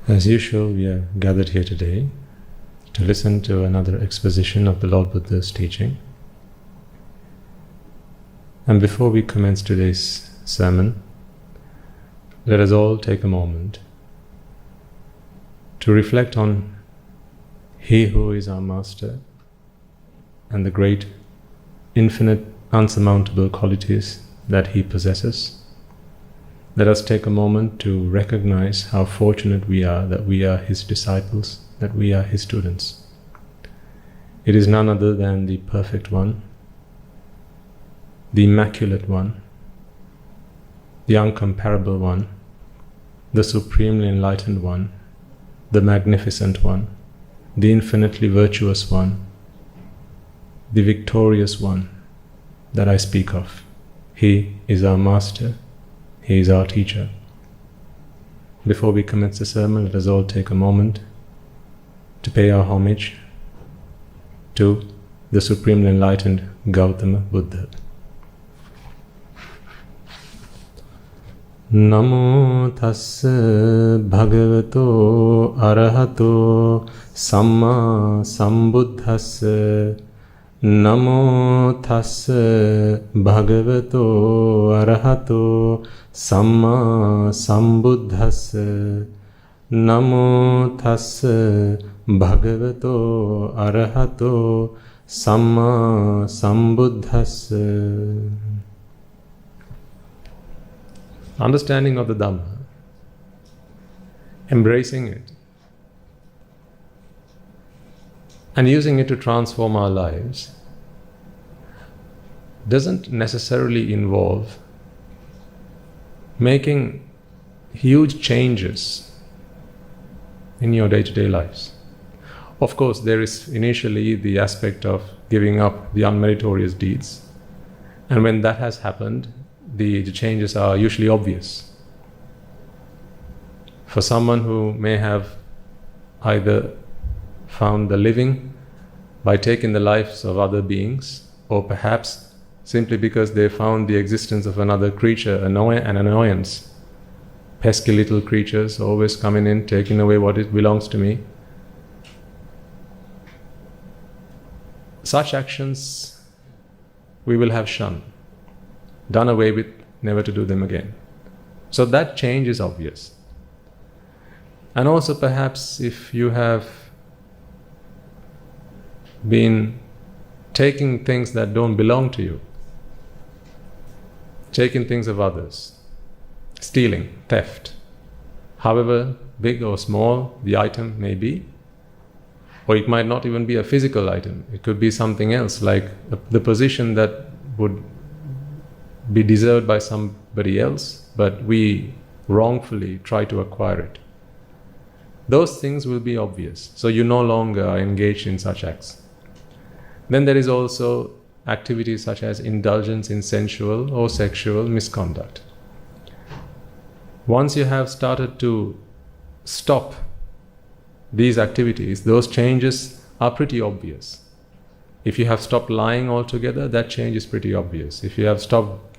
As usual, we are gathered here today to listen to another exposition of the Lord Buddha's teaching. And before we commence today's sermon, let us all take a moment to reflect on He who is our Master and the great, infinite, unsurmountable qualities that He possesses. Let us take a moment to recognize how fortunate we are that we are His disciples, that we are His students. It is none other than the Perfect One, the Immaculate One, the Uncomparable One, the Supremely Enlightened One, the Magnificent One, the Infinitely Virtuous One, the Victorious One that I speak of. He is our Master. He is our teacher. Before we commence the sermon, let us all take a moment to pay our homage to the Supremely Enlightened Gautama Buddha. Namo tassa bhagavato arahato samma sambuddhassa. Namo tassa bhagavato arahato samma sambuddhassa. Namo tassa bhagavato arahato samma sambuddhassa. Understanding of the Dhamma, embracing it, and using it to transform our lives doesn't necessarily involve making huge changes in your day-to-day lives. Of course, there is initially the aspect of giving up the unmeritorious deeds, and when that has happened, the changes are usually obvious. For someone who may have either found the living by taking the lives of other beings, or perhaps simply because they found the existence of another creature an annoyance. Pesky little creatures always coming in, taking away what belongs to me. Such actions we will have shunned, done away with, never to do them again. So that change is obvious. And also perhaps if you have been taking things that don't belong to you, taking things of others, stealing, theft, however big or small the item may be, or it might not even be a physical item, it could be something else, like the position that would be deserved by somebody else, but we wrongfully try to acquire it. Those things will be obvious, so you no longer are engaged in such acts. Then there is also activities such as indulgence in sensual or sexual misconduct. Once you have started to stop these activities, those changes are pretty obvious. If you have stopped lying altogether, that change is pretty obvious. If you have stopped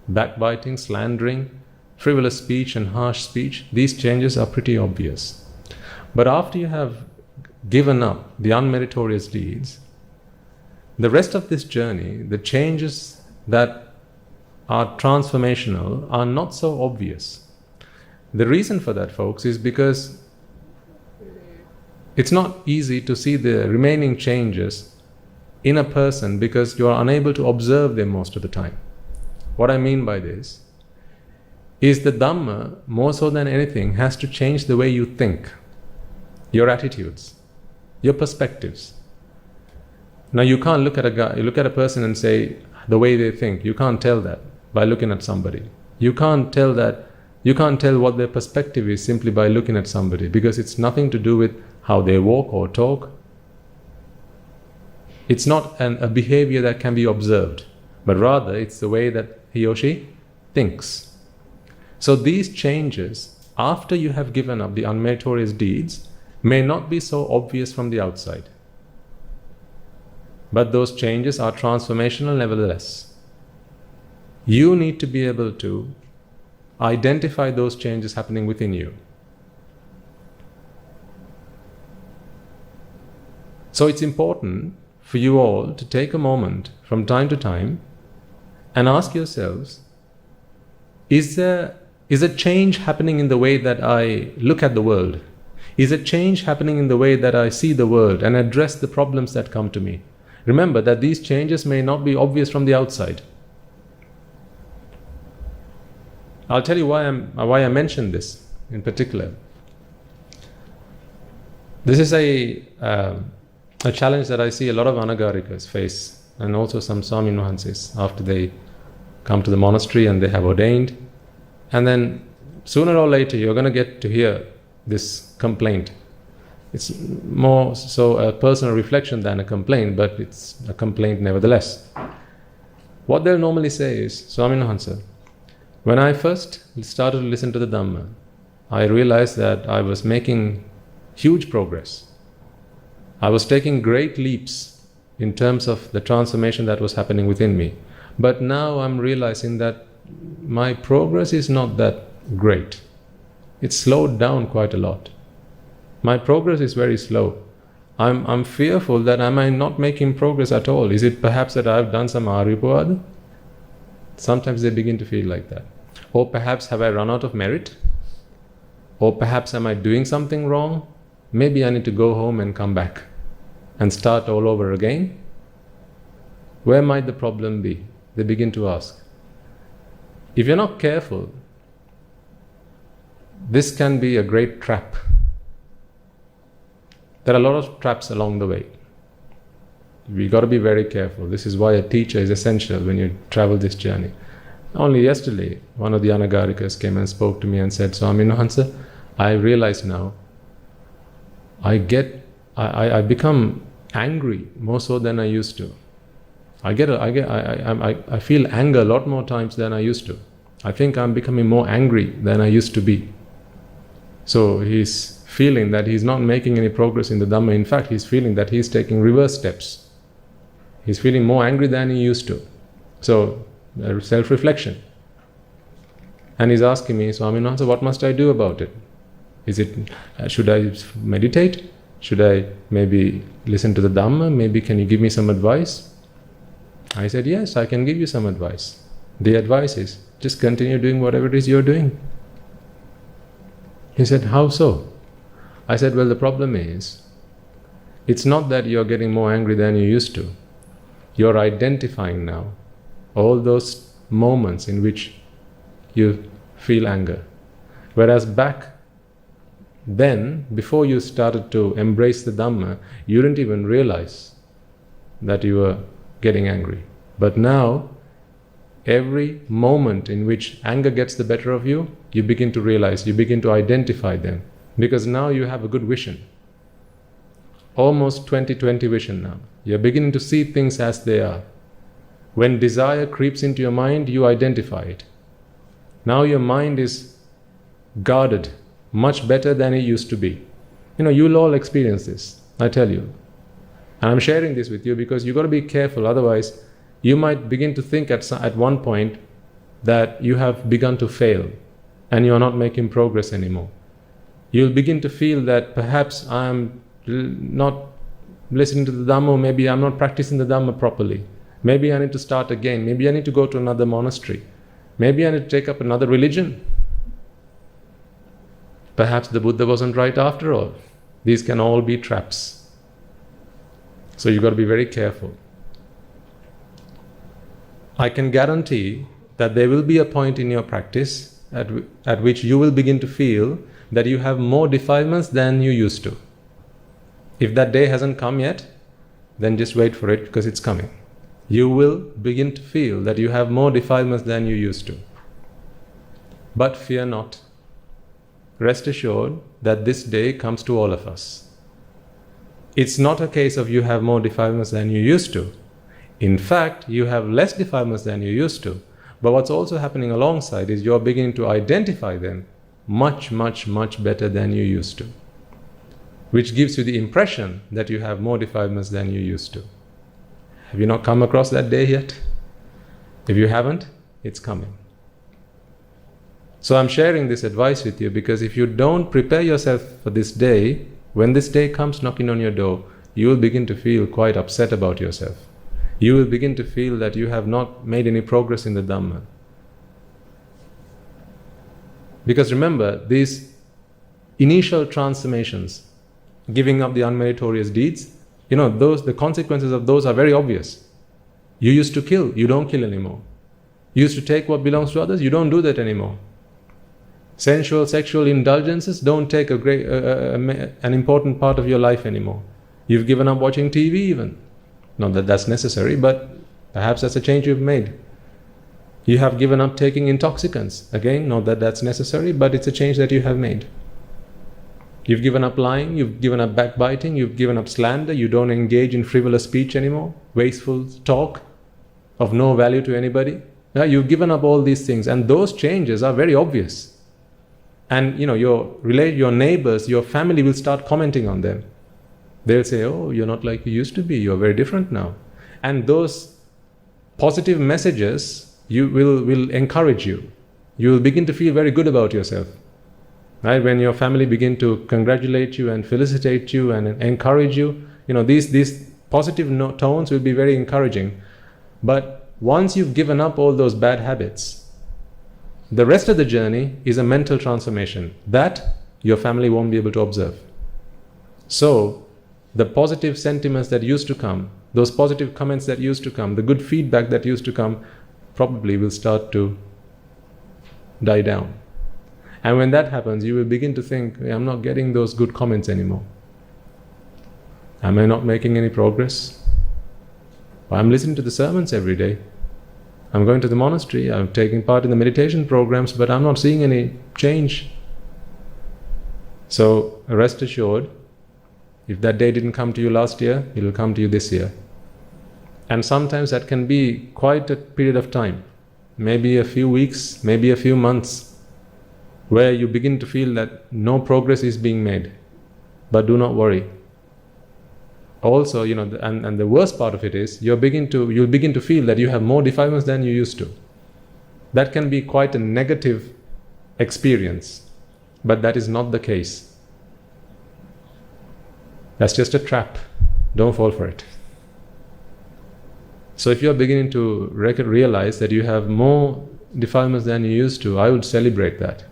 backbiting, slandering, frivolous speech and harsh speech, these changes are pretty obvious. But after you have given up the unmeritorious deeds, the rest of this journey, the changes that are transformational, are not so obvious. The reason for that, folks, is because it's not easy to see the remaining changes in a person because you are unable to observe them most of the time. What I mean by this is the Dhamma, more so than anything, has to change the way you think, your attitudes, your perspectives. Now you can't look at a person and say the way they think. You can't tell that by looking at somebody. You can't tell what their perspective is simply by looking at somebody, because it's nothing to do with how they walk or talk. It's not a behavior that can be observed, but rather it's the way that he or she thinks. So these changes, after you have given up the unmeritorious deeds, may not be so obvious from the outside. But those changes are transformational nevertheless. You need to be able to identify those changes happening within you. So it's important for you all to take a moment from time to time and ask yourselves, is a change happening in the way that I look at the world? Is a change happening in the way that I see the world and address the problems that come to me? Remember that these changes may not be obvious from the outside. I'll tell you why I mentioned this in particular. This is a challenge that I see a lot of Anagarikas face, and also some Swami Mahansis after they come to the monastery and they have ordained. And then sooner or later you're going to get to hear this complaint. It's more so a personal reflection than a complaint, but it's a complaint nevertheless. What they'll normally say is, Swami Mahansa, when I first started to listen to the Dhamma, I realized that I was making huge progress. I was taking great leaps in terms of the transformation that was happening within me. But now I'm realizing that my progress is not that great. It's slowed down quite a lot. My progress is very slow. I'm fearful that am I not making progress at all? Is it perhaps that I've done some Aripavada? Sometimes they begin to feel like that. Or perhaps have I run out of merit? Or perhaps am I doing something wrong? Maybe I need to go home and come back and start all over again. Where might the problem be? They begin to ask. If you're not careful, this can be a great trap. There are a lot of traps along the way. We got to be very careful. This is why a teacher is essential when you travel this journey. Only yesterday, one of the Anagarikas came and spoke to me and said, Swami Mahansa, I realize now, I become angry more so than I used to. I feel anger a lot more times than I used to. I think I'm becoming more angry than I used to be. So he's feeling that he's not making any progress in the Dhamma. In fact, he's feeling that he's taking reverse steps. He's feeling more angry than he used to. So, self-reflection. And he's asking me, Swami Mahansa, what must I do about it? Should I meditate? Should I maybe listen to the Dhamma? Maybe can you give me some advice? I said, yes, I can give you some advice. The advice is, just continue doing whatever it is you're doing. He said, how so? I said, well, the problem is, it's not that you're getting more angry than you used to. You're identifying now all those moments in which you feel anger. Whereas back then, before you started to embrace the Dhamma, you didn't even realize that you were getting angry. But now, every moment in which anger gets the better of you, you begin to realize, you begin to identify them. Because now you have a good vision. Almost 20/20 vision now. You're beginning to see things as they are. When desire creeps into your mind, you identify it. Now your mind is guarded much better than it used to be. You'll all experience this, I tell you. And I'm sharing this with you because you've got to be careful, otherwise you might begin to think at one point that you have begun to fail and you're not making progress anymore. You'll begin to feel that perhaps I'm not listening to the Dhamma, maybe I'm not practicing the Dhamma properly. Maybe I need to start again. Maybe I need to go to another monastery. Maybe I need to take up another religion. Perhaps the Buddha wasn't right after all. These can all be traps. So you've got to be very careful. I can guarantee that there will be a point in your practice at which you will begin to feel that you have more defilements than you used to. If that day hasn't come yet, then just wait for it because it's coming. You will begin to feel that you have more defilements than you used to. But fear not. Rest assured that this day comes to all of us. It's not a case of you have more defilements than you used to. In fact, you have less defilements than you used to. But what's also happening alongside is you're beginning to identify them much, much, much better than you used to. Which gives you the impression that you have more defilements than you used to. Have you not come across that day yet? If you haven't, it's coming. So I'm sharing this advice with you because if you don't prepare yourself for this day, when this day comes knocking on your door, you will begin to feel quite upset about yourself. You will begin to feel that you have not made any progress in the Dhamma. Because remember, these initial transformations, giving up the unmeritorious deeds, the consequences of those are very obvious. You used to kill, you don't kill anymore. You used to take what belongs to others, you don't do that anymore. Sensual, sexual indulgences don't take an important part of your life anymore. You've given up watching TV even. Not that that's necessary, but perhaps that's a change you've made. You have given up taking intoxicants. Again, not that that's necessary, but it's a change that you have made. You've given up lying, you've given up backbiting, you've given up slander, you don't engage in frivolous speech anymore, wasteful talk of no value to anybody. Now, you've given up all these things, and those changes are very obvious. And your neighbors, your family will start commenting on them. They'll say, oh, you're not like you used to be, you're very different now. And those positive messages will encourage you. You will begin to feel very good about yourself. Right? When your family begin to congratulate you and felicitate you and encourage you, these positive tones will be very encouraging. But once you've given up all those bad habits, the rest of the journey is a mental transformation that your family won't be able to observe. So, the positive sentiments that used to come, those positive comments that used to come, the good feedback that used to come, probably will start to die down. And when that happens, you will begin to think, I'm not getting those good comments anymore. Am I not making any progress? I'm listening to the sermons every day. I'm going to the monastery, I'm taking part in the meditation programs, but I'm not seeing any change. So rest assured, if that day didn't come to you last year, it will come to you this year. And sometimes that can be quite a period of time, maybe a few weeks, maybe a few months, where you begin to feel that no progress is being made. But do not worry. Also, and the worst part of it is, you'll begin to feel that you have more defilements than you used to. That can be quite a negative experience, but that is not the case. That's just a trap. Don't fall for it. So if you're beginning to realize that you have more defilements than you used to, I would celebrate that.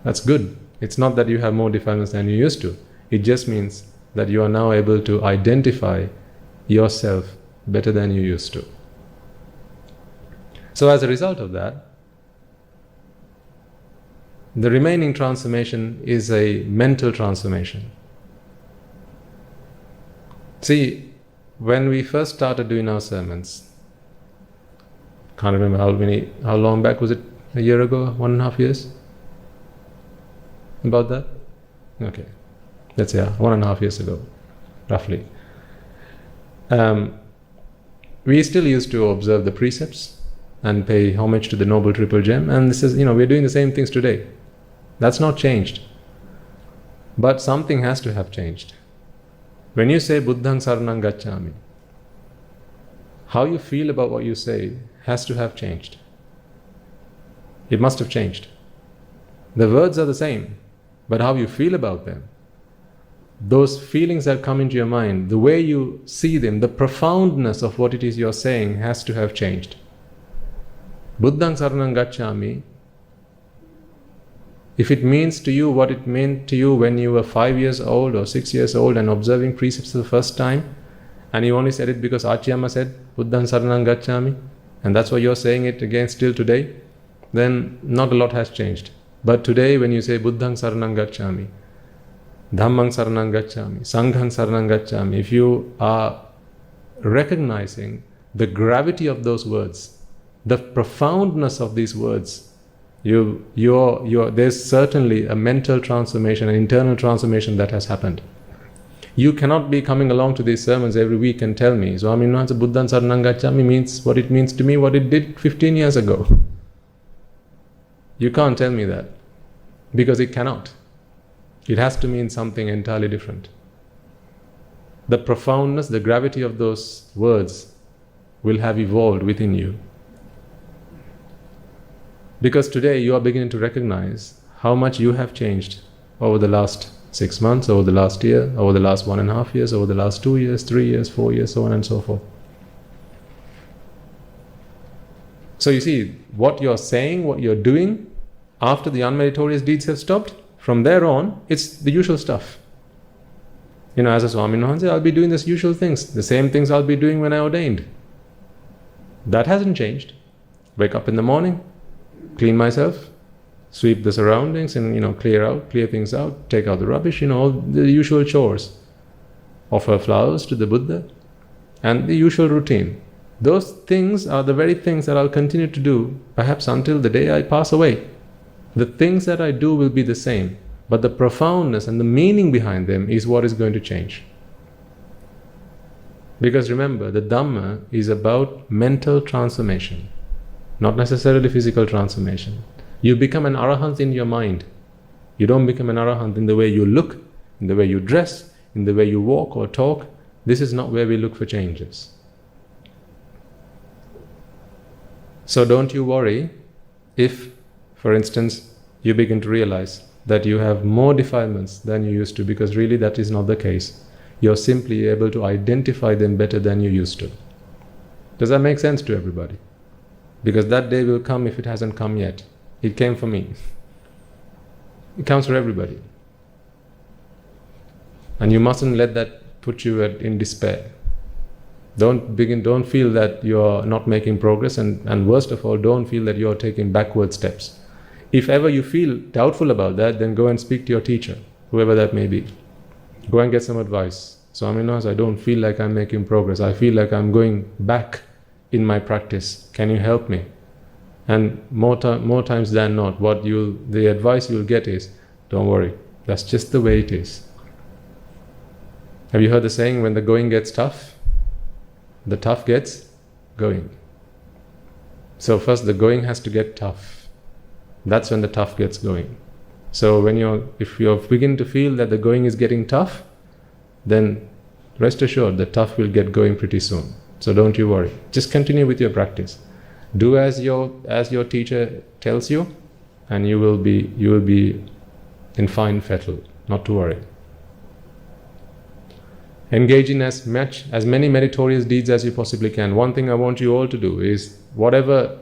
That's good. It's not that you have more defilements than you used to. It just means that you are now able to identify yourself better than you used to. So as a result of that, the remaining transformation is a mental transformation. See, when we first started doing our sermons, can't remember how long back was it? A year ago? 1.5 years? About that? Okay. Let's say 1.5 years ago, roughly. We still used to observe the precepts and pay homage to the Noble Triple Gem, and this is, we're doing the same things today. That's not changed. But something has to have changed. When you say Buddhang Saranang Gacchami, how you feel about what you say has to have changed. It must have changed. The words are the same, but how you feel about them, those feelings that come into your mind, the way you see them, the profoundness of what it is you're saying has to have changed. Buddhang Saranang Gacchami, if it means to you what it meant to you when you were 5 years old or 6 years old and observing precepts for the first time, and you only said it because Achiyama said Buddhang Saranang Gacchami, and that's why you're saying it again still today, then not a lot has changed. But today when you say Buddhang Saranang Gacchami, Dhammang Saranang Gacchami, Sanghang Saranang Gacchami, if you are recognizing the gravity of those words, the profoundness of these words, there's certainly a mental transformation, an internal transformation that has happened. You cannot be coming along to these sermons every week and tell me, Swami Nuhansa Buddhang Saranang Gacchami means what it means to me, what it did 15 years ago. You can't tell me that, because it cannot. It has to mean something entirely different. The profoundness, the gravity of those words will have evolved within you. Because today you are beginning to recognize how much you have changed over the last 6 months, over the last year, over the last 1.5 years, over the last 2 years, 3 years, 4 years, so on and so forth. So you see, what you're saying, what you're doing, after the unmeritorious deeds have stopped, from there on, it's the usual stuff. As a Swaminathan said, I'll be doing the usual things, the same things I'll be doing when I ordained. That hasn't changed. Wake up in the morning, clean myself, sweep the surroundings and, clear things out, take out the rubbish, all the usual chores. Offer flowers to the Buddha, and the usual routine. Those things are the very things that I'll continue to do, perhaps until the day I pass away. The things that I do will be the same, but the profoundness and the meaning behind them is what is going to change. Because remember, the Dhamma is about mental transformation, not necessarily physical transformation. You become an arahant in your mind. You don't become an arahant in the way you look, in the way you dress, in the way you walk or talk. This is not where we look for changes. So don't you worry if, for instance, you begin to realize that you have more defilements than you used to, because really that is not the case. You're simply able to identify them better than you used to. Does that make sense to everybody? Because that day will come if it hasn't come yet. It came for me. It comes for everybody. And you mustn't let that put you in despair. Don't feel that you're not making progress, and worst of all, don't feel that you're taking backward steps. If ever you feel doubtful about that, then go and speak to your teacher, whoever that may be. Go and get some advice. Swaminas, I don't feel like I'm making progress. I feel like I'm going back in my practice. Can you help me? And more times than not, the advice you'll get is, don't worry, that's just the way it is. Have you heard the saying, when the going gets tough, the tough gets going? So first the going has to get tough. That's when the tough gets going. So if you begin to feel that the going is getting tough, then rest assured the tough will get going pretty soon. So don't you worry. Just continue with your practice. Do as your teacher tells you, and you will be in fine fettle. Not to worry. Engage in as many meritorious deeds as you possibly can. One thing I want you all to do is, whatever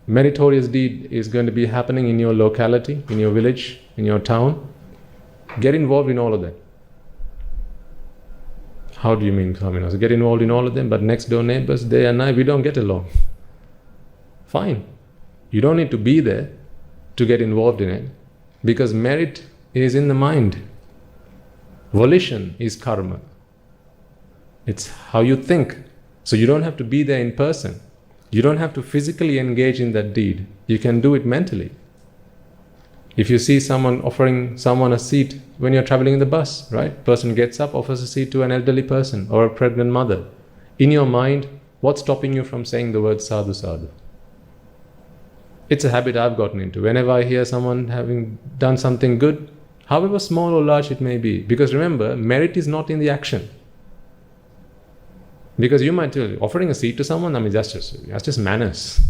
meritorious deed is going to be happening in your locality, in your village, in your town, get involved in all of that. How do you mean, Swaminas? Get involved in all of them, but next door neighbors, day and night, we don't get along. Fine. You don't need to be there to get involved in it, because merit is in the mind. Volition is karma. It's how you think. So you don't have to be there in person. You don't have to physically engage in that deed. You can do it mentally. If you see someone offering someone a seat when you're traveling in the bus, right? Person gets up, offers a seat to an elderly person or a pregnant mother. In your mind, what's stopping you from saying the word sadhu sadhu? It's a habit I've gotten into. Whenever I hear someone having done something good, however small or large it may be, because remember, merit is not in the action. Because you might tell, offering a seat to someone, that's just manners.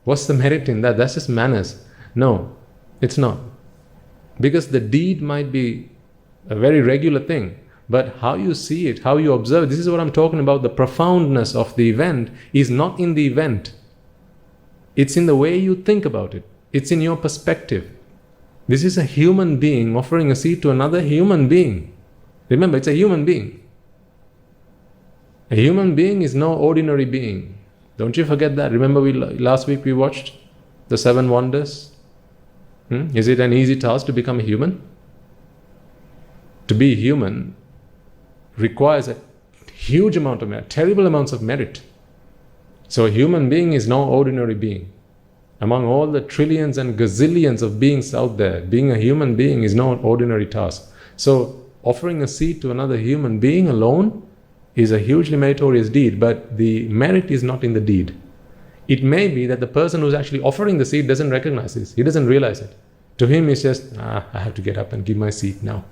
What's the merit in that? That's just manners. No, it's not. Because the deed might be a very regular thing, but how you see it, how you observe it, this is what I'm talking about. The profoundness of the event is not in the event. It's in the way you think about it. It's in your perspective. This is a human being offering a seat to another human being. Remember, it's a human being. A human being is no ordinary being. Don't you forget that. Remember last week we watched the 7 wonders? Is it an easy task to become a human? To be human requires a huge amount of merit, terrible amounts of merit. So a human being is no ordinary being. Among all the trillions and gazillions of beings out there, being a human being is no ordinary task. So offering a seat to another human being alone is a hugely meritorious deed, but the merit is not in the deed. It may be that the person who's actually offering the seat doesn't recognize this. He doesn't realize it. To him, it's just, I have to get up and give my seat now.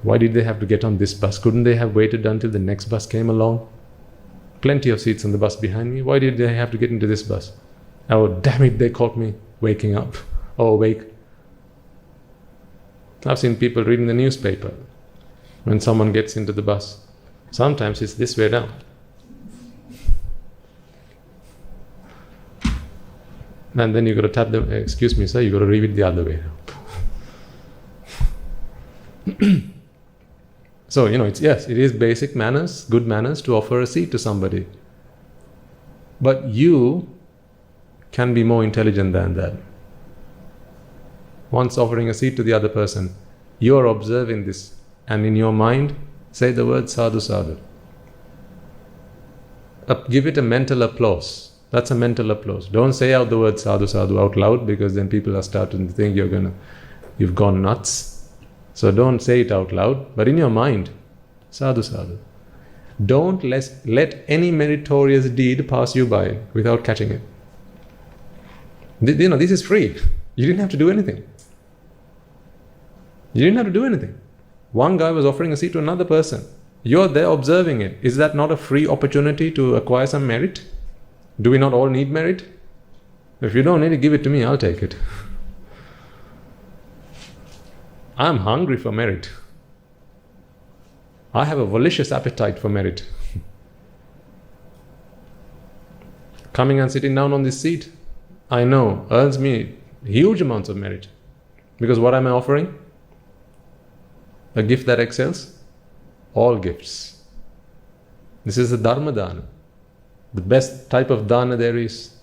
Why did they have to get on this bus? Couldn't they have waited until the next bus came along? Plenty of seats on the bus behind me. Why did they have to get into this bus? Oh, damn it, they caught me waking up or awake. I've seen people reading the newspaper when someone gets into the bus. Sometimes it's this way down. And then you got to tap them, excuse me sir, you got to read it the other way. So, it is basic manners, good manners to offer a seat to somebody. But you can be more intelligent than that. Once offering a seat to the other person, you are observing this, and in your mind, say the word sadhu sadhu. Give it a mental applause. That's a mental applause. Don't say out the word sadhu sadhu out loud, because then people are starting to think you've gone nuts. So don't say it out loud, but in your mind, sadhu sadhu. Don't let any meritorious deed pass you by without catching it. This is free. You didn't have to do anything. You didn't have to do anything. One guy was offering a seat to another person. You're there observing it. Is that not a free opportunity to acquire some merit? Do we not all need merit? If you don't need it, give it to me, I'll take it. I'm hungry for merit. I have a malicious appetite for merit. Coming and sitting down on this seat, I know, earns me huge amounts of merit. Because what am I offering? A gift that excels all gifts. This is the Dharma Dana. The best type of dana there is.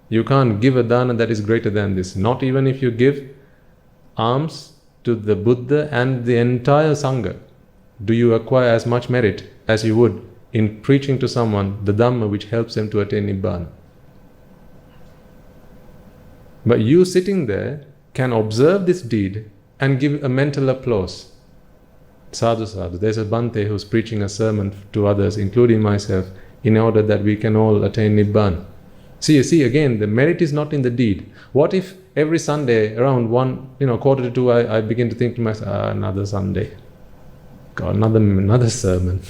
You can't give a dana that is greater than this. Not even if you give alms to the Buddha and the entire Sangha, do you acquire as much merit as you would in preaching to someone the Dhamma which helps them to attain Nibbana. But you sitting there can observe this deed and give a mental applause. Sadhu sadhu. There's a Bhante who's preaching a sermon to others, including myself, in order that we can all attain Nibbana. See again, the merit is not in the deed. What if every Sunday around 1:45, I begin to think to myself, another Sunday, God, another sermon,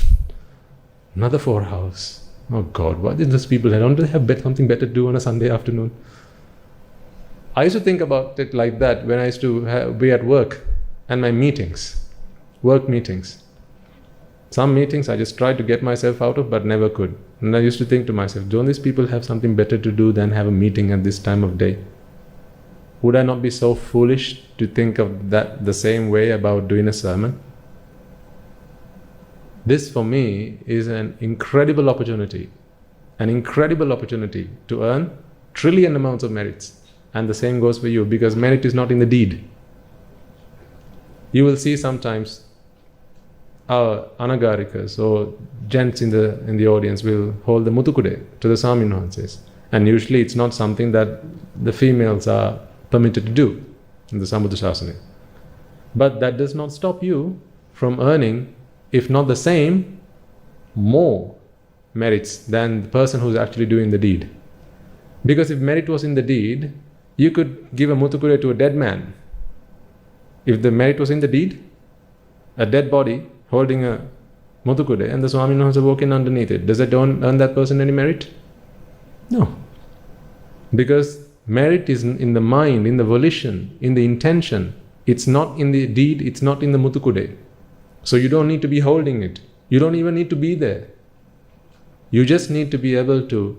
another 4 hours. Oh God, why did those people don't they have something better to do on a Sunday afternoon? I used to think about it like that when I used to be at work and my work meetings. Some meetings I just tried to get myself out of, but never could. And I used to think to myself, don't these people have something better to do than have a meeting at this time of day? Would I not be so foolish to think of that the same way about doing a sermon? This for me is an incredible opportunity to earn trillion amounts of merits. And the same goes for you, because merit is not in the deed. You will see sometimes our anagarikas or gents in the audience will hold the mutukude to the Swamin Wahanses. And usually it's not something that the females are permitted to do in the Sambuddha Shasana. But that does not stop you from earning, if not the same, more merits than the person who's actually doing the deed. Because if merit was in the deed, you could give a mutukude to a dead man. If the merit was in the deed, a dead body holding a mutukude and the Swamin Wahanse walking underneath it, does it earn that person any merit? No. Because merit is in the mind, in the volition, in the intention. It's not in the deed, it's not in the mutukude. So you don't need to be holding it. You don't even need to be there. You just need to be able to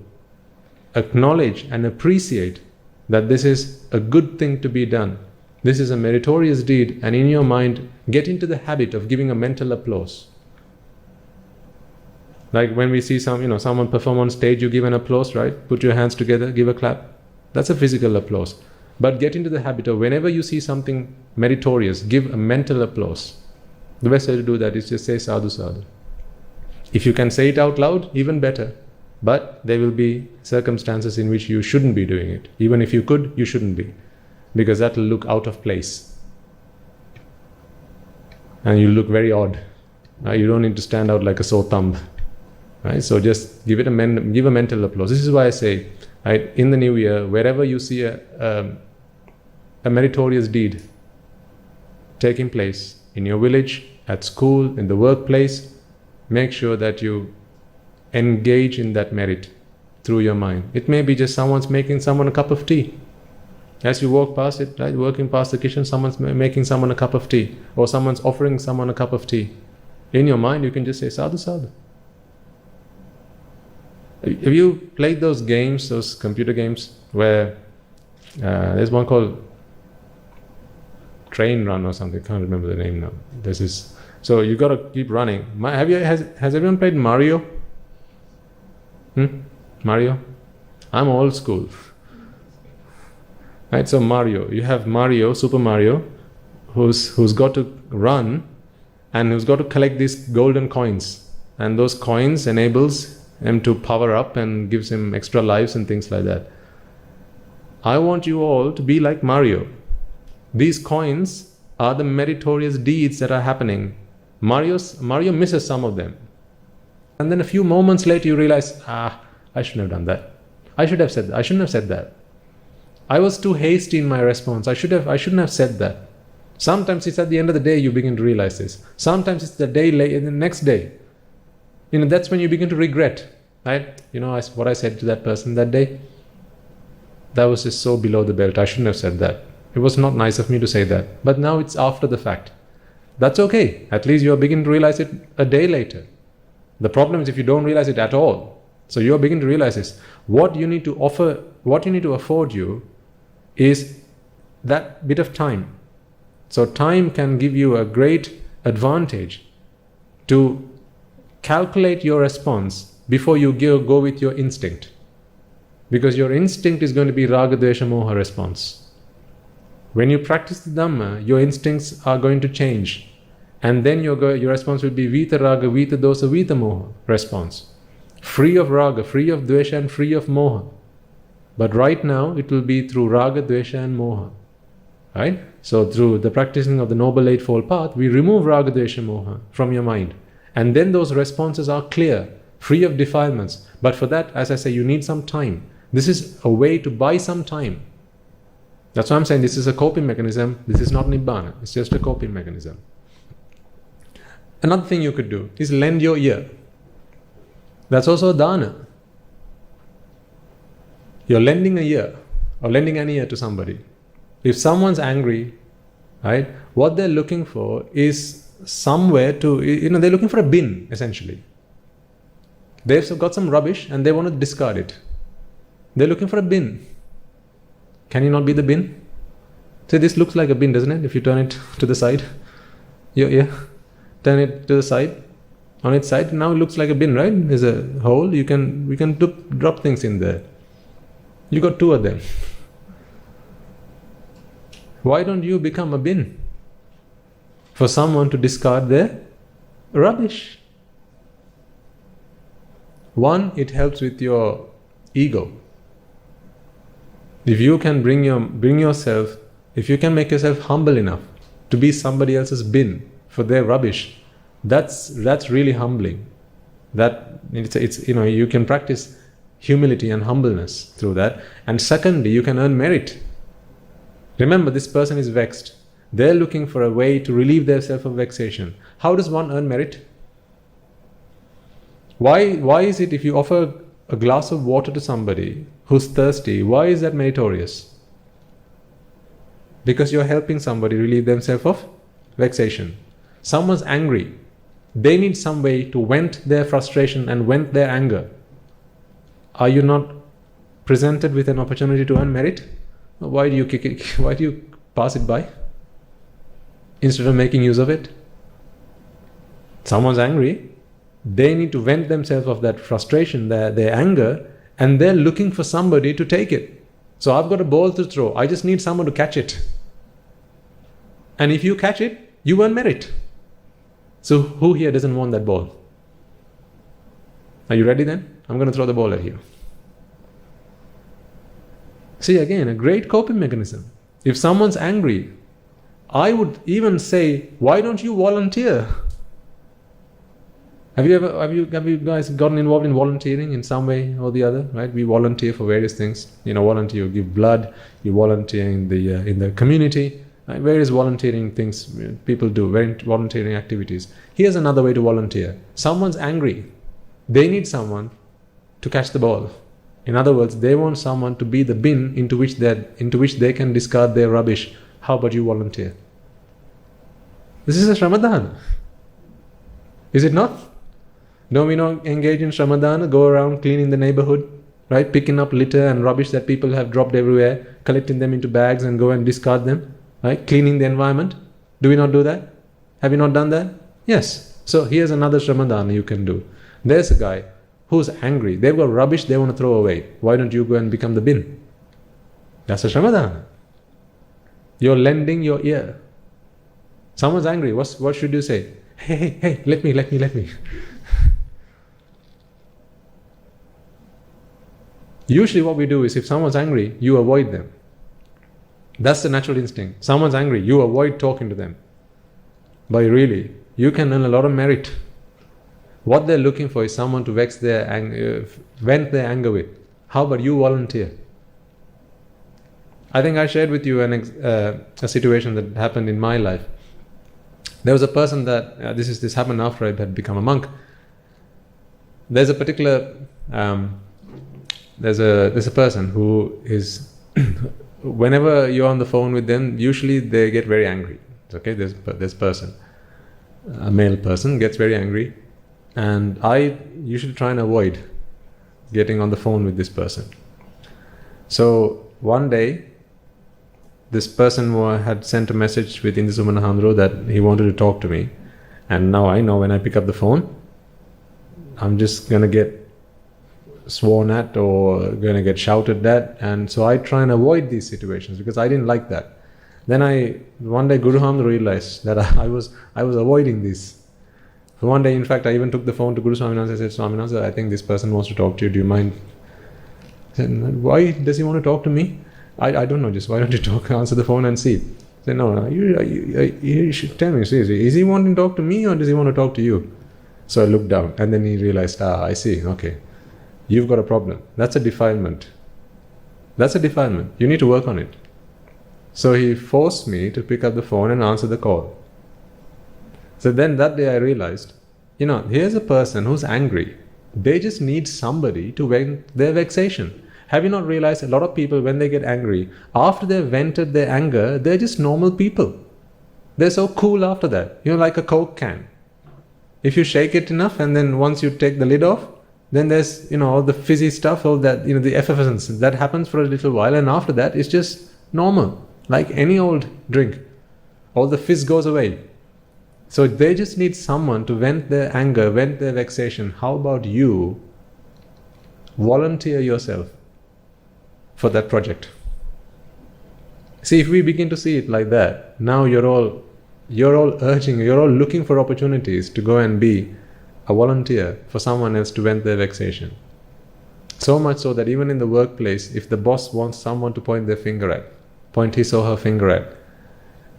acknowledge and appreciate that this is a good thing to be done. This is a meritorious deed, and in your mind, get into the habit of giving a mental applause. Like when we see someone perform on stage, you give an applause, right? Put your hands together, give a clap. That's a physical applause. But get into the habit of whenever you see something meritorious, give a mental applause. The best way to do that is just say sadhu sadhu. If you can say it out loud, even better. But there will be circumstances in which you shouldn't be doing it. Even if you could, you shouldn't be. Because that will look out of place. And you look very odd. You don't need to stand out like a sore thumb. Right? So just give a mental applause. This is why I say, right, in the new year, wherever you see a meritorious deed taking place, in your village, at school, in the workplace, make sure that you engage in that merit through your mind. It may be just someone's making someone a cup of tea. As you walk past it, right, working past the kitchen, someone's making someone a cup of tea, or someone's offering someone a cup of tea. In your mind, you can just say, sadhu, sadhu. Have you played those games, those computer games, where there's one called Train Run or something, I can't remember the name now. This is, so you got to keep running. Has everyone played Mario? Mario? I'm old school. Right, so Mario, you have Mario, Super Mario, who's got to run and who's got to collect these golden coins, and those coins enables him to power up and gives him extra lives and things like that. I want you all to be like Mario. These coins are the meritorious deeds that are happening. Mario misses some of them, and then a few moments later you realize, I shouldn't have done that. I should have said that. I shouldn't have said that. I was too hasty in my response. I shouldn't have said that. Sometimes it's at the end of the day you begin to realize this. Sometimes it's the next day. That's when you begin to regret, right? What I said to that person that day, that was just so below the belt. I shouldn't have said that. It was not nice of me to say that. But now it's after the fact. That's okay. At least you're beginning to realize it a day later. The problem is if you don't realize it at all. So you're beginning to realize this. What you need to offer, what you need to afford you is that bit of time. So time can give you a great advantage to calculate your response before you go with your instinct. Because your instinct is going to be Raga, Dvesha, Moha response. When you practice the Dhamma, your instincts are going to change. And then your response will be Vita Raga, Vita Dosa, Vita Moha response. Free of Raga, free of Dvesha, and free of Moha. But right now, it will be through Raga, Dvesha, and Moha. Right? So through the practicing of the Noble Eightfold Path, we remove Raga, Dvesha, Moha from your mind. And then those responses are clear, free of defilements. But for that, as I say, you need some time. This is a way to buy some time. That's why I'm saying this is a coping mechanism. This is not Nibbana. It's just a coping mechanism. Another thing you could do is lend your ear. That's also a dana. You're lending an ear or lending an ear to somebody. If someone's angry, right, what they're looking for is somewhere to, they're looking for a bin, essentially. They've got some rubbish and they want to discard it. They're looking for a bin. Can you not be the bin? So this looks like a bin, doesn't it? If you turn it to the side. Yeah. Turn it to the side. On its side, now it looks like a bin, right? There's a hole. We can drop things in there. You got two of them. Why don't you become a bin for someone to discard their rubbish? One, it helps with your ego. If you can bring yourself, if you can make yourself humble enough to be somebody else's bin for their rubbish, that's really humbling. That it's you can practice humility and humbleness through that. And secondly, you can earn merit. Remember, this person is vexed. They're looking for a way to relieve themselves of vexation. How does one earn merit? Why is it if you offer a glass of water to somebody who's thirsty, why is that meritorious? Because you're helping somebody relieve themselves of vexation. Someone's angry. They need some way to vent their frustration and vent their anger. Are you not presented with an opportunity to earn merit? Why do you kick it? Why do you pass it by instead of making use of it? Someone's angry. They need to vent themselves of that frustration, their anger, and they're looking for somebody to take it. So I've got a ball to throw. I just need someone to catch it. And if you catch it, you earn merit. So who here doesn't want that ball? Are you ready then? I'm going to throw the ball at you. See, again, a great coping mechanism. If someone's angry, I would even say, why don't you volunteer? Have you guys gotten involved in volunteering in some way or the other? Right? We volunteer for various things. Volunteer, you give blood. You volunteer in the community. Right? Various volunteering things people do. Volunteering activities. Here's another way to volunteer. Someone's angry. They need someone to catch the ball. In other words, they want someone to be the bin into which they can discard their rubbish. How about you volunteer? This is a Shramadana. Is it not? Don't we not engage in Shramadana, go around cleaning the neighborhood, right? Picking up litter and rubbish that people have dropped everywhere, collecting them into bags and go and discard them, right? Cleaning the environment. Do we not do that? Have you not done that? Yes. So here's another Shramadana you can do. There's a guy who's angry. They've got rubbish they want to throw away. Why don't you go and become the bin? That's a Shramadana. You're lending your ear. Someone's angry. What should you say? Hey, let me. Usually what we do is if someone's angry, you avoid them. That's the natural instinct. Someone's angry, you avoid talking to them. But really, you can earn a lot of merit. What they're looking for is someone to vent their anger with. How about you volunteer? I think I shared with you a situation that happened in my life. There was a person that, this happened after I had become a monk. There's a particular, there's a person who is, whenever you're on the phone with them, usually they get very angry. Okay, this person, a male person, gets very angry. And I usually try and avoid getting on the phone with this person. So one day, this person had sent a message with Indus Umanahandro that he wanted to talk to me. And now I know when I pick up the phone, I'm just going to get sworn at or going to get shouted at. And so I try and avoid these situations because I didn't like that. Then one day Guru Hamd realized that I was avoiding this. So one day, in fact, I even took the phone to Guru Swaminathan. I said, Swaminathan, I think this person wants to talk to you. Do you mind? He said, why does he want to talk to me? I don't know. Just why don't you answer the phone and see? I said, no, you should tell me. Seriously, is he wanting to talk to me or does he want to talk to you? So I looked down and then he realized, I see. Okay, you've got a problem. That's a defilement. You need to work on it. So he forced me to pick up the phone and answer the call. So then that day I realized, here's a person who's angry. They just need somebody to vent their vexation. Have you not realized a lot of people, when they get angry, after they've vented their anger, they're just normal people. They're so cool after that. Like a Coke can. If you shake it enough and then once you take the lid off, then there's, all the fizzy stuff, all that, the effervescence. That happens for a little while and after that it's just normal. Like any old drink. All the fizz goes away. So they just need someone to vent their anger, vent their vexation. How about you volunteer yourself for that project? See, if we begin to see it like that, now you're all looking for opportunities to go and be a volunteer for someone else to vent their vexation. So much so that even in the workplace, if the boss wants someone to point his or her finger at,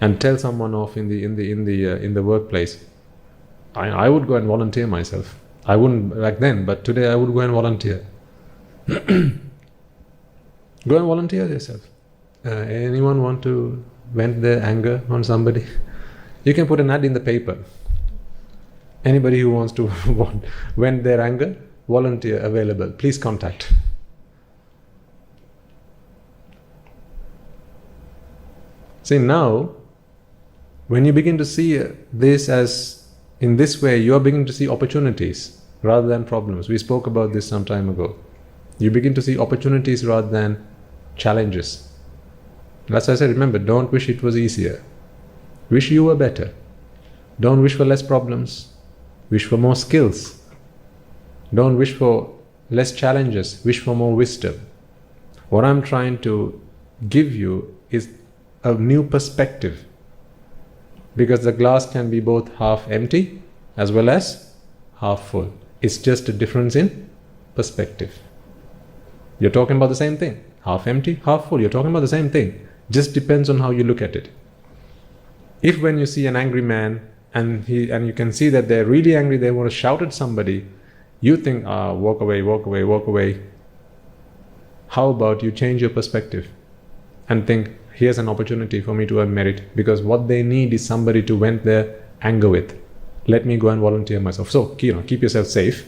and tell someone off in the workplace, I would go and volunteer myself. I wouldn't back then, but today I would go and volunteer. Go and volunteer yourself. Anyone want to vent their anger on somebody? You can put an ad in the paper. Anybody who wants to vent their anger, volunteer available. Please contact. See, now, when you begin to see this as in this way, you are beginning to see opportunities rather than problems. We spoke about this some time ago. You begin to see opportunities rather than challenges. That's why I said, remember, don't wish it was easier. Wish you were better. Don't wish for less problems. Wish for more skills. Don't wish for less challenges. Wish for more wisdom. What I'm trying to give you is a new perspective. Because the glass can be both half empty as well as half full. It's just a difference in perspective. You're talking about the same thing. Half empty, half full. You're talking about the same thing. Just depends on how you look at it. If when you see an angry man and you can see that they're really angry, they want to shout at somebody, you think, walk away. How about you change your perspective and think, here's an opportunity for me to earn merit, because what they need is somebody to vent their anger with. Let me go and volunteer myself. So, keep yourself safe.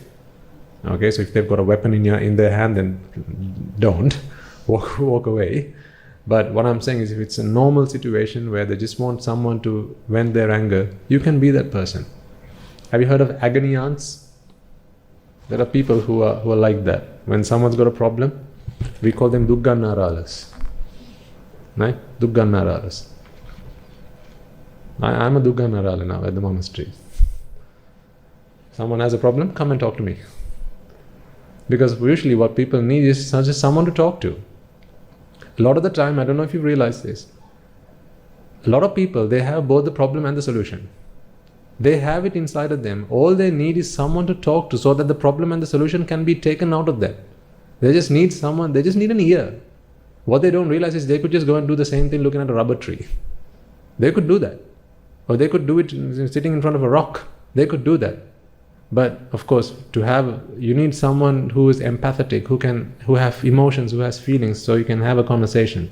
Okay, so if they've got a weapon in their hand, then don't walk away. But what I'm saying is, if it's a normal situation where they just want someone to vent their anger, you can be that person. Have you heard of agony aunts? There are people who are like that. When someone's got a problem, we call them Duggannaralas. Right? Duggannaralas. I'm a Duggannarala now at the monastery. Someone has a problem, come and talk to me. Because usually what people need is just someone to talk to. A lot of the time, I don't know if you realize this, a lot of people, they have both the problem and the solution. They have it inside of them. All they need is someone to talk to so that the problem and the solution can be taken out of them. They just need someone, they just need an ear. What they don't realize is they could just go and do the same thing looking at a rubber tree. They could do that. Or they could do it sitting in front of a rock. They could do that. But of course, you need someone who is empathetic, who have emotions, who has feelings, so you can have a conversation.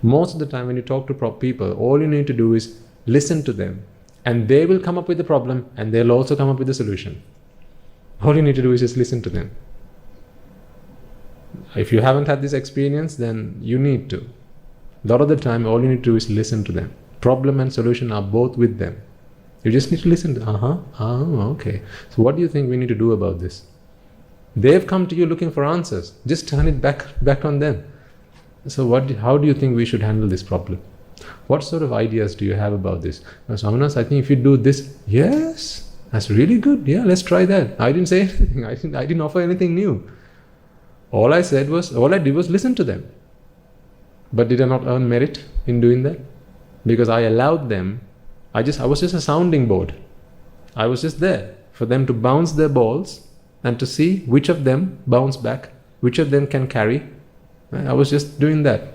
Most of the time when you talk to people, all you need to do is listen to them. And they will come up with the problem, and they'll also come up with the solution. All you need to do is just listen to them. If you haven't had this experience, then you need to. A lot of the time, all you need to do is listen to them. Problem and solution are both with them. You just need to listen to, okay. So what do you think we need to do about this? They've come to you looking for answers. Just turn it back on them. So how do you think we should handle this problem? What sort of ideas do you have about this? So Amanas, I think if you do this, yes, that's really good. Yeah, let's try that. I didn't say anything. I didn't offer anything new. All I did was listen to them. But did I not earn merit in doing that? Because I allowed them. I was just a sounding board. I was just there for them to bounce their balls and to see which of them bounce back, which of them can carry. I was just doing that.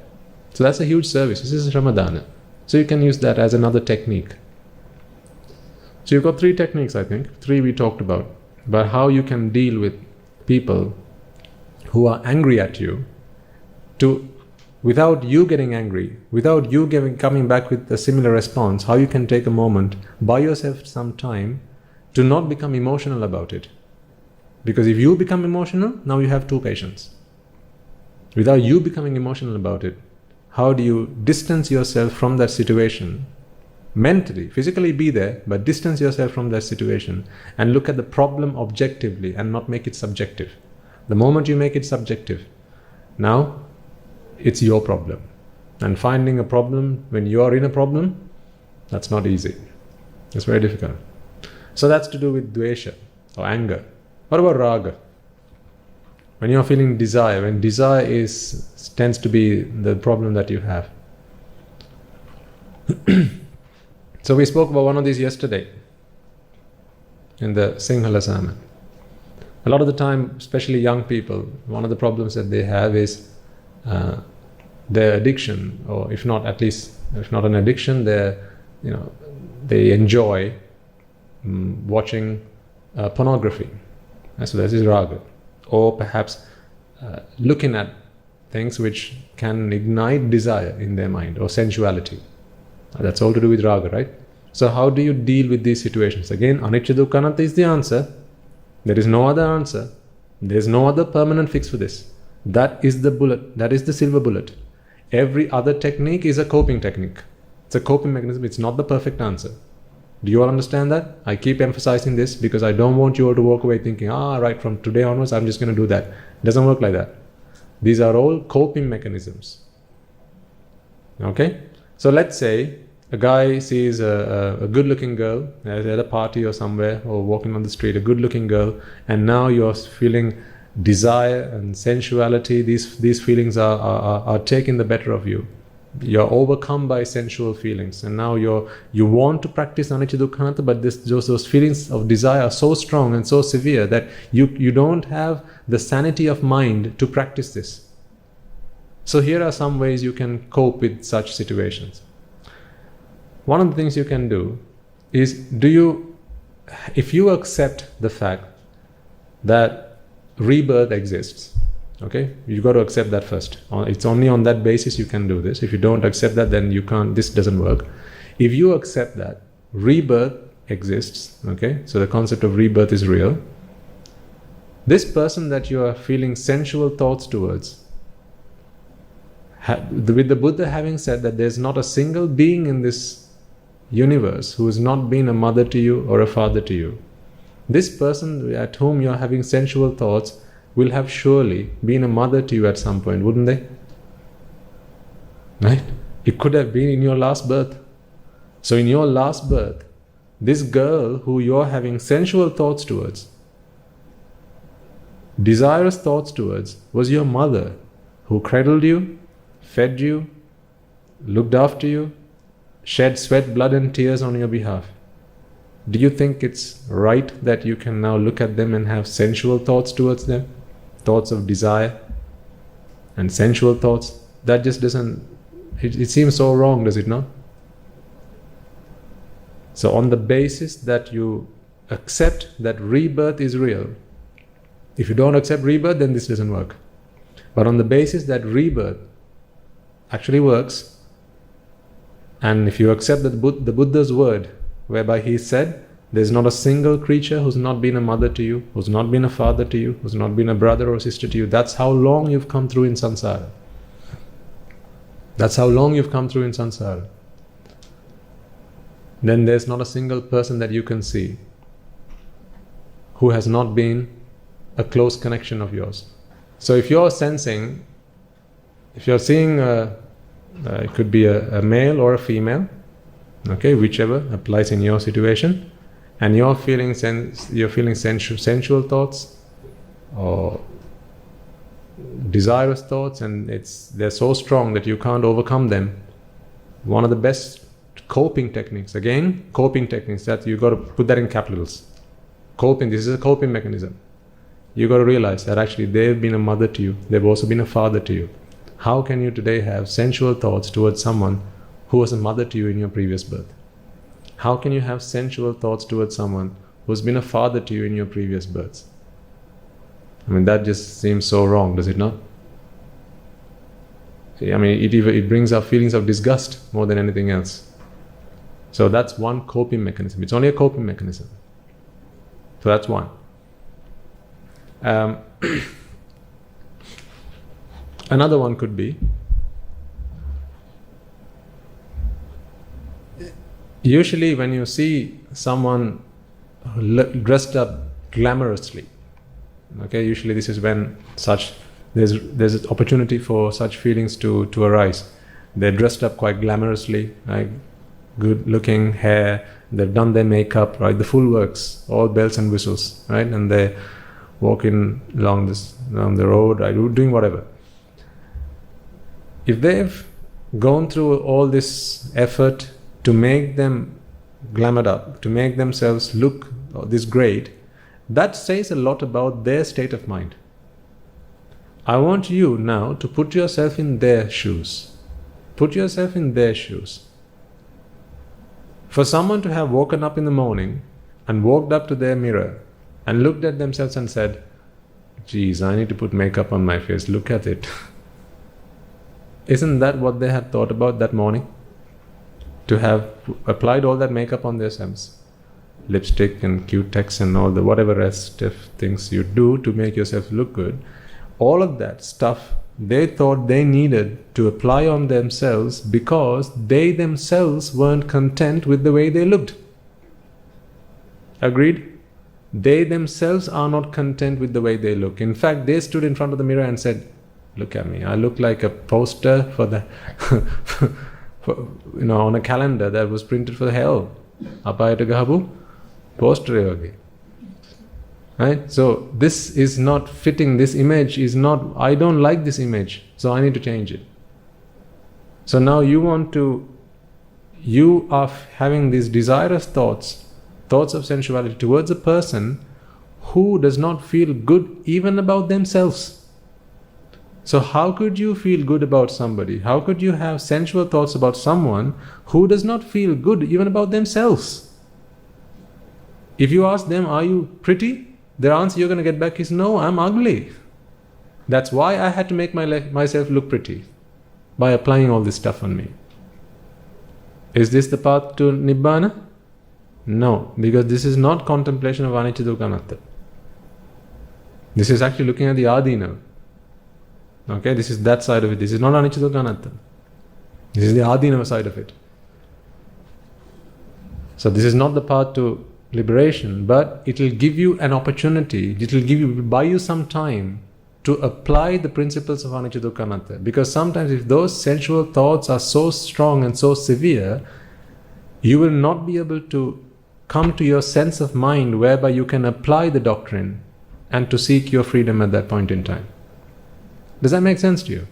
So that's a huge service. This is Ramadana. So you can use that as another technique. So you've got 3 techniques, I think. 3 we talked about. But how you can deal with people who are angry at you without you getting angry, without you coming back with a similar response, how you can take a moment, buy yourself some time to not become emotional about it. Because if you become emotional, now you have 2 patients. Without you becoming emotional about it, how do you distance yourself from that situation? Mentally, physically be there, but distance yourself from that situation and look at the problem objectively and not make it subjective. The moment you make it subjective, now it's your problem. And finding a problem when you are in a problem, that's not easy. It's very difficult. So that's to do with dvesha or anger. What about raga? When you're feeling desire, when desire tends to be the problem that you have. So we spoke about one of these yesterday in the Sinhala sermon. A lot of the time, especially young people, one of the problems that they have is their addiction, or if not an addiction, they enjoy watching pornography. So this is raga. Or perhaps looking at things which can ignite desire in their mind, or sensuality. That's all to do with raga, right? So how do you deal with these situations? Again, anicca dukkha anatta is the answer. There is no other answer. There is no other permanent fix for this. That is the bullet. That is the silver bullet. Every other technique is a coping technique. It's a coping mechanism. It's not the perfect answer. Do you all understand that? I keep emphasizing this because I don't want you all to walk away thinking, right, from today onwards, I'm just going to do that. It doesn't work like that. These are all coping mechanisms. Okay? So let's say a guy sees a good-looking girl at a party or somewhere, or walking on the street, a good-looking girl, and now you're feeling desire and sensuality. These feelings are taking the better of you. You're overcome by sensual feelings, and now you want to practice anicca dukkha anatta, but those feelings of desire are so strong and so severe that you don't have the sanity of mind to practice this. So here are some ways you can cope with such situations. One of the things you can do is, if you accept the fact that rebirth exists, okay, you got to accept that first. It's only on that basis you can do this. If you don't accept that, then you can't. This doesn't work. If you accept that rebirth exists, okay, so the concept of rebirth is real, This person that you are feeling sensual thoughts towards, with the Buddha having said that there's not a single being in this universe who has not been a mother to you or a father to you, this person at whom you're having sensual thoughts will have surely been a mother to you at some point, wouldn't they? Right? It could have been in your last birth. So in your last birth, this girl who you're having sensual thoughts towards, desirous thoughts towards, was your mother who cradled you, fed you, looked after you, shed sweat, blood and tears on your behalf. Do you think it's right that you can now look at them and have sensual thoughts towards them? Thoughts of desire and sensual thoughts? That just doesn't, it seems so wrong, does it not? So on the basis that you accept that rebirth is real, if you don't accept rebirth, then this doesn't work. But on the basis that rebirth actually works, and if you accept that the Buddha's word, whereby he said, there's not a single creature who's not been a mother to you, who's not been a father to you, who's not been a brother or sister to you. That's how long you've come through in samsara. That's how long you've come through in samsara. Then there's not a single person that you can see who has not been a close connection of yours. So if you're sensing, if you're seeing, it could be a male or a female, okay, whichever applies in your situation, and you're feeling sensual thoughts or desirous thoughts, and they're so strong that you can't overcome them. One of the best coping techniques, again, coping techniques, that you got to put that in capitals. Coping, this is a coping mechanism. You got to realize that actually they've been a mother to you, they've also been a father to you. How can you today have sensual thoughts towards someone who was a mother to you in your previous birth? How can you have sensual thoughts towards someone who's been a father to you in your previous births? I mean, that just seems so wrong, does it not? I mean, it brings up feelings of disgust more than anything else. So that's one coping mechanism. It's only a coping mechanism. So that's one. Another one could be, usually when you see someone dressed up glamorously, okay, usually this is when there's an opportunity for such feelings to arise. They're dressed up quite glamorously, right? Good looking hair, they've done their makeup, right? The full works, all bells and whistles, right? And they're walking along the road, right? Doing whatever. If they've gone through all this effort to make them glamored up, to make themselves look this great, that says a lot about their state of mind. I want you now to put yourself in their shoes. Put yourself in their shoes. For someone to have woken up in the morning and walked up to their mirror and looked at themselves and said, geez, I need to put makeup on my face, look at it. Isn't that what they had thought about that morning? To have applied all that makeup on themselves, lipstick and Q-Tex and all the whatever rest of things you do to make yourself look good, all of that stuff they thought they needed to apply on themselves because they themselves weren't content with the way they looked. Agreed? They themselves are not content with the way they look. In fact, they stood in front of the mirror and said, look at me, I look like a poster for the on a calendar that was printed for the hell. Apayata gahabu poster yogi. Right? So this is not fitting, this image is not, I don't like this image, so I need to change it. So now you are having these desirous thoughts of sensuality towards a person who does not feel good even about themselves. So how could you feel good about somebody? How could you have sensual thoughts about someone who does not feel good even about themselves? If you ask them, are you pretty? Their answer you're going to get back is, no, I'm ugly. That's why I had to make myself look pretty, by applying all this stuff on me. Is this the path to Nibbana? No, because this is not contemplation of Anicca Dukkha Anatta. This is actually looking at the Adina. Okay, this is that side of it. This is not Anicca Dukkha Anatta. This is the Adina side of it. So this is not the path to liberation, but it will give you an opportunity, it will buy you some time to apply the principles of Anicca Dukkha Anatta. Because sometimes if those sensual thoughts are so strong and so severe, you will not be able to come to your sense of mind whereby you can apply the doctrine and to seek your freedom at that point in time. Does that make sense to you?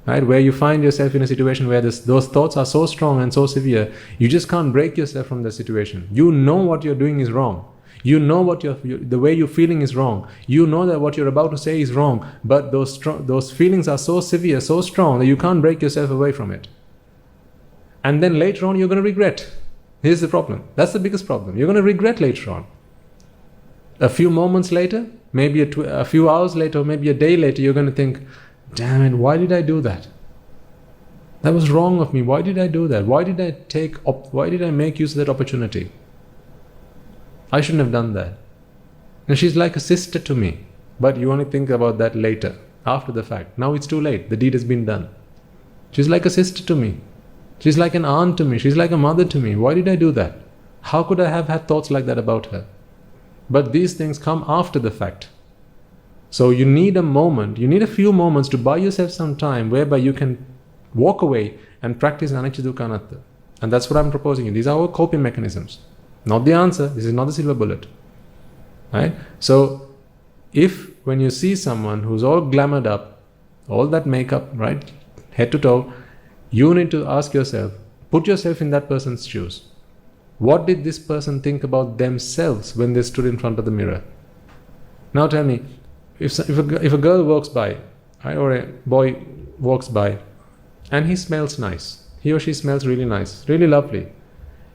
Right? Where you find yourself in a situation where those thoughts are so strong and so severe, you just can't break yourself from the situation. You know what you're doing is wrong. You know what the way you're feeling is wrong. You know that what you're about to say is wrong, but those feelings are so severe, so strong that you can't break yourself away from it. And then later on you're going to regret. Here's the problem. That's the biggest problem. You're going to regret later on. A few moments later, maybe a few hours later, maybe a day later, you're going to think, damn it, why did I do that? That was wrong of me. Why did I do that? Why did I make use of that opportunity? I shouldn't have done that. And she's like a sister to me. But you only think about that later, after the fact. Now it's too late. The deed has been done. She's like a sister to me. She's like an aunt to me. She's like a mother to me. Why did I do that? How could I have had thoughts like that about her? But these things come after the fact. So you need a moment, you need a few moments to buy yourself some time whereby you can walk away and practice Anicca Dukkha Anatta. And that's what I'm proposing you. These are our coping mechanisms. Not the answer. This is not the silver bullet. Right? So if when you see someone who's all glamoured up, all that makeup, right, head to toe, you need to ask yourself, put yourself in that person's shoes. What did this person think about themselves when they stood in front of the mirror? Now tell me, if a girl walks by, right, or a boy walks by, and he smells nice, he or she smells really nice, really lovely,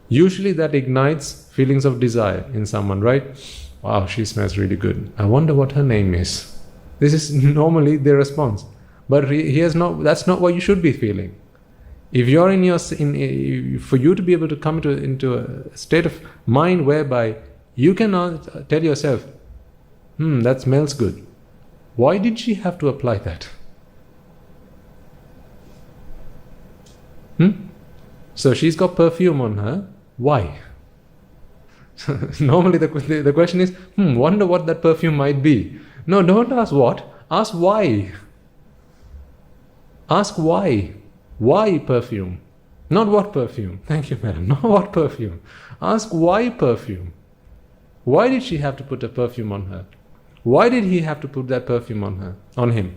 usually that ignites feelings of desire in someone, right? Wow, she smells really good. I wonder what her name is. This is normally their response. But that's not what you should be feeling. If you're for you to be able to come into a state of mind whereby you cannot tell yourself, that smells good. Why did she have to apply that? So she's got perfume on her. Why? Normally the question is, wonder what that perfume might be. No, don't ask what. Ask why. Ask why. Why perfume? Not what perfume. Thank you, madam. Not what perfume. Ask why perfume. Why did she have to put a perfume on her? Why did he have to put that perfume on him?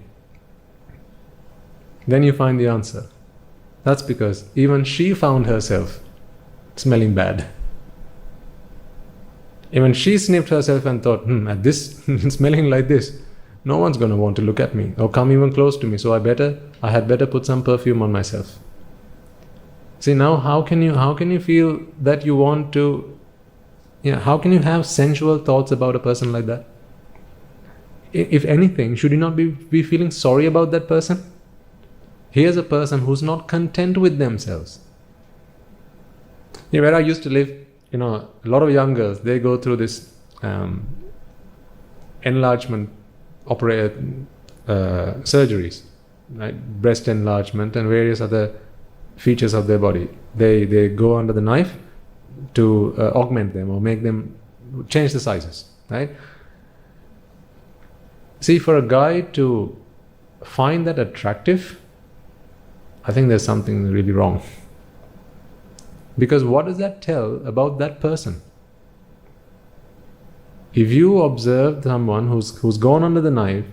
Then you find the answer. That's because even she found herself smelling bad. Even she sniffed herself and thought, at this smelling like this, no one's going to want to look at me or come even close to me, so I had better put some perfume on myself. See, now how can you feel that you want to, how can you have sensual thoughts about a person like that? If anything, should you not be feeling sorry about that person? Here's a person who's not content with themselves. Where I used to live, a lot of young girls, they go through this enlargement surgeries, right? Breast enlargement and various other features of their body. They go under the knife to augment them or make them change the sizes, right? See, for a guy to find that attractive, I think there's something really wrong. Because what does that tell about that person? If you observe someone who's gone under the knife,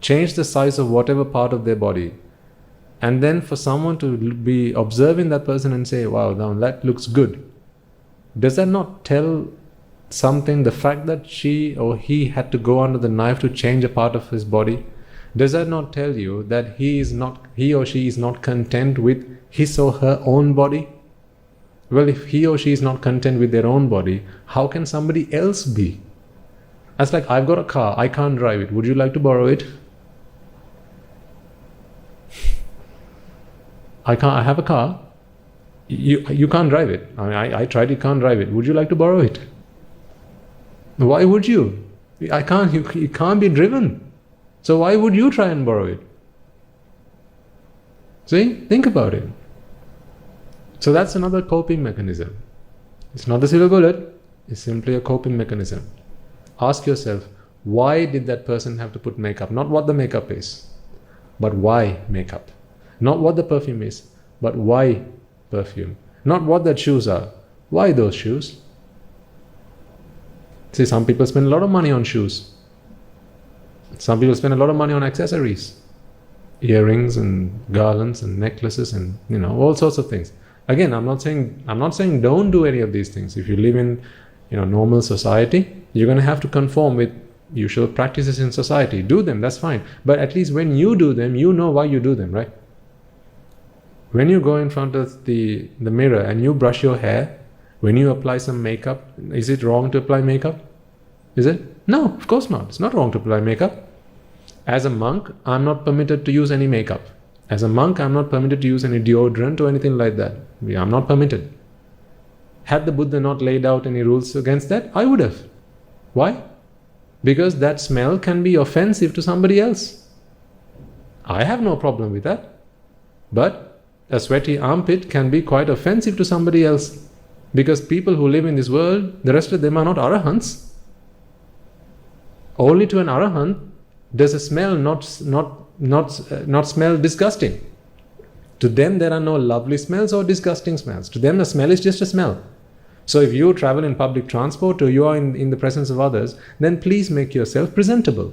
changed the size of whatever part of their body, and then for someone to be observing that person and say, wow, now that looks good, does that not tell something, the fact that she or he had to go under the knife to change a part of his body? Does that not tell you that he or she is not content with his or her own body? Well, if he or she is not content with their own body, how can somebody else be? That's like, I've got a car, I can't drive it. Would you like to borrow it? I have a car. You can't drive it. I tried it, can't drive it. Would you like to borrow it? Why would you? You can't be driven. So why would you try and borrow it? See, think about it. So that's another coping mechanism. It's not the silver bullet, it's simply a coping mechanism. Ask yourself, why did that person have to put makeup? Not what the makeup is, but why makeup? Not what the perfume is, but why perfume? Not what that shoes are, why those shoes? See, some people spend a lot of money on shoes. Some people spend a lot of money on accessories. Earrings and garlands and necklaces and all sorts of things. Again, I'm not saying don't do any of these things. If you live in normal society, you're going to have to conform with usual practices in society. Do them, that's fine. But at least when you do them, you know why you do them, right? When you go in front of the mirror and you brush your hair, when you apply some makeup, is it wrong to apply makeup? Is it? No, of course not. It's not wrong to apply makeup. As a monk, I'm not permitted to use any makeup. As a monk, I'm not permitted to use any deodorant or anything like that. I'm not permitted. Had the Buddha not laid out any rules against that, I would have. Why? Because that smell can be offensive to somebody else. I have no problem with that. But a sweaty armpit can be quite offensive to somebody else. Because people who live in this world, the rest of them are not arahants. Only to an arahant does a smell not smell disgusting. To them there are no lovely smells or disgusting smells. To them the smell is just a smell. So if you travel in public transport or you are in the presence of others, then please make yourself presentable.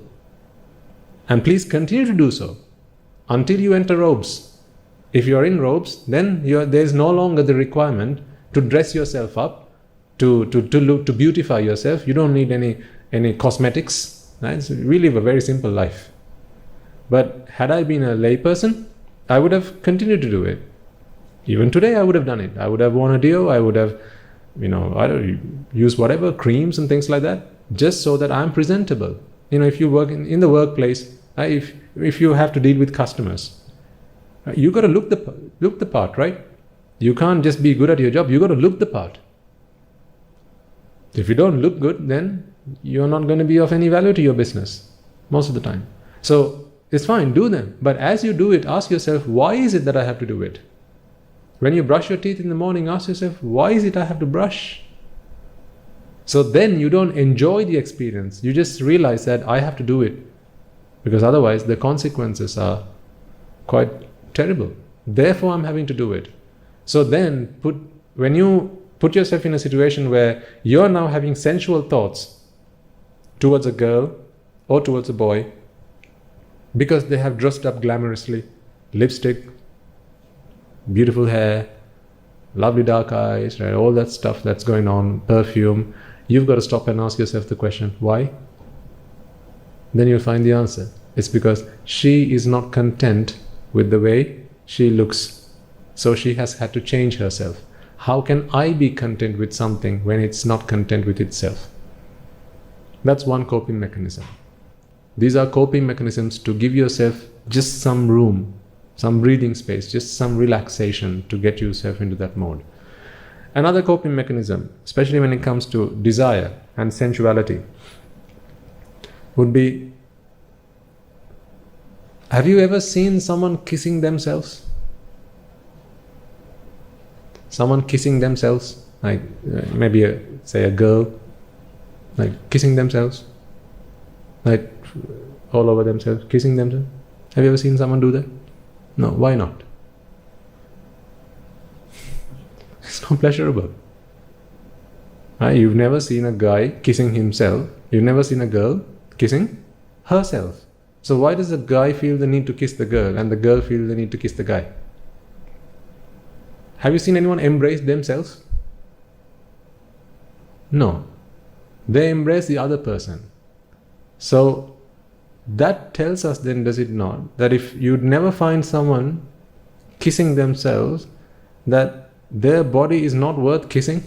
And please continue to do so until you enter robes. If you are in robes, then there is no longer the requirement to dress yourself up, to beautify yourself. You don't need any cosmetics. Right? We live a very simple life. But had I been a layperson, I would have continued to do it. Even today I would have done it. I would have worn a deo, I would have used whatever creams and things like that, just so that I'm presentable. If you work in the workplace, if you have to deal with customers, you got to look the part, right? You can't just be good at your job, you got to look the part. If you don't look good, then you're not going to be of any value to your business most of the time. So it's fine, do them. But as you do it, ask yourself, why is it that I have to do it? When you brush your teeth in the morning, ask yourself, why is it I have to brush? So then you don't enjoy the experience. You just realize that I have to do it. Because otherwise the consequences are quite terrible. Therefore I'm having to do it. So then when you put yourself in a situation where you're now having sensual thoughts towards a girl or towards a boy because they have dressed up glamorously, lipstick, beautiful hair, lovely dark eyes, right? All that stuff that's going on, perfume, you've got to stop and ask yourself the question, why? Then you'll find the answer. It's because she is not content with the way she looks, so she has had to change herself. How can I be content with something when it's not content with itself? That's one coping mechanism. These are coping mechanisms to give yourself just some room, some breathing space, just some relaxation to get yourself into that mode. Another coping mechanism, especially when it comes to desire and sensuality, would be, have you ever seen someone kissing themselves? Someone kissing themselves, like maybe say a girl, like kissing themselves, like all over themselves, kissing themselves. Have you ever seen someone do that? No, why not? It's not pleasurable. You've never seen a guy kissing himself. You've never seen a girl kissing herself. So why does the guy feel the need to kiss the girl and the girl feel the need to kiss the guy? Have you seen anyone embrace themselves? No. They embrace the other person. So that tells us then, does it not, that if you'd never find someone kissing themselves, that their body is not worth kissing?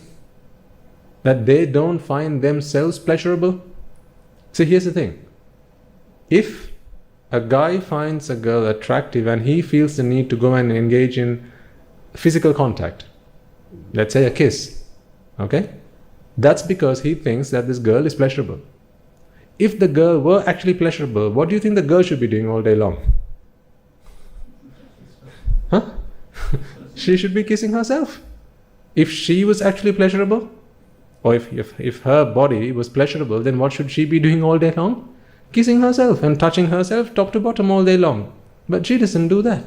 That they don't find themselves pleasurable? See, here's the thing. If a guy finds a girl attractive and he feels the need to go and engage in physical contact, let's say a kiss, okay? That's because he thinks that this girl is pleasurable. if the girl were actually pleasurable, what do you think the girl should be doing all day long? Huh? She should be kissing herself. If she was actually pleasurable, or if her body was pleasurable, then what should she be doing all day long? Kissing herself and touching herself top to bottom all day long. But she doesn't do that.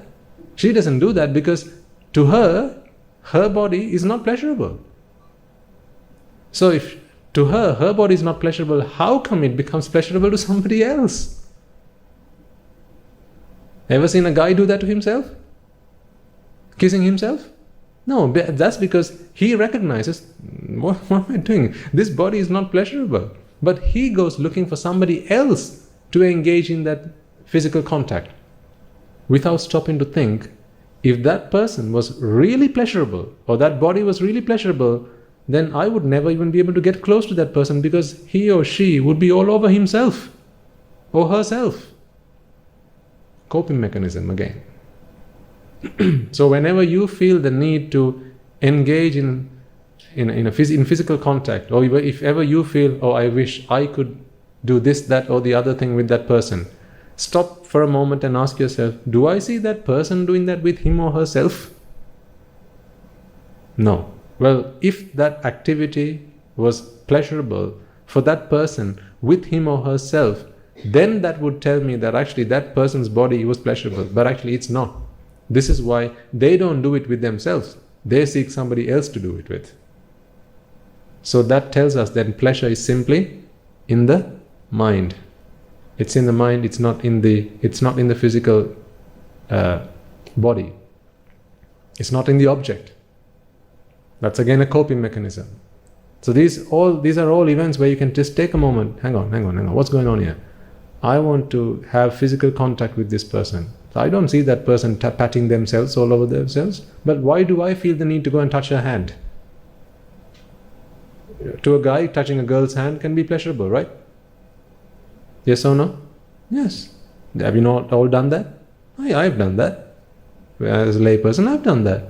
She doesn't do that because to her, her body is not pleasurable. So if to her, her body is not pleasurable, how come it becomes pleasurable to somebody else? Ever seen a guy do that to himself? Kissing himself? No, that's because he recognizes, what am I doing? This body is not pleasurable. But he goes looking for somebody else to engage in that physical contact without stopping to think, if that person was really pleasurable or that body was really pleasurable, then I would never even be able to get close to that person because he or she would be all over himself or herself. Coping mechanism again. So whenever you feel the need to engage in physical contact, or if ever you feel, oh, I wish I could do this, that, or the other thing with that person, stop for a moment and ask yourself, do I see that person doing that with him or herself? No. Well, if that activity was pleasurable for that person with him or herself, then that would tell me that actually that person's body was pleasurable, but actually it's not. This is why they don't do it with themselves. They seek somebody else to do it with. So that tells us that pleasure is simply in the mind. It's in the mind, it's not in the physical body. It's not in the object. That's again a coping mechanism. So these are all events where you can just take a moment, hang on, what's going on here? I want to have physical contact with this person. So I don't see that person patting themselves all over themselves, but why do I feel the need to go and touch her hand? To a guy, touching a girl's hand can be pleasurable, right? Yes or no? Yes. Have you not all done that? I've done that. As a layperson, I've done that.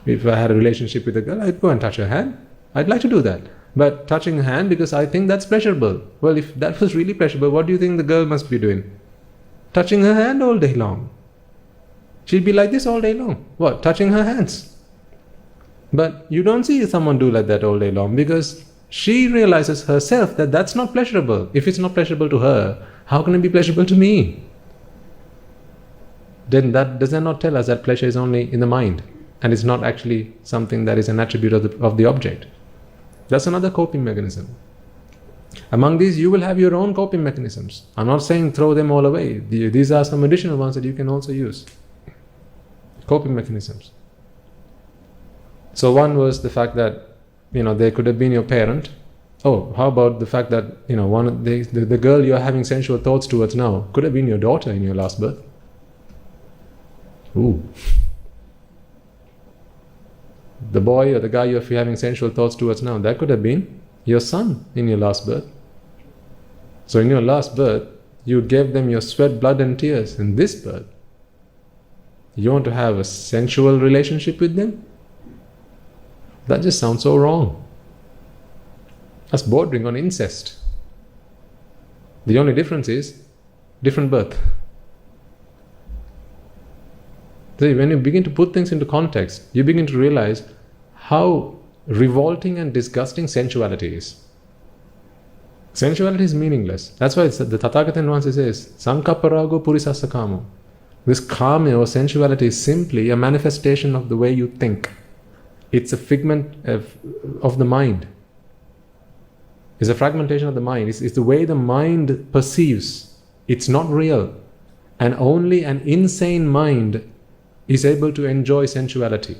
If I had a relationship with a girl, I'd go and touch her hand. I'd like to do that. But touching her hand because I think that's pleasurable. Well, if that was really pleasurable, what do you think the girl must be doing? Touching her hand all day long. She'd be like this all day long. What? Touching her hands. But you don't see someone do like that all day long because she realizes herself that that's not pleasurable. If it's not pleasurable to her, how can it be pleasurable to me? Then does that not tell us that pleasure is only in the mind and it's not actually something that is an attribute of the object? That's another coping mechanism. Among these, you will have your own coping mechanisms. I'm not saying throw them all away. These are some additional ones that you can also use. Coping mechanisms. So one was the fact that, they could have been your parent. Oh, how about the fact that, the girl you're having sensual thoughts towards now could have been your daughter in your last birth. Ooh. The boy or the guy you're having sensual thoughts towards now, that could have been your son in your last birth. So in your last birth, you gave them your sweat, blood and tears. In this birth, you want to have a sensual relationship with them? That just sounds so wrong. That's bordering on incest. The only difference is different birth. So when you begin to put things into context, you begin to realize how revolting and disgusting sensuality is. Sensuality is meaningless. That's why the Tathagatan once says, Sankaparago purisasa kamo. This kama or sensuality is simply a manifestation of the way you think. It's a figment of the mind. It's a fragmentation of the mind. It's the way the mind perceives. It's not real. And only an insane mind is able to enjoy sensuality.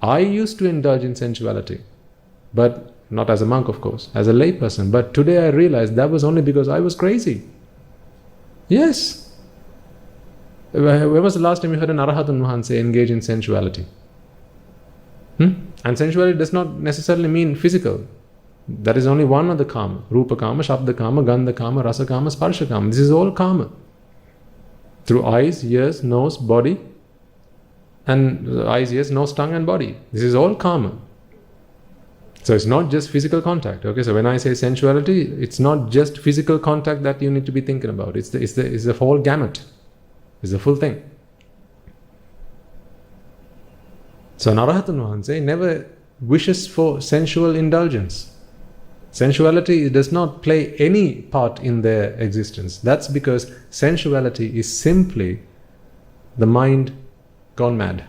I used to indulge in sensuality, but not as a monk, of course, as a layperson. But today I realize that was only because I was crazy. Yes. When was the last time you heard an Arahatun Mahan say engage in sensuality? And sensuality does not necessarily mean physical. That is only one of the kama. Rupa kama, Shabda kama, Gandha kama, Rasa kama, Sparsha kama. This is all kama. Through eyes, ears, nose, body, and eyes, ears, nose, tongue and body. This is all kama. So it's not just physical contact. Okay, so when I say sensuality, it's not just physical contact that you need to be thinking about. It's the whole gamut. It's the full thing. So Narahatun Wahanse never wishes for sensual indulgence. Sensuality does not play any part in their existence. That's because sensuality is simply the mind gone mad.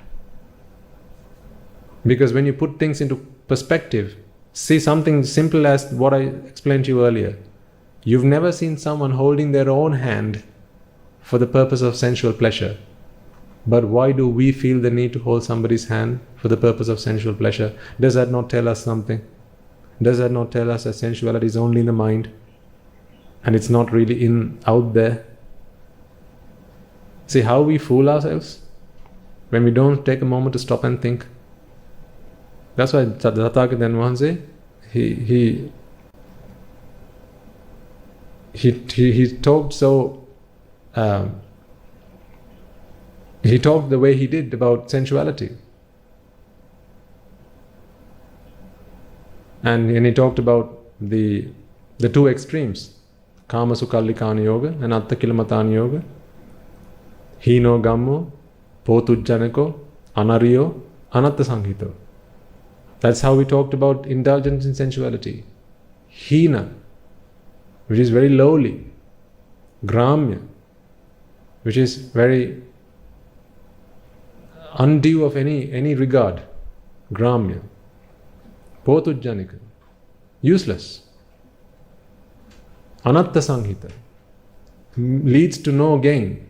Because when you put things into perspective, see something simple as what I explained to you earlier. You've never seen someone holding their own hand for the purpose of sensual pleasure. But why do we feel the need to hold somebody's hand for the purpose of sensual pleasure? Does that not tell us something? Does that not tell us that sensuality is only in the mind and it's not really out there? See how we fool ourselves when we don't take a moment to stop and think. That's why Tathagata Wahanse, he talked so. He talked the way he did about sensuality. And he talked about the two extremes, Kama Sukallikana Yoga and Atta Kilamatana Yoga, Hino Gammo, Potujjanako, Anariyo, Anatta Sanghito. That's how we talked about indulgence in sensuality. Hina, which is very lowly. Gramya, which is very undue of any regard. Gramya. Potujjanika, useless. Anatta Sanghita, leads to no gain.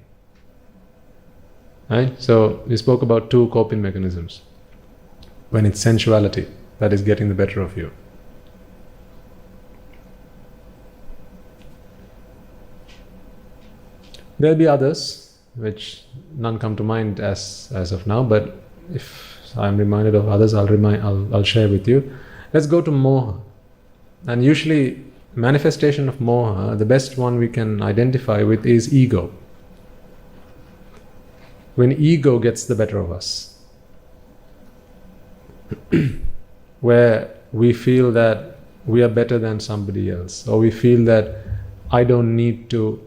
Right? So we spoke about two coping mechanisms. When it's sensuality that is getting the better of you. There'll be others, which none come to mind as of now, but if I'm reminded of others, I'll share with you. Let's go to moha. And usually, manifestation of moha, the best one we can identify with is ego. When ego gets the better of us, where we feel that we are better than somebody else, or we feel that I don't need to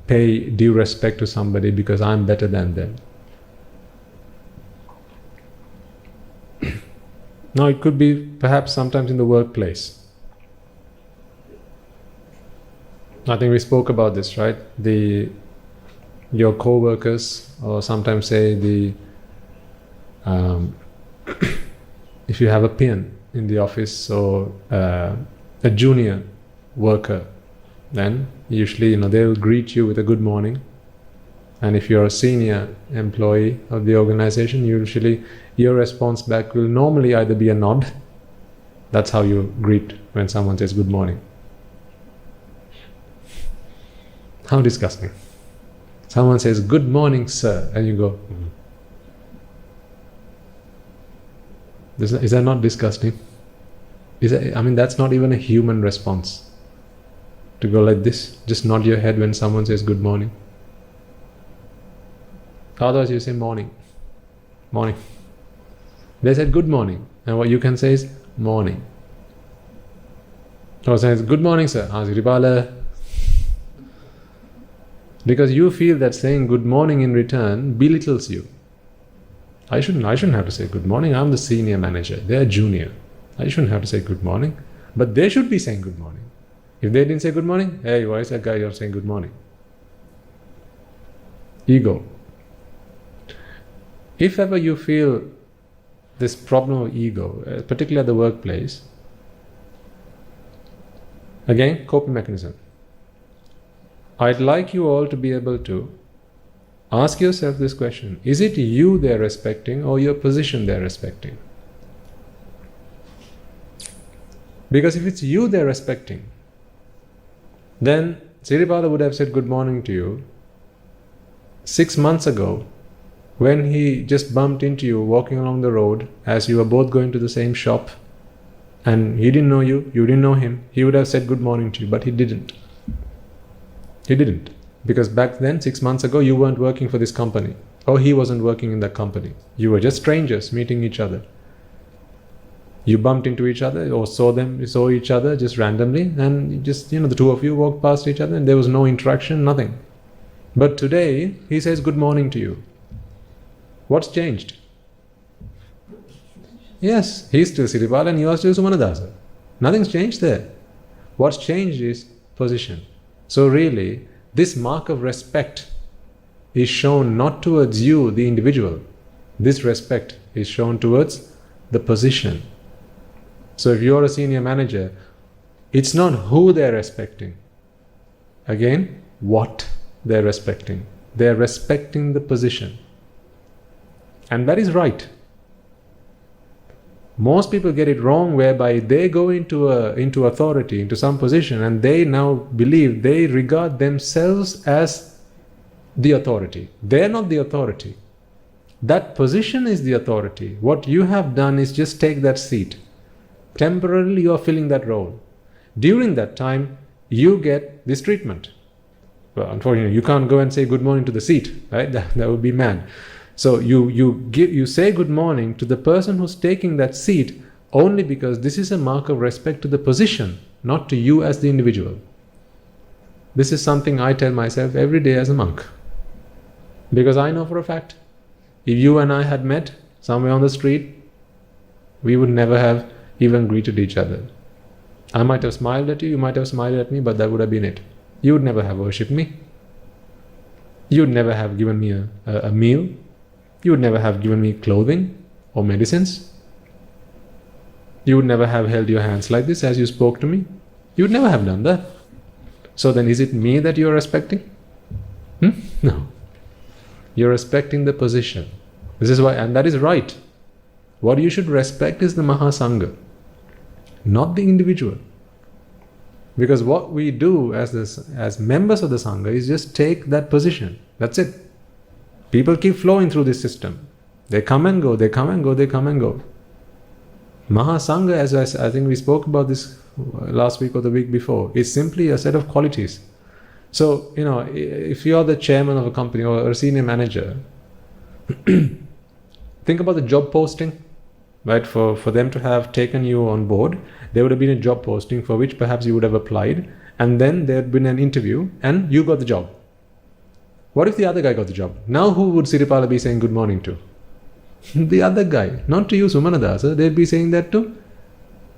pay due respect to somebody because I'm better than them. Now it could be perhaps sometimes in the workplace. I think we spoke about this, right? Your co-workers, or sometimes say if you have a peon in the office or a junior worker, then usually they'll greet you with a good morning. And if you're a senior employee of the organization, usually your response back will normally either be a nod. That's how you greet when someone says good morning. How disgusting. Someone says good morning sir, and you go, Is that not disgusting? That's not even a human response. To go like this, just nod your head when someone says good morning. Otherwise you say morning. Morning. They said good morning, and what you can say is morning. Or says good morning sir. Because you feel that saying good morning in return belittles you. I shouldn't have to say good morning. I'm the senior manager. They're junior. I shouldn't have to say good morning. But they should be saying good morning. If they didn't say good morning, hey, why is that guy you're saying good morning? Ego. If ever you feel this problem of ego, particularly at the workplace, again, coping mechanism. I'd like you all to be able to ask yourself this question. Is it you they're respecting or your position they're respecting? Because if it's you they're respecting, then Siripada would have said good morning to you 6 months ago when he just bumped into you walking along the road as you were both going to the same shop, and he didn't know you, you didn't know him. He would have said good morning to you, but he didn't. He didn't. Because back then, 6 months ago, you weren't working for this company, or he wasn't working in that company. You were just strangers meeting each other. You bumped into each other or saw each other just randomly, and just, the two of you walked past each other and there was no interaction, nothing. But today, he says good morning to you. What's changed? Yes, he's still Siripala and you are still Sumanadasa. Nothing's changed there. What's changed is position. So really, this mark of respect is shown not towards you, the individual. This respect is shown towards the position. So if you're a senior manager, it's not who they're respecting. Again, what they're respecting. They're respecting the position. And that is right. Most people get it wrong, whereby they go into authority, into some position, and they now believe, they regard themselves as the authority. They're not the authority. That position is the authority. What you have done is just take that seat. Temporarily you are filling that role. During that time, you get this treatment. Well, unfortunately, you can't go and say good morning to the seat, right? That would be mad. So you say good morning to the person who's taking that seat only because this is a mark of respect to the position, not to you as the individual. This is something I tell myself every day as a monk. Because I know for a fact, if you and I had met somewhere on the street, we would never have even greeted each other. I might have smiled at you, you might have smiled at me, but that would have been it. You would never have worshipped me. You would never have given me a meal. You would never have given me clothing or medicines. You would never have held your hands like this as you spoke to me. You would never have done that. So then is it me that you're respecting? No. You're respecting the position. This is why, and that is right. What you should respect is the Mahasangha, not the individual. Because what we do as members of the Sangha is just take that position. That's it. People keep flowing through this system. They come and go, they come and go, they come and go. Mahasangha, as I think we spoke about this last week or the week before, is simply a set of qualities. So, if you're the chairman of a company or a senior manager, think about the job posting, right? For them to have taken you on board, there would have been a job posting for which perhaps you would have applied, and then there had been an interview and you got the job. What if the other guy got the job? Now who would Siripala be saying good morning to? The other guy. Not to you, Sumanadasa. They'd be saying that to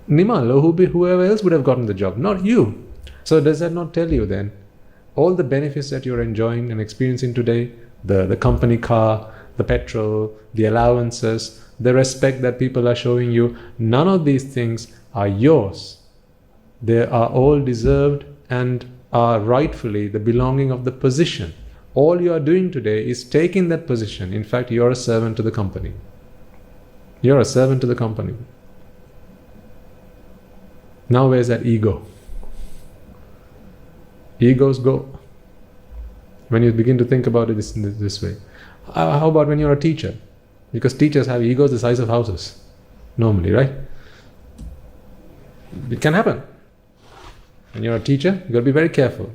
Nimal or whoever else would have gotten the job, not you. So does that not tell you then all the benefits that you're enjoying and experiencing today, the company car, the petrol, the allowances, the respect that people are showing you, none of these things are yours. They are all deserved and are rightfully the belonging of the position. All you are doing today is taking that position. In fact, you're a servant to the company. You're a servant to the company. Now where's that ego? Egos go. When you begin to think about it this way. How about when you're a teacher? Because teachers have egos the size of houses. Normally, right? It can happen. When you're a teacher, you've got to be very careful.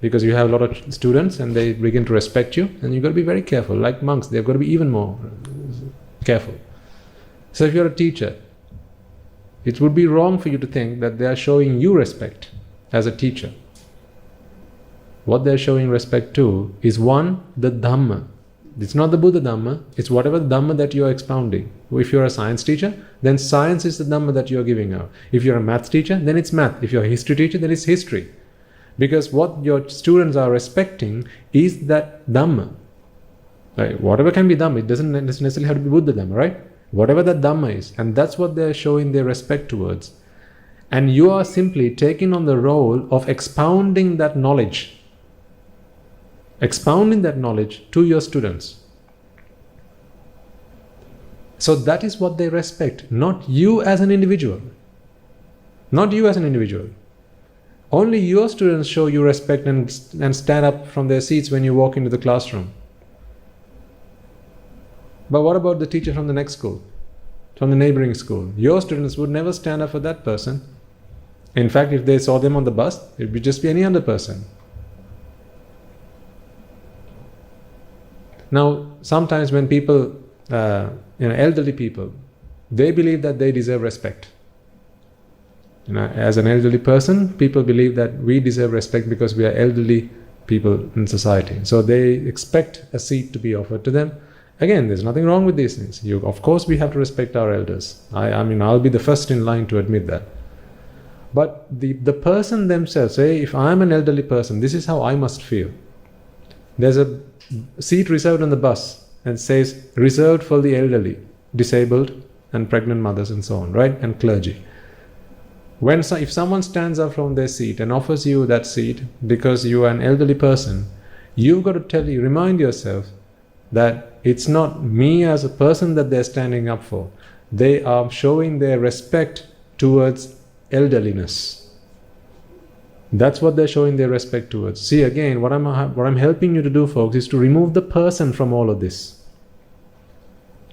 Because you have a lot of students and they begin to respect you, and you've got to be very careful. Like monks, they've got to be even more careful. So if you're a teacher, it would be wrong for you to think that they are showing you respect as a teacher. What they're showing respect to is one, the Dhamma. It's not the Buddha Dhamma, it's whatever Dhamma that you're expounding. If you're a science teacher, then science is the Dhamma that you're giving out. If you're a math teacher, then it's math. If you're a history teacher, then it's history. Because what your students are respecting is that Dhamma. Right? Whatever can be Dhamma, it doesn't necessarily have to be Buddha Dhamma, right? Whatever that Dhamma is, and that's what they're showing their respect towards. And you are simply taking on the role of expounding that knowledge. Expounding that knowledge to your students. So that is what they respect, not you as an individual. Not you as an individual. Only your students show you respect and stand up from their seats when you walk into the classroom. But what about the teacher from the next school, from the neighboring school? Your students would never stand up for that person. In fact, if they saw them on the bus, it would just be any other person. Now, sometimes when people, elderly people, they believe that they deserve respect. As an elderly person, people believe that we deserve respect because we are elderly people in society. So they expect a seat to be offered to them. Again, there's nothing wrong with these things. Of course, we have to respect our elders. I mean, I'll be the first in line to admit that. But the person themselves, say, if I'm an elderly person, this is how I must feel. There's a seat reserved on the bus and says, reserved for the elderly, disabled, and pregnant mothers and so on, right? And clergy. If someone stands up from their seat and offers you that seat because you are an elderly person, you've got to remind yourself that it's not me as a person that they're standing up for. They are showing their respect towards elderliness. That's what they're showing their respect towards. See, again, what I'm helping you to do, folks, is to remove the person from all of this.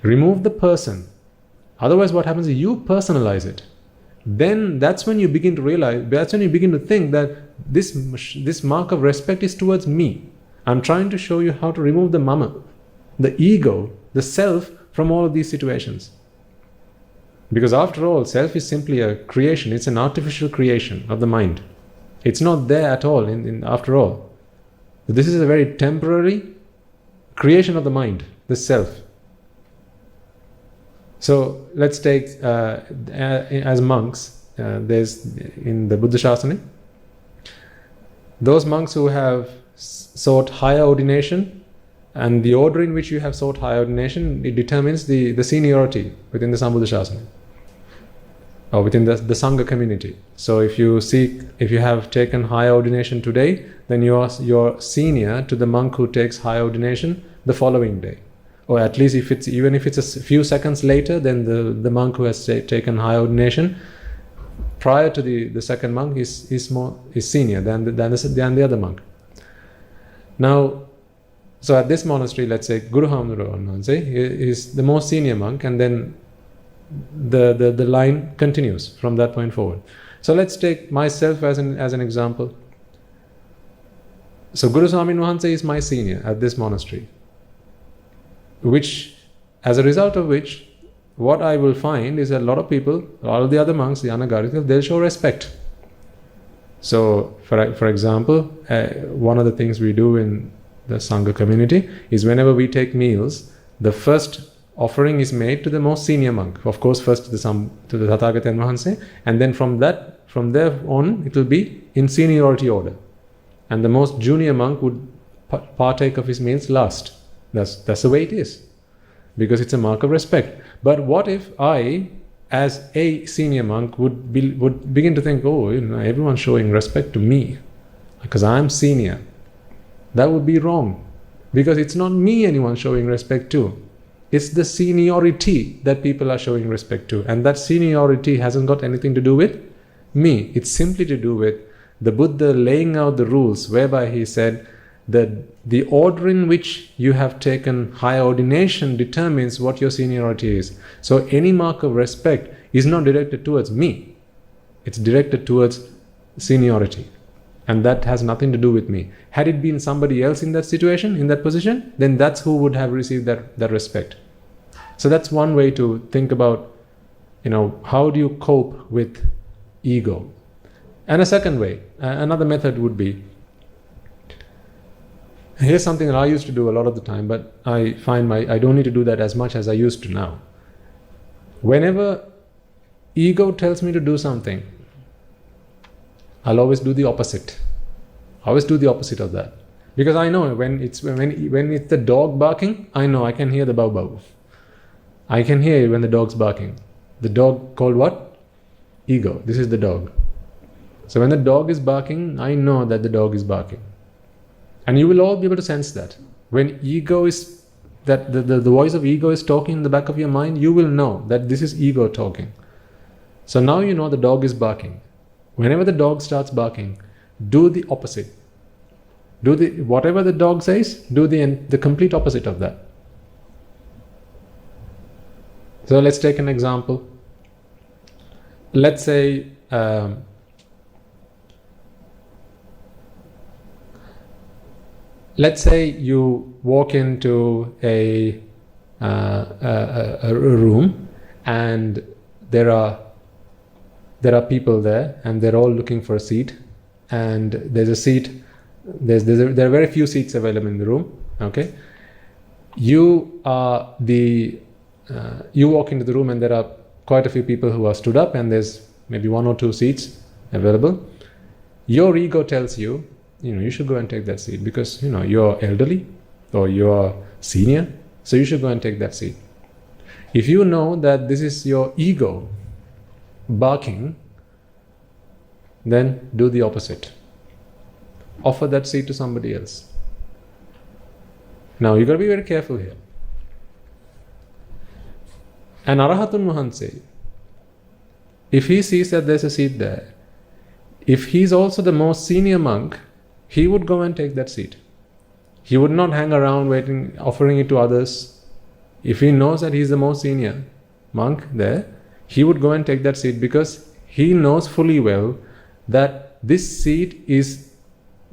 Remove the person. Otherwise, what happens is you personalize it. Then that's when you begin to realize, that's when you begin to think that this mark of respect is towards me. I'm trying to show you how to remove the mama, the ego, the self from all of these situations. Because after all, self is simply a creation. It's an artificial creation of the mind. It's not there at all, after all. This is a very temporary creation of the mind, the self. So let's take, as monks, there's in the Buddha Shasana, those monks who have sought higher ordination, and the order in which you have sought higher ordination, it determines the seniority within the Sambuddha Shasana, or within the Sangha community. So if you have taken higher ordination today, then you're senior to the monk who takes higher ordination the following day. Or at least even if it's a few seconds later, then the monk who has taken higher ordination prior to the second monk is senior than the other monk. Now, so at this monastery, let's say Guru Hamduro is the most senior monk, and then the line continues from that point forward. So let's take myself as an example. So Guru Swamin Wahanse is my senior at this monastery, as a result of which, what I will find is a lot of people, all the other monks, the Anagarikas, they'll show respect. So, for example, one of the things we do in the Sangha community is whenever we take meals, the first offering is made to the most senior monk. Of course, first to the Tathagata Wahanse, and then from there on, it will be in seniority order. And the most junior monk would partake of his meals last. That's the way it is, because it's a mark of respect. But what if I, as a senior monk, would begin to think, everyone's showing respect to me because I'm senior? That would be wrong, because it's not me anyone's showing respect to. It's the seniority that people are showing respect to, and that seniority hasn't got anything to do with me. It's simply to do with the Buddha laying out the rules whereby he said that the order in which you have taken higher ordination determines what your seniority is. So any mark of respect is not directed towards me. It's directed towards seniority. And that has nothing to do with me. Had it been somebody else in that situation, in that position, then that's who would have received that respect. So that's one way to think about, how do you cope with ego? And a second way, another method would be, here's something that I used to do a lot of the time, but I find I don't need to do that as much as I used to now. Whenever ego tells me to do something, I'll always do the opposite. I always do the opposite of that. Because I know when it's the dog barking, I know I can hear the bow bow. I can hear it when the dog's barking. The dog called what? Ego. This is the dog. So when the dog is barking, I know that the dog is barking. And you will all be able to sense that. When ego is, that the voice of ego is talking in the back of your mind, you will know that this is ego talking. So now you know the dog is barking. Whenever the dog starts barking, do the opposite. Whatever the dog says, do the complete opposite of that. So let's take an example. Let's say you walk into a room and there are there are people there and they're all looking for a seat, and there's a seat, there are very few seats available in the room. Okay, you are you walk into the room and there are quite a few people who are stood up, and there's maybe 1 or 2 seats available. Your ego tells you, you should go and take that seat because you're elderly or you're senior, so you should go and take that seat. If you know that this is your ego barking, then do the opposite. Offer that seat to somebody else. Now you got to be very careful here. An Arahatun Mahanse, if he sees that there's a seat there, if he's also the most senior monk, he would go and take that seat. He would not hang around waiting, offering it to others. If he knows that he's the most senior monk there, he would go and take that seat because he knows fully well that this seat is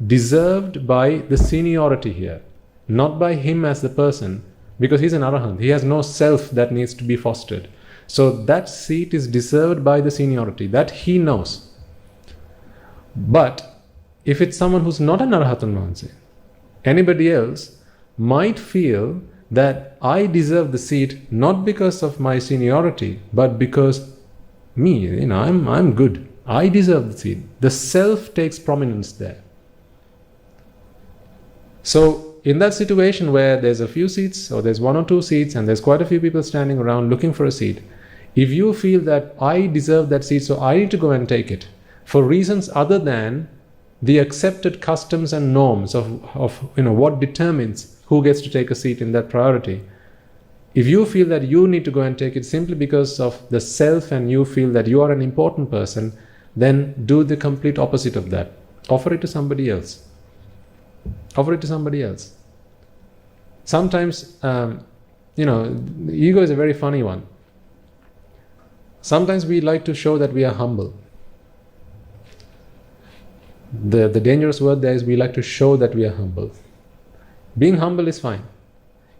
deserved by the seniority here, not by him as the person, because he's an Arahant. He has no self that needs to be fostered. So that seat is deserved by the seniority, that he knows. But if it's someone who's not an Arahatun Mahanse, anybody else might feel that I deserve the seat not because of my seniority, but because I'm good. I deserve the seat. The self takes prominence there. So in that situation where there's a few seats, or there's 1 or 2 seats, and there's quite a few people standing around looking for a seat, if you feel that I deserve that seat, so I need to go and take it, for reasons other than the accepted customs and norms of what determines who gets to take a seat in that priority. If you feel that you need to go and take it simply because of the self and you feel that you are an important person, then do the complete opposite of that. Offer it to somebody else. Offer it to somebody else. Sometimes, the ego is a very funny one. Sometimes we like to show that we are humble. The dangerous word there is we like to show that we are humble. Being humble is fine.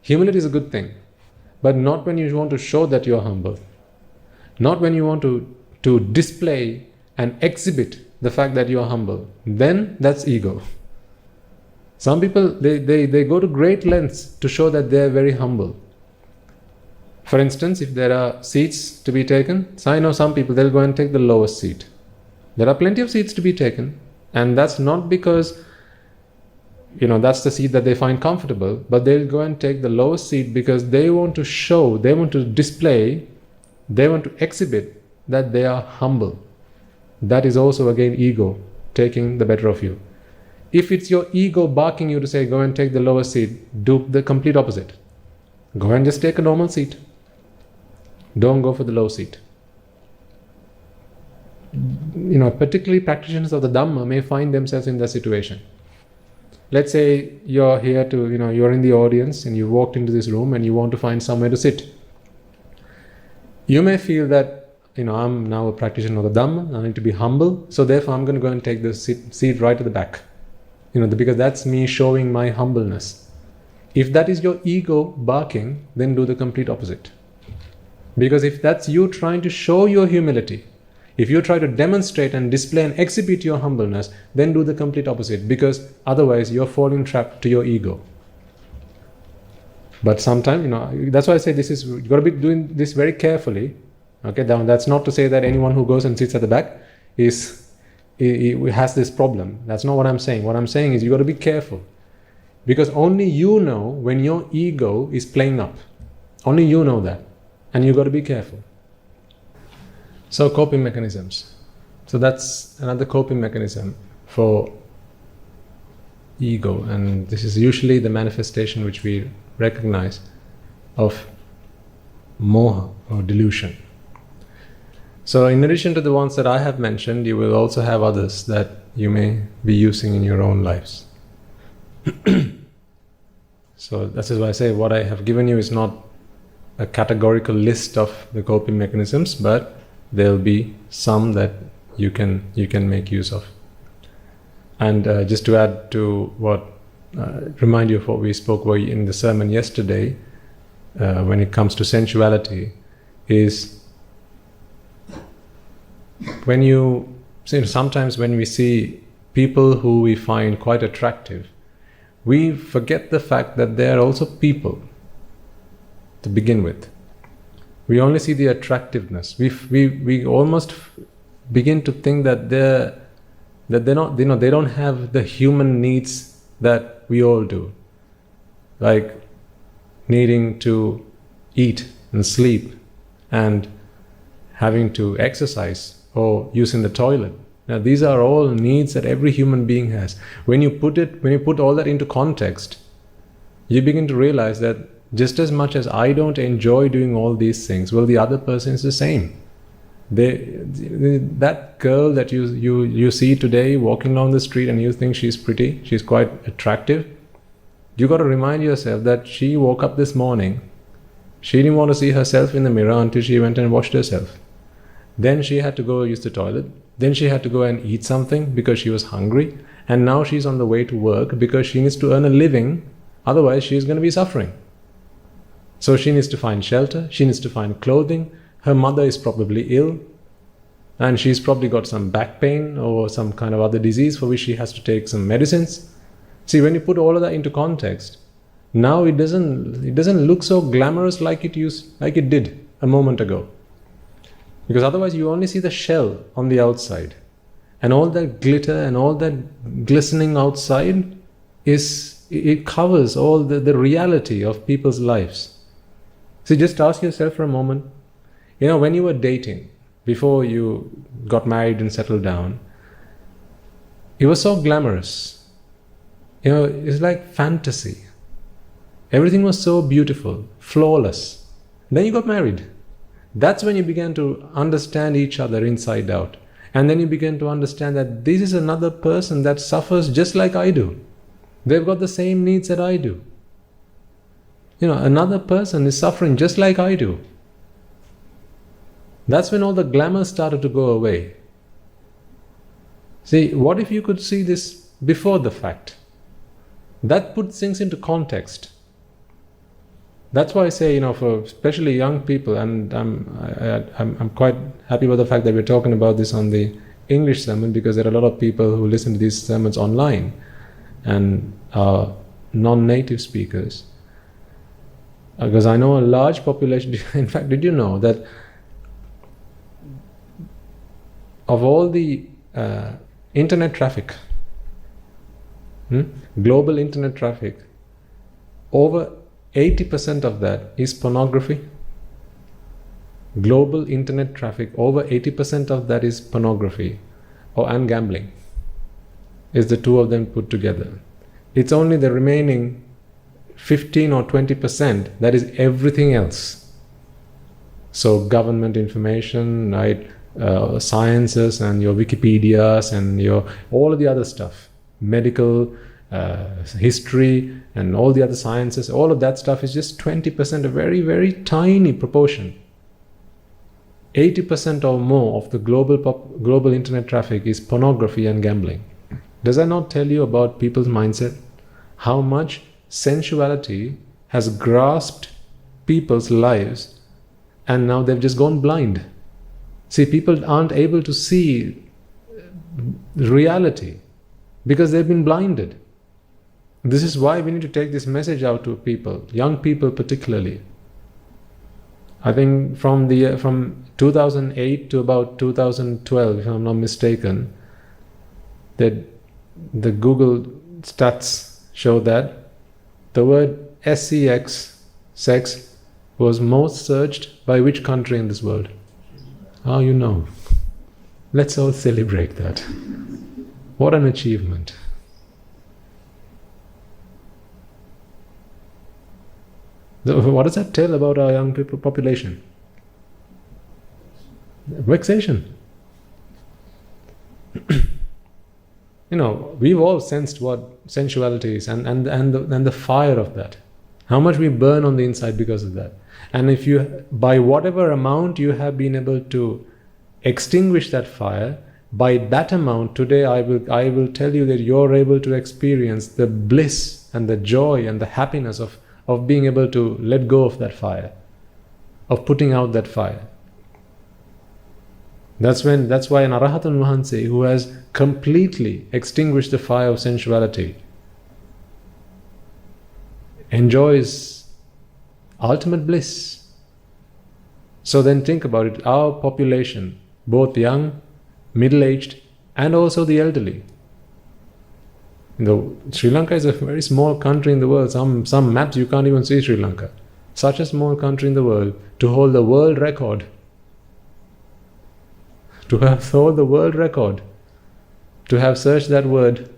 Humility is a good thing. But not when you want to show that you are humble. Not when you want to display and exhibit the fact that you are humble. Then that's ego. Some people, they go to great lengths to show that they are very humble. For instance, if there are seats to be taken, so I know some people, they'll go and take the lowest seat. There are plenty of seats to be taken, and that's not because that's the seat that they find comfortable, but they'll go and take the lowest seat because they want to show, they want to display, they want to exhibit that they are humble. That is also again ego taking the better of you. If it's your ego barking you to say go and take the lowest seat, do the complete opposite. Go and just take a normal seat. Don't go for the low seat. Particularly practitioners of the Dhamma may find themselves in that situation. Let's say you're here to, you're in the audience and you walked into this room and you want to find somewhere to sit. You may feel that, I'm now a practitioner of the Dhamma, I need to be humble, so therefore I'm going to go and take the seat right at the back. Because that's me showing my humbleness. If that is your ego barking, then do the complete opposite. Because if that's you trying to show your humility, if you try to demonstrate and display and exhibit your humbleness, then do the complete opposite, because otherwise you're falling trapped to your ego. But sometimes, that's why I say you've got to be doing this very carefully. Okay, that's not to say that anyone who goes and sits at the back has this problem. That's not what I'm saying. What I'm saying is you've got to be careful, because only you know when your ego is playing up. Only you know that, and you've got to be careful. So coping mechanisms. So that's another coping mechanism for ego, and this is usually the manifestation which we recognize of moha or delusion. So in addition to the ones that I have mentioned, you will also have others that you may be using in your own lives. So this is why I say what I have given you is not a categorical list of the coping mechanisms, but there'll be some that you can make use of. And just to add to remind you of what we spoke about in the sermon yesterday, when it comes to sensuality, is when you see, sometimes when we see people who we find quite attractive, we forget the fact that they are also people to begin with. We only see the attractiveness. We almost begin to think that they're not, they don't have the human needs that we all do, like needing to eat and sleep and having to exercise or using the toilet. Now these are all needs that every human being has. When you put all that into context, you begin to realize that just as much as I don't enjoy doing all these things, well, the other person is the same. That girl that you see today walking along the street and you think she's pretty, she's quite attractive, you got to remind yourself that she woke up this morning, she didn't want to see herself in the mirror until she went and washed herself. Then she had to go use the toilet. Then she had to go and eat something because she was hungry. And now she's on the way to work because she needs to earn a living. Otherwise, she's going to be suffering. So she needs to find shelter. She needs to find clothing. Her mother is probably ill. And she's probably got some back pain or some kind of other disease for which she has to take some medicines. See, when you put all of that into context, now it doesn't look so glamorous like it did a moment ago. Because otherwise you only see the shell on the outside. And all that glitter and all that glistening outside it covers all the reality of people's lives. So just ask yourself for a moment, when you were dating, before you got married and settled down, it was so glamorous. It's like fantasy. Everything was so beautiful, flawless. Then you got married. That's when you began to understand each other inside out. And then you begin to understand that this is another person that suffers just like I do. They've got the same needs that I do. Another person is suffering just like I do. That's when all the glamour started to go away. See, what if you could see this before the fact? That puts things into context. That's why I say, for especially young people, and I'm quite happy about the fact that we're talking about this on the English sermon, because there are a lot of people who listen to these sermons online and are non-native speakers. Because I know a large population, in fact, did you know that of all the internet traffic, global internet traffic, over 80% of that is pornography. Global internet traffic, over 80% of that is pornography and gambling. Is the two of them put together. It's only the remaining 15 or 20% that is everything else. So government information, right, sciences and your Wikipedias and your all of the other stuff, medical, history and all the other sciences, all of that stuff is just 20%, a very, very tiny proportion. 80% or more of the global internet traffic is pornography and gambling. Does that not tell you about people's mindset? How much sensuality has grasped people's lives and now they've just gone blind. See, people aren't able to see reality because they've been blinded. This is why we need to take this message out to people, young people particularly. I think from 2008 to about 2012, if I'm not mistaken, that the Google stats show that the word sex, sex, was most searched by which country in this world? Oh, you know. Let's all celebrate that. What an achievement. What does that tell about our young people population? Vexation. We've all sensed what sensuality is and the fire of that. How much we burn on the inside because of that. And if you, by whatever amount you have been able to extinguish that fire, by that amount today I will tell you that you're able to experience the bliss and the joy and the happiness of being able to let go of that fire, of putting out that fire. That's why an Arahatun Vahanse who has completely extinguished the fire of sensuality enjoys ultimate bliss. So then think about it, our population, both young, middle-aged, and also the elderly. Sri Lanka is a very small country in the world. Some maps you can't even see Sri Lanka. Such a small country in the world to hold the world record. To have hold the world record. To have searched that word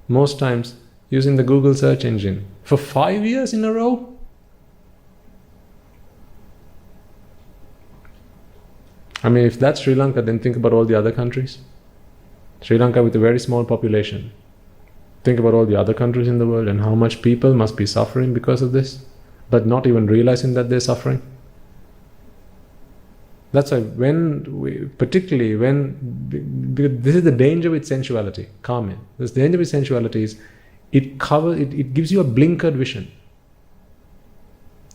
most times using the Google search engine for 5 years in a row. I mean, if that's Sri Lanka, then think about all the other countries. Sri Lanka with a very small population. Think about all the other countries in the world and how much people must be suffering because of this, but not even realizing that they're suffering. That's why particularly when this is the danger with sensuality, karma. This danger with sensuality is it gives you a blinkered vision.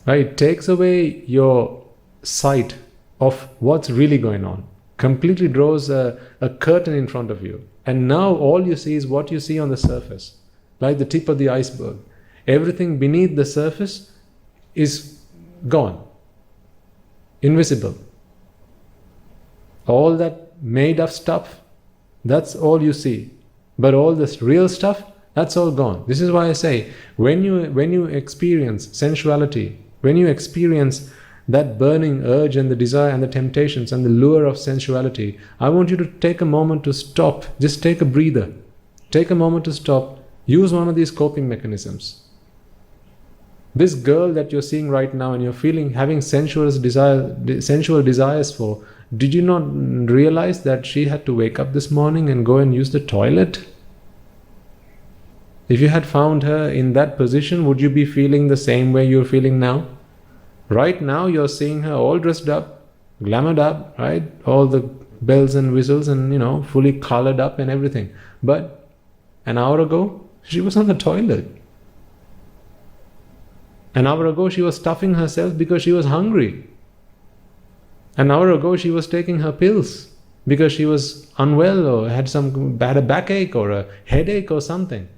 Right? It takes away your sight of what's really going on. Completely draws a curtain in front of you. And now all you see is what you see on the surface, like the tip of the iceberg. Everything beneath the surface is gone, invisible. All that made up stuff, that's all you see. But all this real stuff, that's all gone. This is why I say, when you experience sensuality, when you experience that burning urge and the desire and the temptations and the lure of sensuality, I want you to take a moment to stop. Just take a breather. Take a moment to stop. Use one of these coping mechanisms. This girl that you're seeing right now and you're having sensual desires for, did you not realize that she had to wake up this morning and go and use the toilet? If you had found her in that position, would you be feeling the same way you're feeling now? Right now you're seeing her all dressed up, glamoured up, right? All the bells and whistles and, fully colored up and everything. But an hour ago, she was on the toilet. An hour ago, she was stuffing herself because she was hungry. An hour ago, she was taking her pills because she was unwell or had a backache or a headache or something.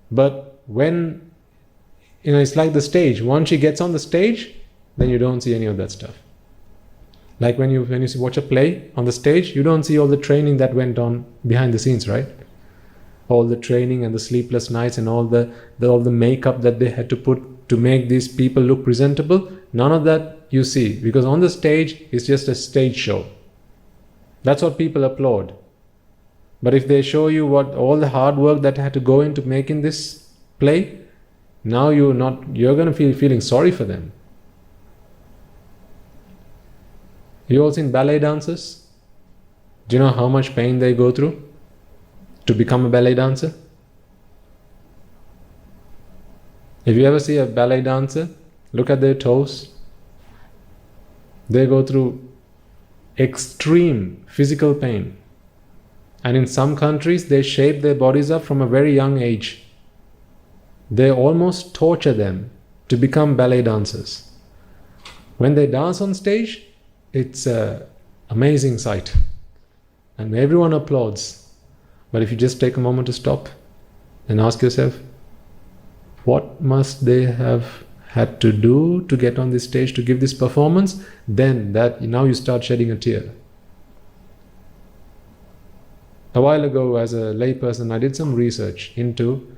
But when, it's like the stage. Once she gets on the stage, then you don't see any of that stuff. Like when you watch a play on the stage, you don't see all the training that went on behind the scenes, right? All the training and the sleepless nights and all the makeup that they had to put to make these people look presentable. None of that you see, because on the stage it's just a stage show. That's what people applaud. But if they show you what all the hard work that had to go into making this play, now you're going to feeling sorry for them. You all seen ballet dancers? Do you know how much pain they go through to become a ballet dancer? If you ever see a ballet dancer, look at their toes. They go through extreme physical pain. And in some countries, they shape their bodies up from a very young age. They almost torture them to become ballet dancers. When they dance on stage, it's an amazing sight. And everyone applauds. But if you just take a moment to stop and ask yourself, what must they have had to do to get on this stage to give this performance? Then now you start shedding a tear. A while ago, as a layperson, I did some research into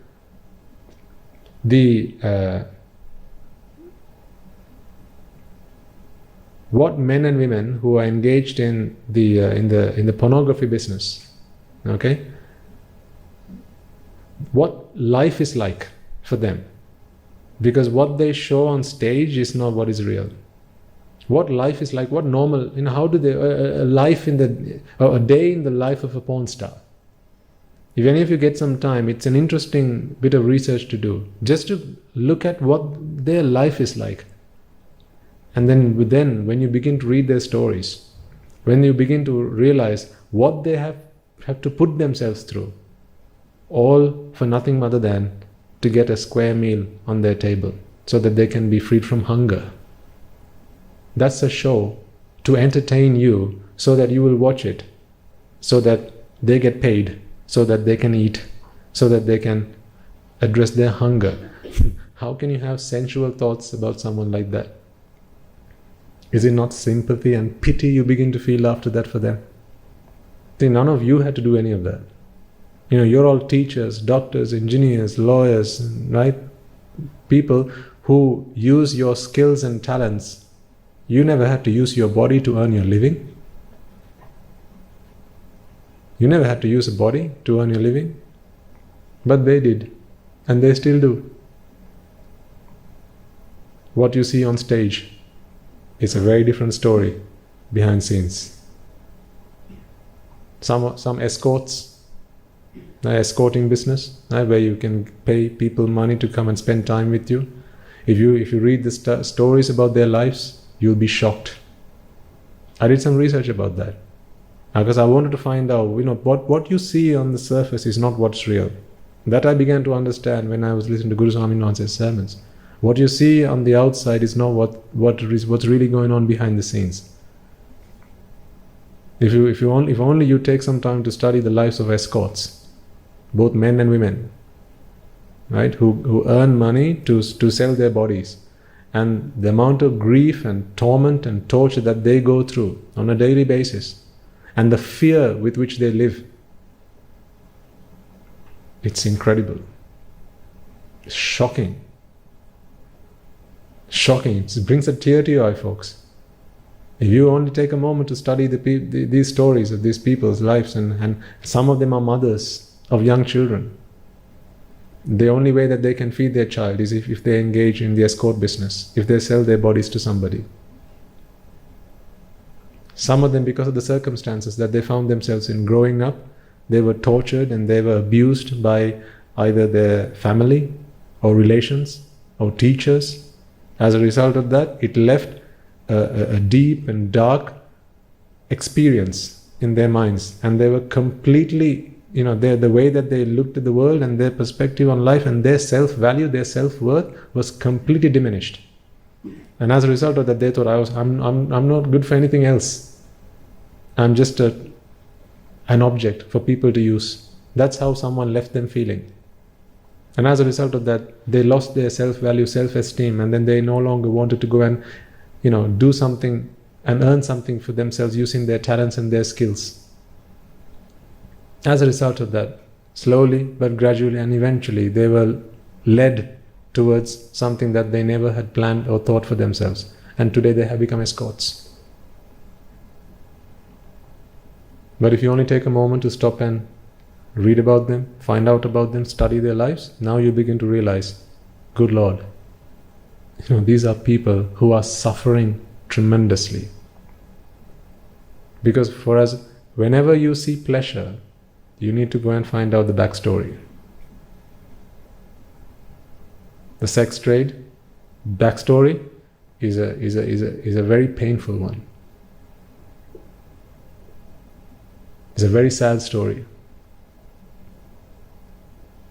what men and women who are engaged in the pornography business, okay, what life is like for them, because what they show on stage is not what is real. What life is like, what normal, how do they, a day in the life of a porn star. If any of you get some time, it's an interesting bit of research to do, just to look at what their life is like. And then when you begin to read their stories, when you begin to realize what they have to put themselves through, all for nothing other than to get a square meal on their table so that they can be freed from hunger. That's a show to entertain you so that you will watch it, so that they get paid, so that they can eat, so that they can address their hunger. How can you have sensual thoughts about someone like that? Is it not sympathy and pity you begin to feel after that for them? See, none of you had to do any of that. You're all teachers, doctors, engineers, lawyers, right? People who use your skills and talents. You never had to use your body to earn your living. You never had to use a body to earn your living. But they did, and they still do. What you see on stage is a very different story behind scenes. Some escorts, escorting business, where you can pay people money to come and spend time with you. If you read the stories about their lives, you'll be shocked. I did some research about that because I wanted to find out, what you see on the surface is not what's real. That I began to understand when I was listening to Guru Swami Nance's sermons. What you see on the outside is not what's really going on behind the scenes. If only you take some time to study the lives of escorts, both men and women, right, who earn money to sell their bodies, and the amount of grief and torment and torture that they go through on a daily basis, and the fear with which they live, it's incredible. It's shocking. Shocking. It brings a tear to your eye, folks. If you only take a moment to study these stories of these people's lives, and some of them are mothers of young children. The only way that they can feed their child is if they engage in the escort business, if they sell their bodies to somebody. Some of them, because of the circumstances that they found themselves in growing up, they were tortured and they were abused by either their family or relations or teachers. As a result of that, it left a deep and dark experience in their minds, and they were completely, the way that they looked at the world and their perspective on life and their self-value, their self-worth was completely diminished. And as a result of that, they thought, I'm not good for anything else. I'm just an object for people to use. That's how someone left them feeling. And as a result of that, they lost their self-value, self-esteem, and then they no longer wanted to go and, do something and earn something for themselves using their talents and their skills. As a result of that, slowly but gradually and eventually, they were led towards something that they never had planned or thought for themselves. And today they have become escorts. But if you only take a moment to stop and read about them, find out about them, study their lives, now you begin to realize, good Lord, these are people who are suffering tremendously. Because for us, whenever you see pleasure, you need to go and find out the backstory. The sex trade backstory is a very painful one. It's a very sad story.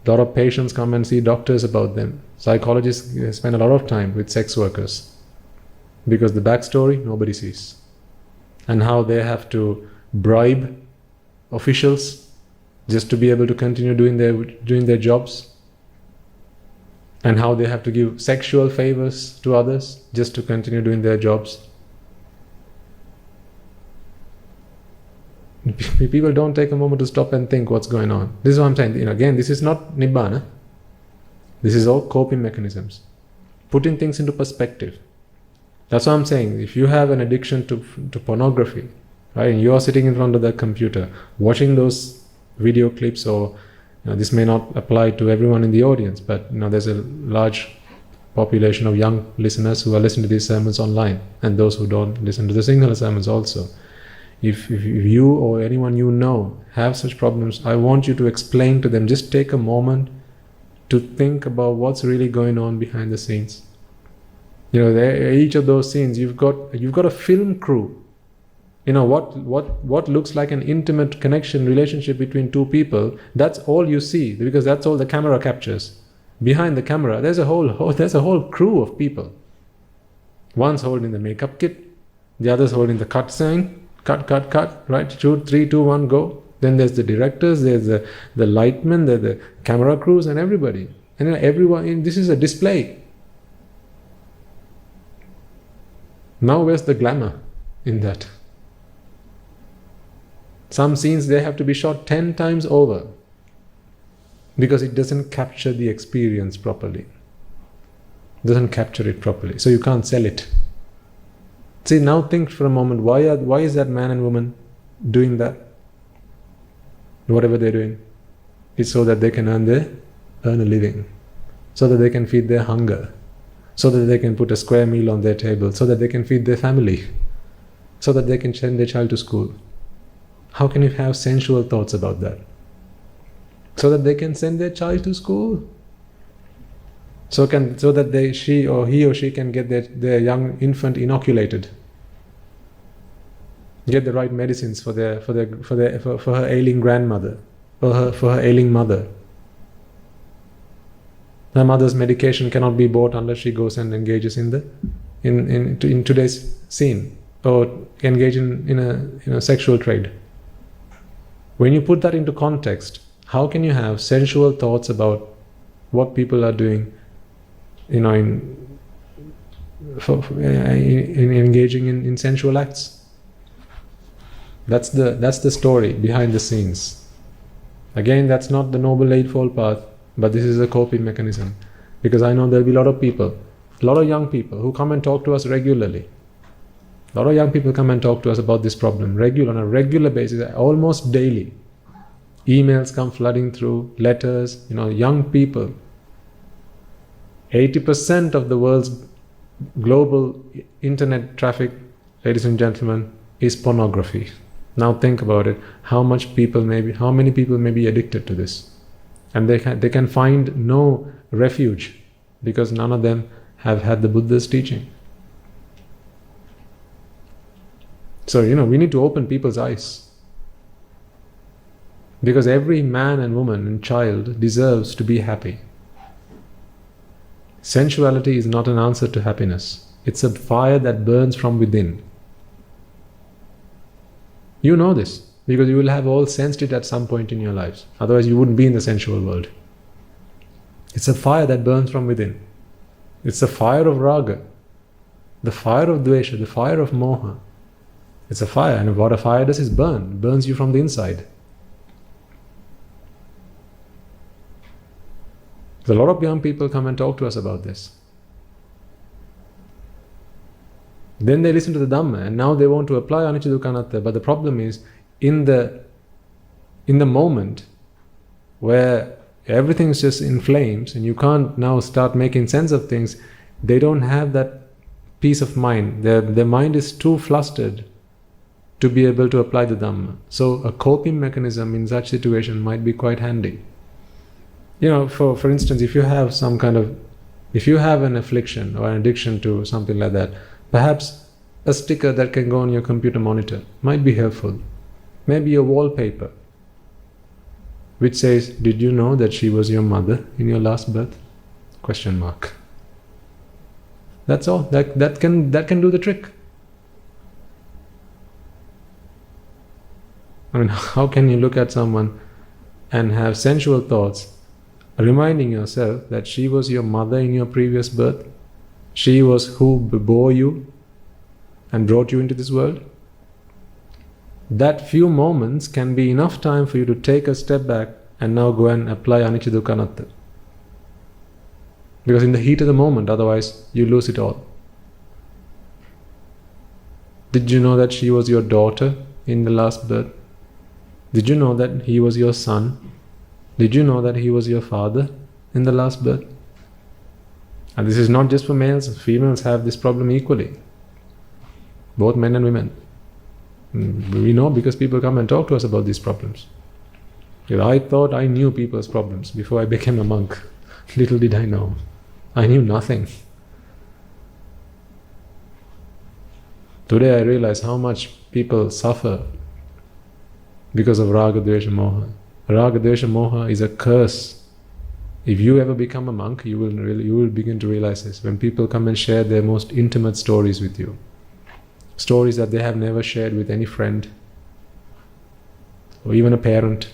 A lot of patients come and see doctors about them. Psychologists spend a lot of time with sex workers because the backstory nobody sees, and how they have to bribe officials just to be able to continue doing their jobs, and how they have to give sexual favors to others just to continue doing their jobs. People don't take a moment to stop and think what's going on. This is what I'm saying. Again, this is not Nibbana. This is all coping mechanisms. Putting things into perspective. That's what I'm saying. If you have an addiction to pornography, right, and you're sitting in front of the computer, watching those video clips, or this may not apply to everyone in the audience, but there's a large population of young listeners who are listening to these sermons online, and those who don't listen to the singular sermons also. If you or anyone you know have such problems, I want you to explain to them. Just take a moment to think about what's really going on behind the scenes. Each of those scenes, you've got a film crew. What looks like an intimate connection, relationship between two people. That's all you see, because that's all the camera captures. Behind the camera, there's a whole crew of people. One's holding the makeup kit, the other's holding the cut sign, cut, right? Shoot, 3, 2, 1, go. Then there's the directors, there's the lightmen, there's the camera crews, and everybody. And everyone, this is a display. Now where's the glamour in that? Some scenes, they have to be shot 10 times over because it doesn't capture the experience properly. Doesn't capture it properly. So you can't sell it. See, now think for a moment, why is that man and woman doing that? Whatever they're doing. It's so that they can earn a living. So that they can feed their hunger. So that they can put a square meal on their table. So that they can feed their family. So that they can send their child to school. How can you have sensual thoughts about that? So that they can send their child to school. So that he or she can get their young infant inoculated. Get the right medicines for her ailing grandmother, for her ailing mother. Her mother's medication cannot be bought unless she goes and engages in today's scene, or engage in a sexual trade. When you put that into context, how can you have sensual thoughts about what people are doing, in engaging in sensual acts? That's the story behind the scenes. Again, that's not the Noble Eightfold Path, but this is a coping mechanism. Because I know there'll be a lot of people, a lot of young people who come and talk to us regularly. A lot of young people come and talk to us about this problem on a regular basis, almost daily. Emails come flooding through, letters, young people. 80% of the world's global internet traffic, ladies and gentlemen, is pornography. Now think about it. How many people may be addicted to this? And they can find no refuge because none of them have had the Buddha's teaching. So, we need to open people's eyes. Because every man and woman and child deserves to be happy. Sensuality is not an answer to happiness. It's a fire that burns from within. You know this, because you will have all sensed it at some point in your lives. Otherwise you wouldn't be in the sensual world. It's a fire that burns from within. It's the fire of raga, the fire of dvesha, the fire of moha. It's a fire, and what a fire does is burn. It burns you from the inside. A lot of young people come and talk to us about this. Then they listen to the Dhamma, and now they want to apply Anicca Dukkha Anatta. But the problem is, in the moment where everything is just in flames, and you can't now start making sense of things, they don't have that peace of mind. Their mind is too flustered to be able to apply the Dhamma. So a coping mechanism in such situation might be quite handy. For instance, if you have an affliction or an addiction to something like that, perhaps a sticker that can go on your computer monitor might be helpful. Maybe a wallpaper which says, "Did you know that she was your mother in your last birth?" ? That's all. That can do the trick. How can you look at someone and have sensual thoughts, reminding yourself that she was your mother in your previous birth? She was who bore you and brought you into this world? That few moments can be enough time for you to take a step back and now go and apply Anicca Dukkha Anatta. Because in the heat of the moment, otherwise you lose it all. Did you know that she was your daughter in the last birth? Did you know that he was your son? Did you know that he was your father in the last birth? And this is not just for males, females have this problem equally. Both men and women. We know because people come and talk to us about these problems. I thought I knew people's problems before I became a monk. Little did I know. I knew nothing. Today I realize how much people suffer because of raga, dvesha, moha. Raga, dvesha, moha is a curse. If you ever become a monk, you will begin to realize this. When people come and share their most intimate stories with you, stories that they have never shared with any friend or even a parent.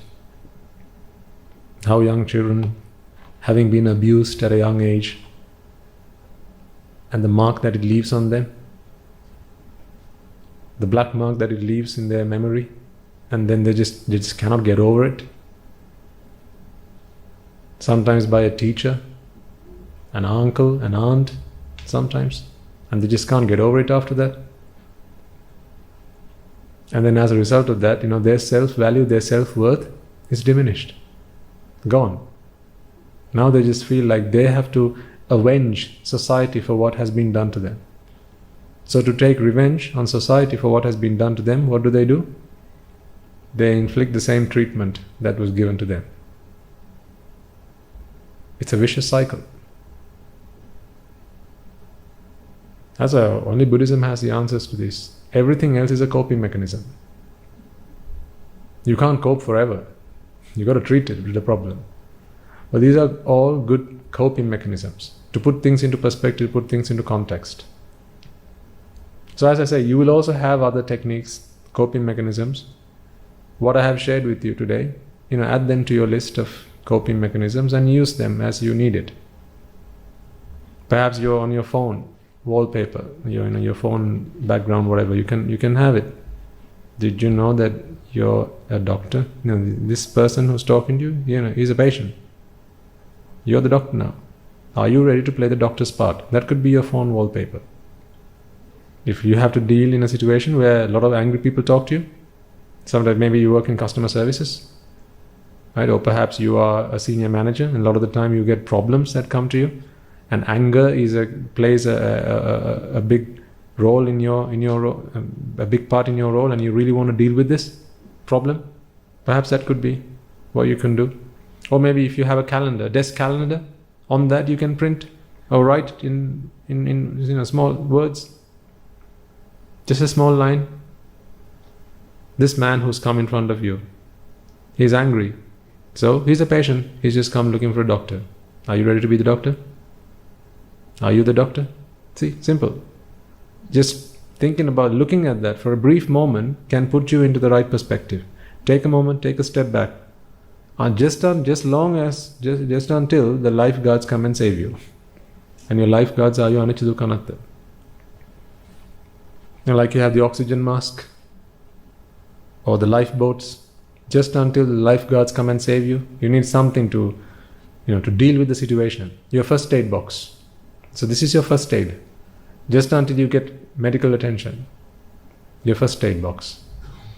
How young children, having been abused at a young age, and the mark that it leaves on them, the black mark that it leaves in their memory, and then they just cannot get over it. Sometimes by a teacher, an uncle, an aunt, sometimes, and they just can't get over it after that. And then as a result of that, their self-value, their self-worth is diminished, gone. Now they just feel like they have to avenge society for what has been done to them. So to take revenge on society for what has been done to them, what do? They inflict the same treatment that was given to them. It's a vicious cycle. Only Buddhism has the answers to this. Everything else is a coping mechanism. You can't cope forever. You got to treat it with the problem. But these are all good coping mechanisms to put things into perspective, put things into context. So as I say, you will also have other techniques, coping mechanisms. What I have shared with you today, add them to your list of coping mechanisms and use them as you need it. Perhaps you're on your phone, wallpaper, your phone background, whatever, you can have it. Did you know that you're a doctor? This person who's talking to you, he's a patient. You're the doctor now. Are you ready to play the doctor's part? That could be your phone wallpaper. If you have to deal in a situation where a lot of angry people talk to you, sometimes maybe you work in customer services, right? Or perhaps you are a senior manager, and a lot of the time you get problems that come to you, and anger plays a big role in your a big part in your role, and you really want to deal with this problem. Perhaps that could be what you can do. Or maybe if you have a calendar, desk calendar, on that you can print or write in small words, just a small line. This man who's come in front of you, he's angry. So he's a patient. He's just come looking for a doctor. Are you ready to be the doctor? Are you the doctor? See, simple. Just thinking about looking at that for a brief moment can put you into the right perspective. Take a moment, take a step back. Just until the lifeguards come and save you. And your lifeguards are your Anicca Dukkha Anatta. Like you have the oxygen mask or the lifeboats. Just until the lifeguards come and save you, you need something to deal with the situation. Your first aid box. So this is your first aid. Just until you get medical attention. Your first aid box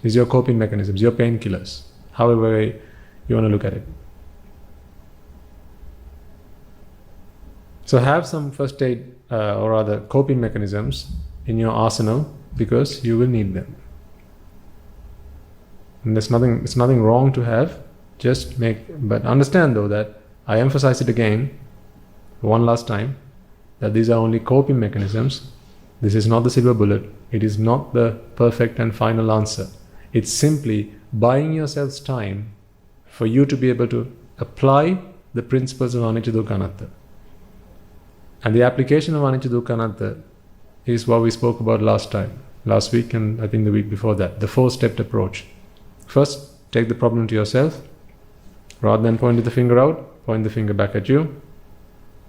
is your coping mechanisms, your painkillers, however you want to look at it. So have some first aid or other coping mechanisms in your arsenal, because you will need them. And it's nothing wrong to have. But understand though that I emphasize it again, one last time, that these are only coping mechanisms. This is not the silver bullet. It is not the perfect and final answer. It's simply buying yourselves time for you to be able to apply the principles of Anicca Dukkha Anatta. And the application of Anicca Dukkha Anatta is what we spoke about last week, and I think the week before that, the 4-stepped approach. First, take the problem to yourself. Rather than pointing the finger out, point the finger back at you.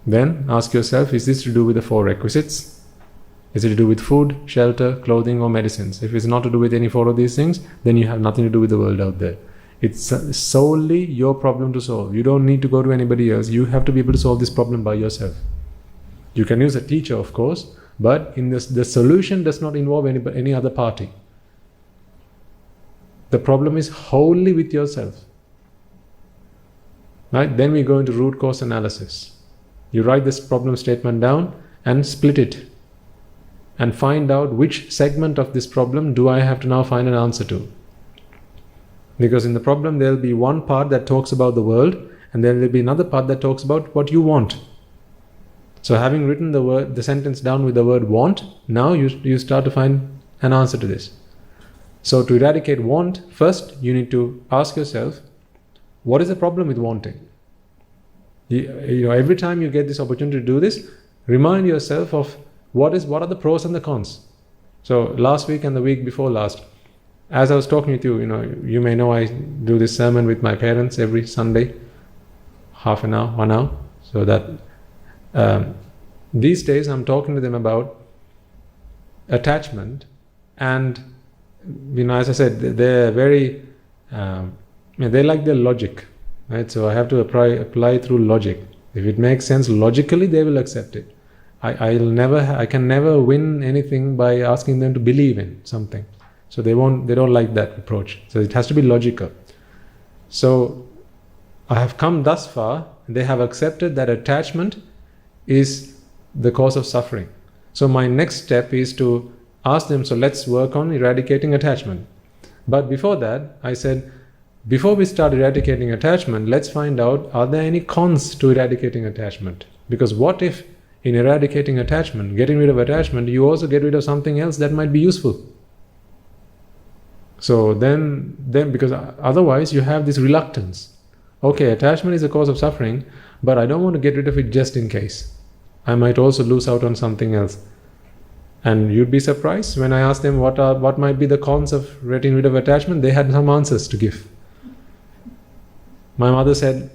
Then ask yourself, is this to do with the 4 requisites? Is it to do with food, shelter, clothing, or medicines? If it's not to do with any 4 of these things, then you have nothing to do with the world out there. It's solely your problem to solve. You don't need to go to anybody else. You have to be able to solve this problem by yourself. You can use a teacher, of course, but the solution does not involve any other party. The problem is wholly with yourself. Right? Then we go into root cause analysis. You write this problem statement down and split it and find out which segment of this problem do I have to now find an answer to. Because in the problem there will be one part that talks about the world, and there will be another part that talks about what you want. So having written the sentence down with the word want, now you start to find an answer to this. So to eradicate want, first you need to ask yourself, what is the problem with wanting? Every time you get this opportunity to do this, remind yourself of what are the pros and the cons. So last week and the week before last, as I was talking with you, you may know I do this sermon with my parents every Sunday, half an hour, 1 hour. So that these days I'm talking to them about attachment, and as I said, they're very they like their logic, right? So I have to apply through logic. If it makes sense logically, they will accept it. I can never win anything by asking them to believe in something. So they don't like that approach. So it has to be logical. So I have come thus far. They have accepted that attachment is the cause of suffering. So my next step is to ask them, so let's work on eradicating attachment. But before that, I said, before we start eradicating attachment, let's find out, are there any cons to eradicating attachment? Because what if in eradicating attachment, getting rid of attachment, you also get rid of something else that might be useful? So then because otherwise you have this reluctance. Okay, attachment is a cause of suffering, but I don't want to get rid of it just in case. I might also lose out on something else. And you'd be surprised when I asked them what might be the cons of getting rid of attachment, they had some answers to give. My mother said,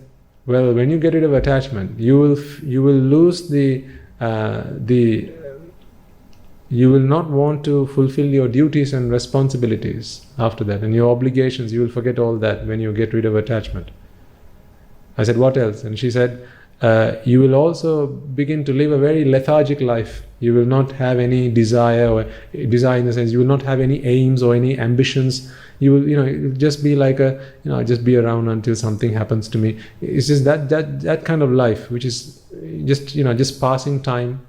well, when you get rid of attachment, you will lose you will not want to fulfill your duties and responsibilities after that, and your obligations, you will forget all that when you get rid of attachment. I said, what else? And she said, you will also begin to live a very lethargic life. You will not have any desire in the sense, you will not have any aims or any ambitions. You will, it'll just be like just be around until something happens to me. It's just that kind of life, which is just passing time.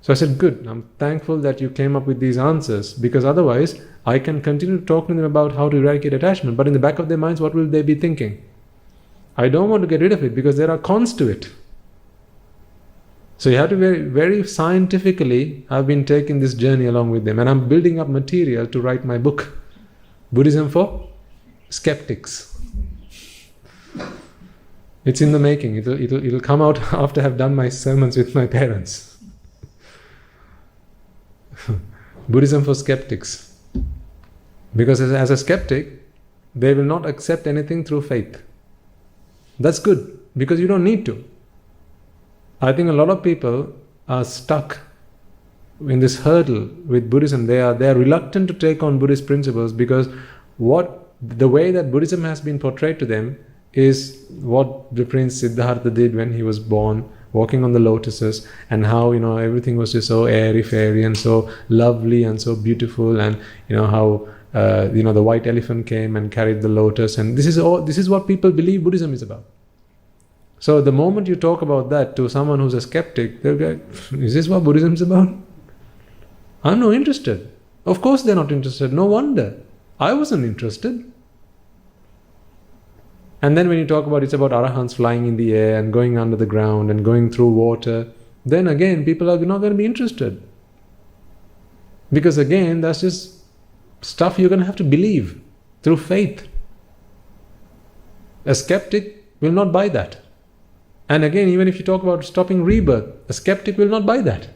So I said, good, I'm thankful that you came up with these answers, because otherwise I can continue to talk to them about how to eradicate attachment, but in the back of their minds, what will they be thinking? I don't want to get rid of it because there are cons to it. So you have to very, very scientifically, I've been taking this journey along with them, and I'm building up material to write my book, Buddhism for Skeptics. It's in the making. It'll come out after I have done my sermons with my parents. Buddhism for Skeptics. Because as a skeptic, they will not accept anything through faith. That's good, because you don't need to. I think a lot of people are stuck in this hurdle with Buddhism. They are reluctant to take on Buddhist principles because the way that Buddhism has been portrayed to them is what the Prince Siddhartha did when he was born, walking on the lotuses, and how everything was just so airy-fairy and so lovely and so beautiful, and how the white elephant came and carried the lotus, and this is what people believe Buddhism is about. So the moment you talk about that to someone who's a skeptic, they'll be like, is this what Buddhism is about? I'm not interested. Of course they're not interested. No wonder. I wasn't interested. And then when you talk about it's about arahants flying in the air and going under the ground and going through water, then again people are not going to be interested. Because again, that's just stuff you're going to have to believe through faith. A skeptic will not buy that. And again, even if you talk about stopping rebirth, a skeptic will not buy that.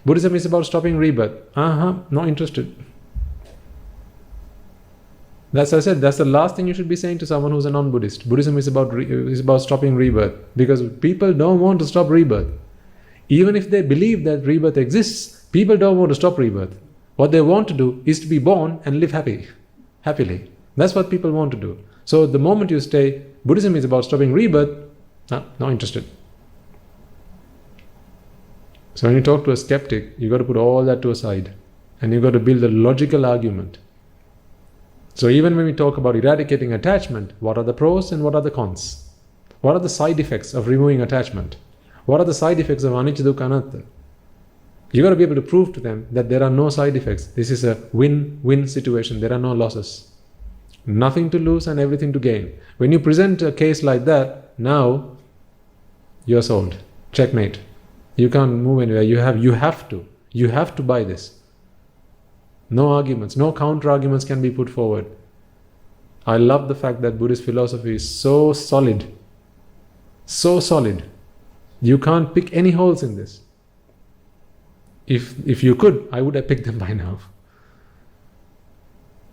Buddhism is about stopping rebirth. Not interested. That's I said, that's the last thing you should be saying to someone who's a non-Buddhist. Buddhism is about stopping rebirth, because people don't want to stop rebirth. Even if they believe that rebirth exists, people don't want to stop rebirth. What they want to do is to be born and live happily. That's what people want to do. So the moment you say Buddhism is about stopping rebirth, not interested. So when you talk to a skeptic, you got to put all that to a side, and you got to build a logical argument. So even when we talk about eradicating attachment, what are the pros and what are the cons? What are the side effects of removing attachment? What are the side effects of anicca, dukkha, anatta? You got to be able to prove to them that there are no side effects. This is a win-win situation. There are no losses. Nothing to lose and everything to gain. When you present a case like that, now you're sold. Checkmate. You can't move anywhere. You have to buy this. No arguments, no counter arguments can be put forward. I love the fact that Buddhist philosophy is so solid. So solid. You can't pick any holes in this. If you could, I would have picked them by now.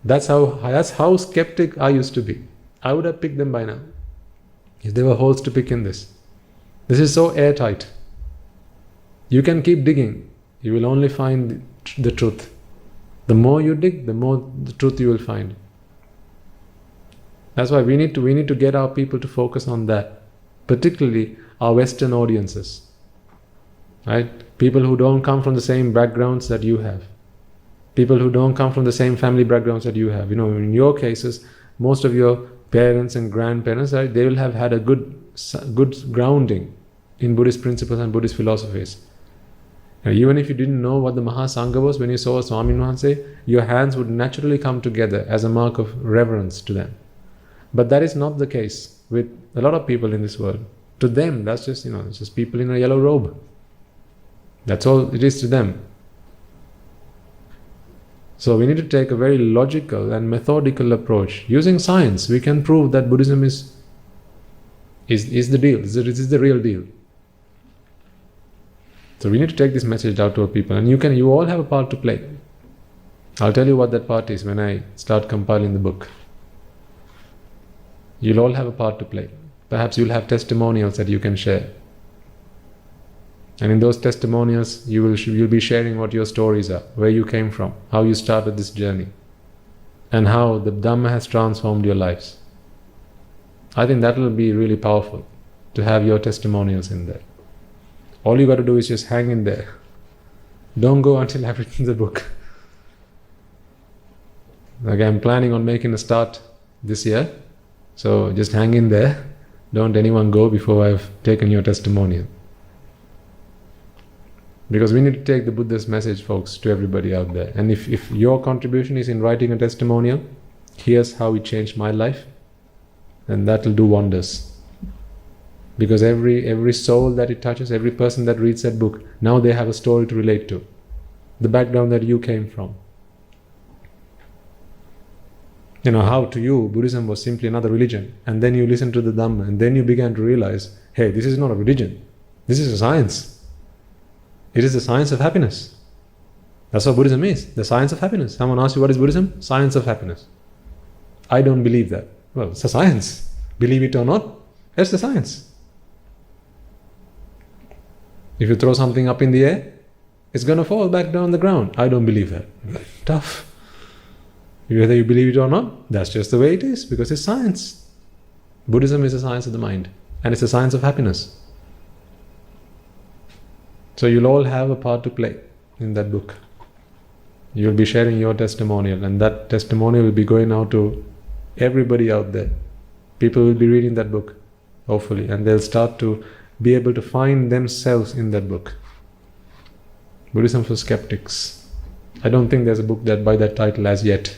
That's how skeptic I used to be. I would have picked them by now. If there were holes to pick in this. This is so airtight. You can keep digging. You will only find the truth. The more you dig, the more the truth you will find. That's why we need to get our people to focus on that. Particularly our Western audiences. Right? People who don't come from the same backgrounds that you have. People who don't come from the same family backgrounds that you have. In your cases, most of your parents and grandparents, right, they will have had a good grounding in Buddhist principles and Buddhist philosophies. And even if you didn't know what the Mahasangha was, when you saw a Swamin Wahanse, your hands would naturally come together as a mark of reverence to them. But that is not the case with a lot of people in this world. To them, that's just, it's just people in a yellow robe. That's all it is to them. So we need to take a very logical and methodical approach. Using science, we can prove that Buddhism is the deal, is the real deal. So we need to take this message out to our people, and you all have a part to play. I'll tell you what that part is when I start compiling the book. You'll all have a part to play. Perhaps you'll have testimonials that you can share. And in those testimonials, you'll be sharing what your stories are, where you came from, how you started this journey, and how the Dhamma has transformed your lives. I think that will be really powerful, to have your testimonials in there. All you got to do is just hang in there. Don't go until I've written the book. Like, I'm planning on making a start this year, so just hang in there. Don't anyone go before I've taken your testimonial. Because we need to take the Buddha's message, folks, to everybody out there. And if your contribution is in writing a testimonial, here's how it changed my life, then that will do wonders. Because every soul that it touches, every person that reads that book, now they have a story to relate to. The background that you came from. How to you Buddhism was simply another religion. And then you listen to the Dhamma, and then you began to realize, hey, this is not a religion. This is a science. It is the science of happiness. That's what Buddhism is, the science of happiness. Someone asks you, what is Buddhism? Science of happiness. I don't believe that. Well, it's a science. Believe it or not, it's the science. If you throw something up in the air, it's going to fall back down the ground. I don't believe that. Tough. Whether you believe it or not, that's just the way it is, because it's science. Buddhism is a science of the mind, and it's a science of happiness. So you'll all have a part to play in that book. You'll be sharing your testimonial, and that testimonial will be going out to everybody out there. People will be reading that book, hopefully, and they'll start to be able to find themselves in that book. Buddhism for Skeptics. I don't think there's a book that by that title as yet.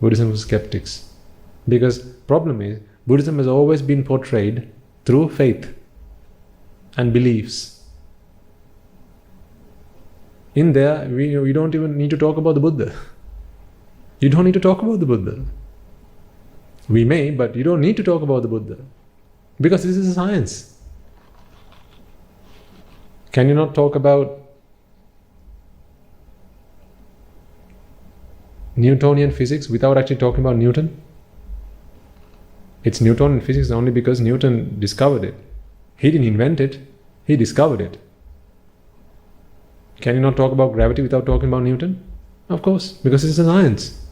Buddhism for Skeptics. Because problem is, Buddhism has always been portrayed through faith and beliefs. In there, we don't even need to talk about the Buddha. You don't need to talk about the Buddha. We may, but you don't need to talk about the Buddha. Because this is a science. Can you not talk about Newtonian physics without actually talking about Newton? It's Newtonian physics only because Newton discovered it. He didn't invent it, he discovered it. Can you not talk about gravity without talking about Newton? Of course, because it's a science.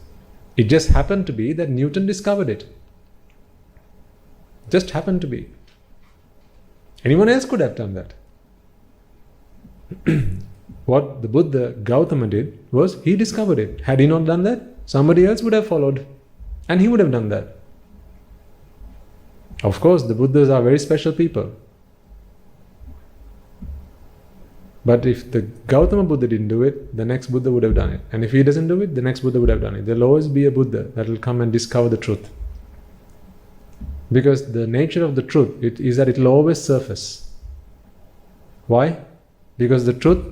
It just happened to be that Newton discovered it. Just happened to be. Anyone else could have done that. What the Buddha Gautama did was he discovered it. Had he not done that, somebody else would have followed, and he would have done that. Of course, the Buddhas are very special people. But if the Gautama Buddha didn't do it, the next Buddha would have done it. And if he doesn't do it, the next Buddha would have done it. There'll always be a Buddha that will come and discover the truth. Because the nature of the truth is that it will always surface. Why? Because the truth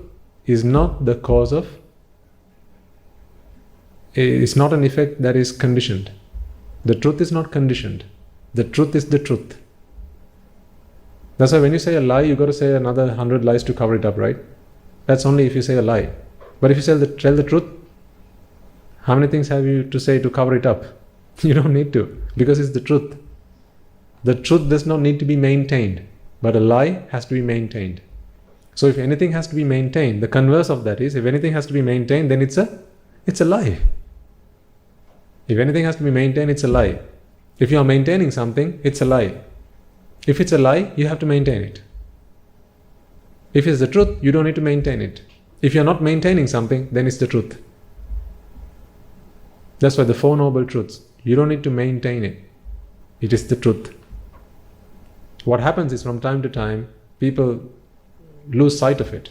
is not the cause of, it's not an effect that is conditioned. The truth is not conditioned. The truth is the truth. That's why when you say a lie, you got to say another 100 lies to cover it up, right? That's only if you say a lie. But if you tell the truth, how many things have you to say to cover it up? You don't need to, because it's the truth. The truth does not need to be maintained, but a lie has to be maintained. So if anything has to be maintained, the converse of that is, if anything has to be maintained, then it's a lie. If anything has to be maintained, it's a lie. If you are maintaining something, it's a lie. If it's a lie, you have to maintain it. If it's the truth, you don't need to maintain it. If you're not maintaining something, then it's the truth. That's why the Four Noble Truths, you don't need to maintain it. It is the truth. What happens is, from time to time, people lose sight of it.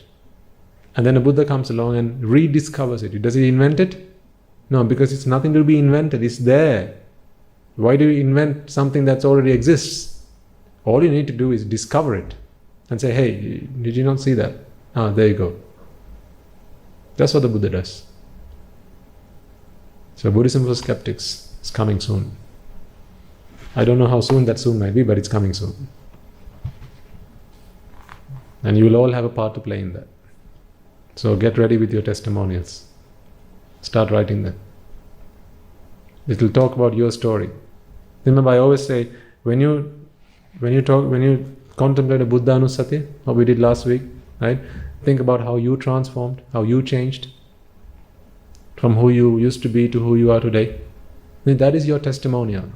And then a Buddha comes along and rediscovers it. Does he invent it? No, because it's nothing to be invented. It's there. Why do you invent something that already exists? All you need to do is discover it and say, hey, did you not see that? Ah, there you go. That's what the Buddha does. So Buddhism for skeptics is coming soon. I don't know how soon that soon might be, but it's coming soon. And you will all have a part to play in that. So get ready with your testimonials. Start writing them. It will talk about your story. Remember, I always say, when you contemplate a Buddha Anusati, what we did last week, right? Think about how you transformed, how you changed from who you used to be to who you are today. Then that is your testimonial,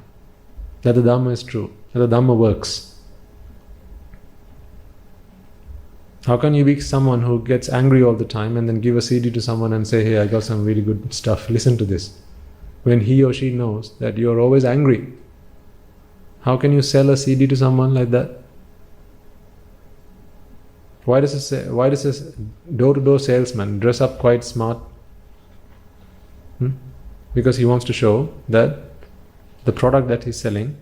that the Dhamma is true, that the Dhamma works. How can you be someone who gets angry all the time and then give a CD to someone and say, hey, I got some really good stuff, listen to this, when he or she knows that you're always angry? How can you sell a CD to someone like that? Why does a door-to-door salesman dress up quite smart? Because he wants to show that the product that he's selling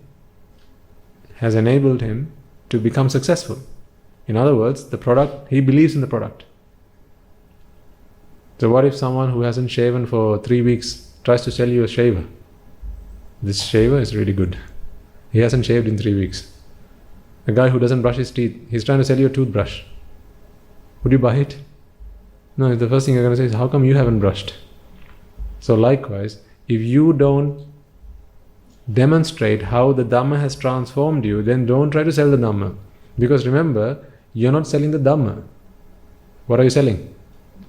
has enabled him to become successful. In other words, the product, he believes in the product. So what if someone who hasn't shaven for 3 weeks tries to sell you a shaver? This shaver is really good. He hasn't shaved in 3 weeks. A guy who doesn't brush his teeth, he's trying to sell you a toothbrush. Would you buy it? No, the first thing you're going to say is, how come you haven't brushed? So likewise, if you don't demonstrate how the Dhamma has transformed you, then don't try to sell the Dhamma. Because remember, you're not selling the Dhamma. What are you selling?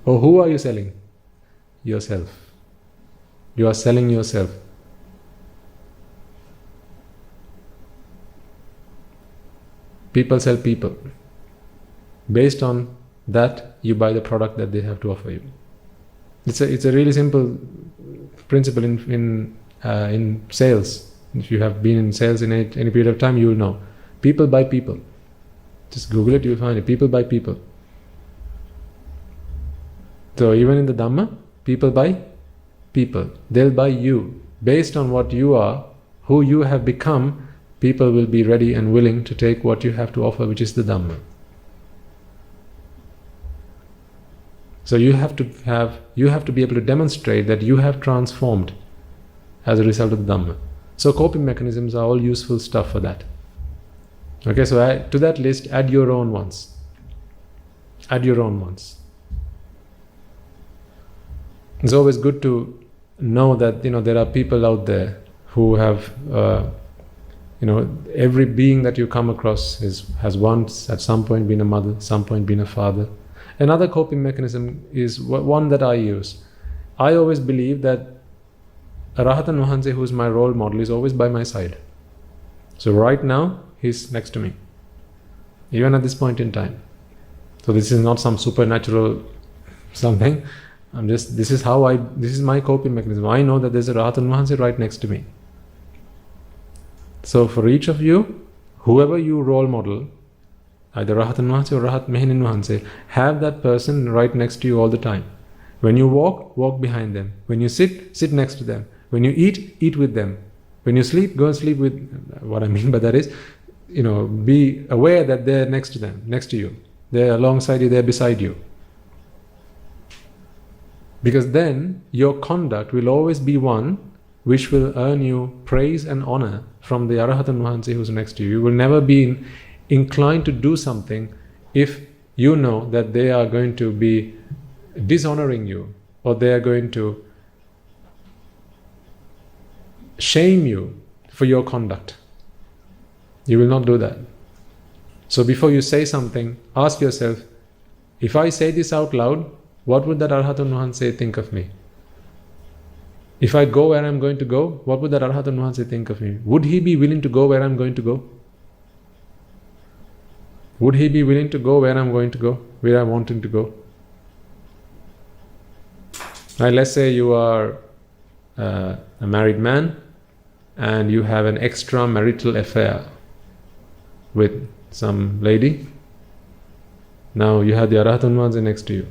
Or who are you selling? Yourself. You are selling yourself. People sell people. Based on that, you buy the product that they have to offer you. It's a really simple principle in sales. If you have been in sales in any period of time, you will know. People buy people. Just Google it, you'll find it. People buy people. So even in the Dhamma, people buy people. They'll buy you. Based on what you are, who you have become, people will be ready and willing to take what you have to offer, which is the Dhamma. So you have to be able to demonstrate that you have transformed as a result of the Dhamma. So coping mechanisms are all useful stuff for that. Okay, so to that list, add your own ones. Add your own ones. It's always good to know that there are people out there who have every being that you come across has once at some point been a mother, some point been a father. Another coping mechanism is one that I use. I always believe that a Rahatan Vahanse, who is my role model, is always by my side. So right now, he's next to me, even at this point in time. So this is not some supernatural something. This is my coping mechanism. I know that there's a Rahatan Vahanse right next to me. So for each of you, whoever you role model, either Rahatan Vahanse or Rahat Mehenin Vahanse, have that person right next to you all the time. When you walk behind them. When you sit next to them. When you eat with them. When you sleep, go and sleep with. What I mean by that is, be aware that they're next to you. They're alongside you, they're beside you. Because then your conduct will always be one which will earn you praise and honor from the Arahatan Vahanse who's next to you. You will never be inclined to do something if you know that they are going to be dishonoring you, or they are going to shame you for your conduct. You will not do that. So before you say something, ask yourself, if I say this out loud, what would that Arhatun Wahanse think of me? If I go where I'm going to go, what would that Arhatun Wahanse think of me? Would he be willing to go where I'm going to go? Would he be willing to go where I'm going to go, where I want him to go? Now, let's say you are a married man and you have an extramarital affair with some lady. Now you have the Arhatun Wahanse next to you.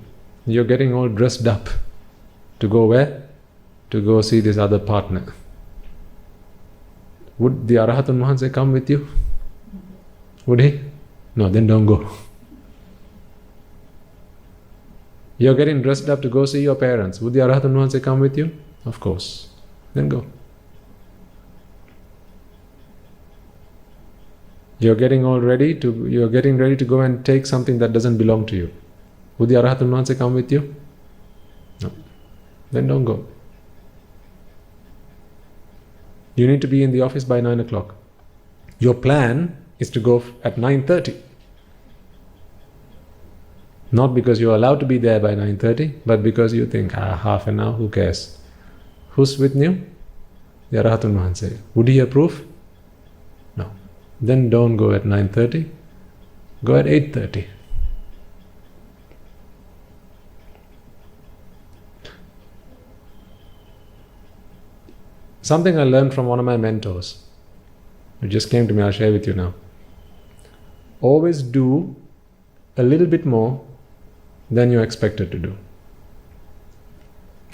You're getting all dressed up to go where? To go see this other partner. Would the Arhatun Wahanse come with you? Would he? No, then don't go. You're getting dressed up to go see your parents. Would the Arhatun Wahanse come with you? Of course. Then go. You're getting ready to go and take something that doesn't belong to you. Would the Arhatun Wahanse come with you? No. Then don't go. You need to be in the office by 9 o'clock. Your plan is to go at 9:30. Not because you're allowed to be there by 9:30, but because you think, half an hour, who cares? Who's with you? The Arhatun Wahanse. Would he approve? No. Then don't go at 9:30. Go at 8:30. Something I learned from one of my mentors. It just came to me, I'll share with you now. Always do a little bit more than you're expected to do.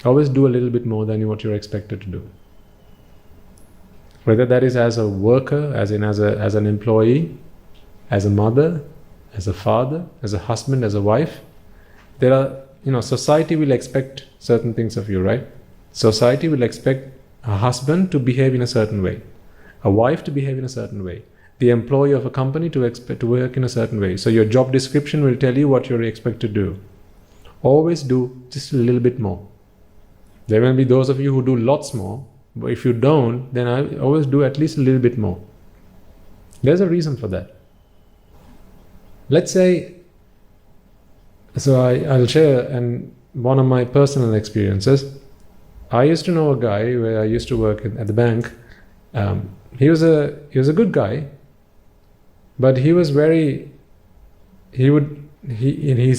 Always do a little bit more than what you're expected to do. Whether that is as a worker, as an employee, as a mother, as a father, as a husband, as a wife. There are, society will expect certain things of you, right? Society will expect a husband to behave in a certain way, a wife to behave in a certain way, the employee of a company to work in a certain way. So your job description will tell you what you're expected to do. Always do just a little bit more. There will be those of you who do lots more, but if you don't, then I always do at least a little bit more. There's a reason for that. Let's say, so I'll share one of my personal experiences. I used to know a guy where I used to work at the bank. He was a good guy, but his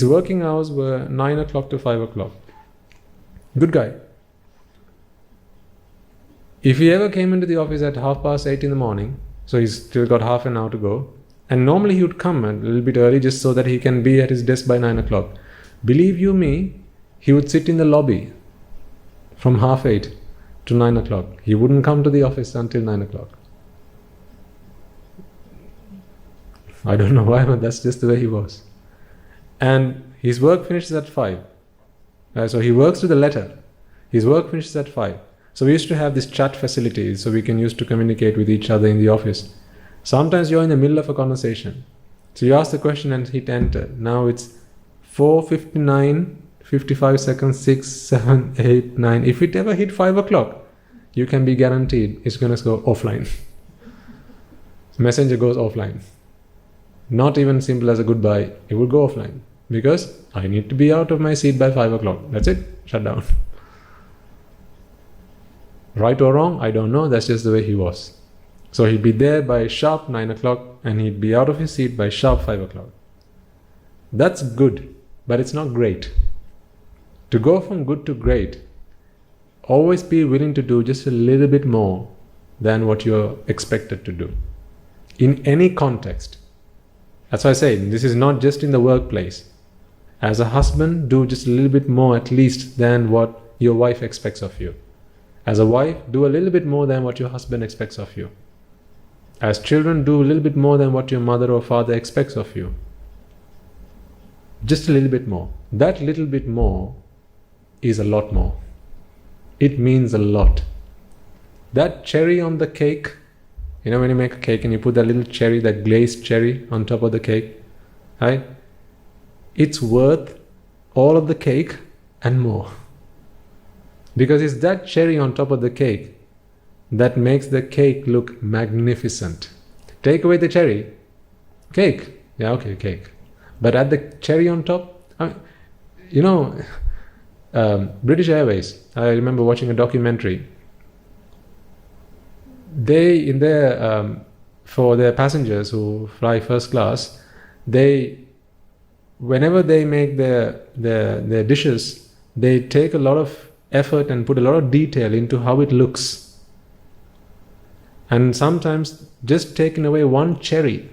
working hours were 9 o'clock to 5 o'clock. Good guy. If he ever came into the office at 8:30 in the morning, so he's still got half an hour to go, and normally he would come a little bit early just so that he can be at his desk by 9 o'clock. Believe you me, he would sit in the lobby from 8:30 to 9 o'clock. He wouldn't come to the office until 9 o'clock. I don't know why, but that's just the way he was. And his work finishes at 5. So he works to the letter. His work finishes at 5. So we used to have this chat facilities so we can use to communicate with each other in the office. Sometimes you're in the middle of a conversation. So you ask the question and hit enter. Now it's 4:59, 55 seconds, 6, 7, 8, 9. If it ever hit 5 o'clock, you can be guaranteed it's going to go offline. Messenger goes offline. Not even simple as a goodbye. It will go offline because I need to be out of my seat by 5 o'clock. That's it. Shut down. Right or wrong, I don't know. That's just the way he was. So he'd be there by sharp 9 o'clock and he'd be out of his seat by sharp 5 o'clock. That's good, but it's not great. To go from good to great, always be willing to do just a little bit more than what you're expected to do. In any context. That's why I say, this is not just in the workplace. As a husband, do just a little bit more at least than what your wife expects of you. As a wife, do a little bit more than what your husband expects of you. As children, do a little bit more than what your mother or father expects of you. Just a little bit more. That little bit more is a lot more. It means a lot. That cherry on the cake, when you make a cake and you put that little cherry, that glazed cherry on top of the cake, right? It's worth all of the cake and more. Because it's that cherry on top of the cake that makes the cake look magnificent. Take away the cherry, cake. Yeah, okay, cake. But add the cherry on top. British Airways, I remember watching a documentary. They, in their for their passengers who fly first class, whenever they make their dishes, they take a lot of effort and put a lot of detail into how it looks. And sometimes just taking away one cherry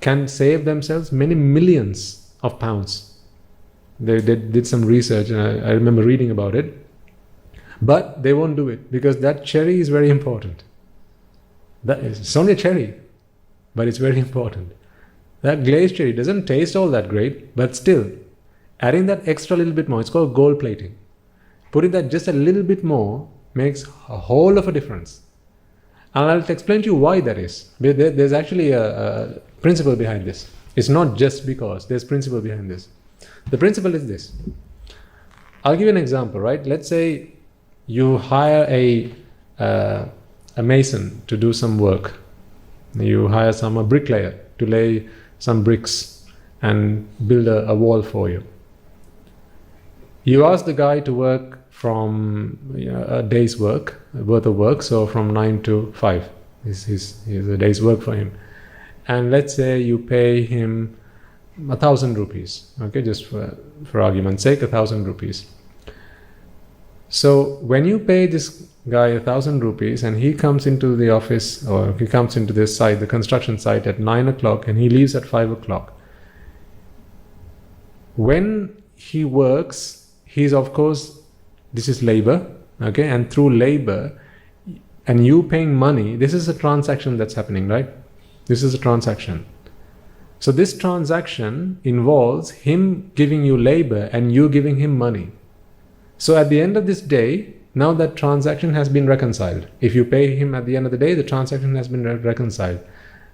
can save themselves many millions of pounds. They did some research, and I remember reading about it. But they won't do it because that cherry is very important. It's only a cherry, but it's very important. That glazed cherry doesn't taste all that great, but still, adding that extra little bit more, it's called gold plating. Putting that just a little bit more makes a whole of a difference. And I'll explain to you why that is. There's actually a principle behind this. It's not just because, there's principle behind this. The principle is this. I'll give you an example, right? Let's say you hire a mason to do some work. You hire a bricklayer to lay some bricks and build a wall for you. You ask the guy to work from a day's worth of work, so from 9 to 5 is a day's work for him. And let's say you pay him 1,000 rupees, okay, just for argument's sake, 1,000 rupees. So when you pay this guy 1,000 rupees and he comes into the office, or he comes into this site, the construction site, at 9 o'clock and he leaves at 5 o'clock. When he works, he's, of course, this is labor, okay, and through labor and you paying money, this is a transaction that's happening, right? This is a transaction. So this transaction involves him giving you labor and you giving him money. So at the end of this day, now that transaction has been reconciled. If you pay him at the end of the day, the transaction has been reconciled.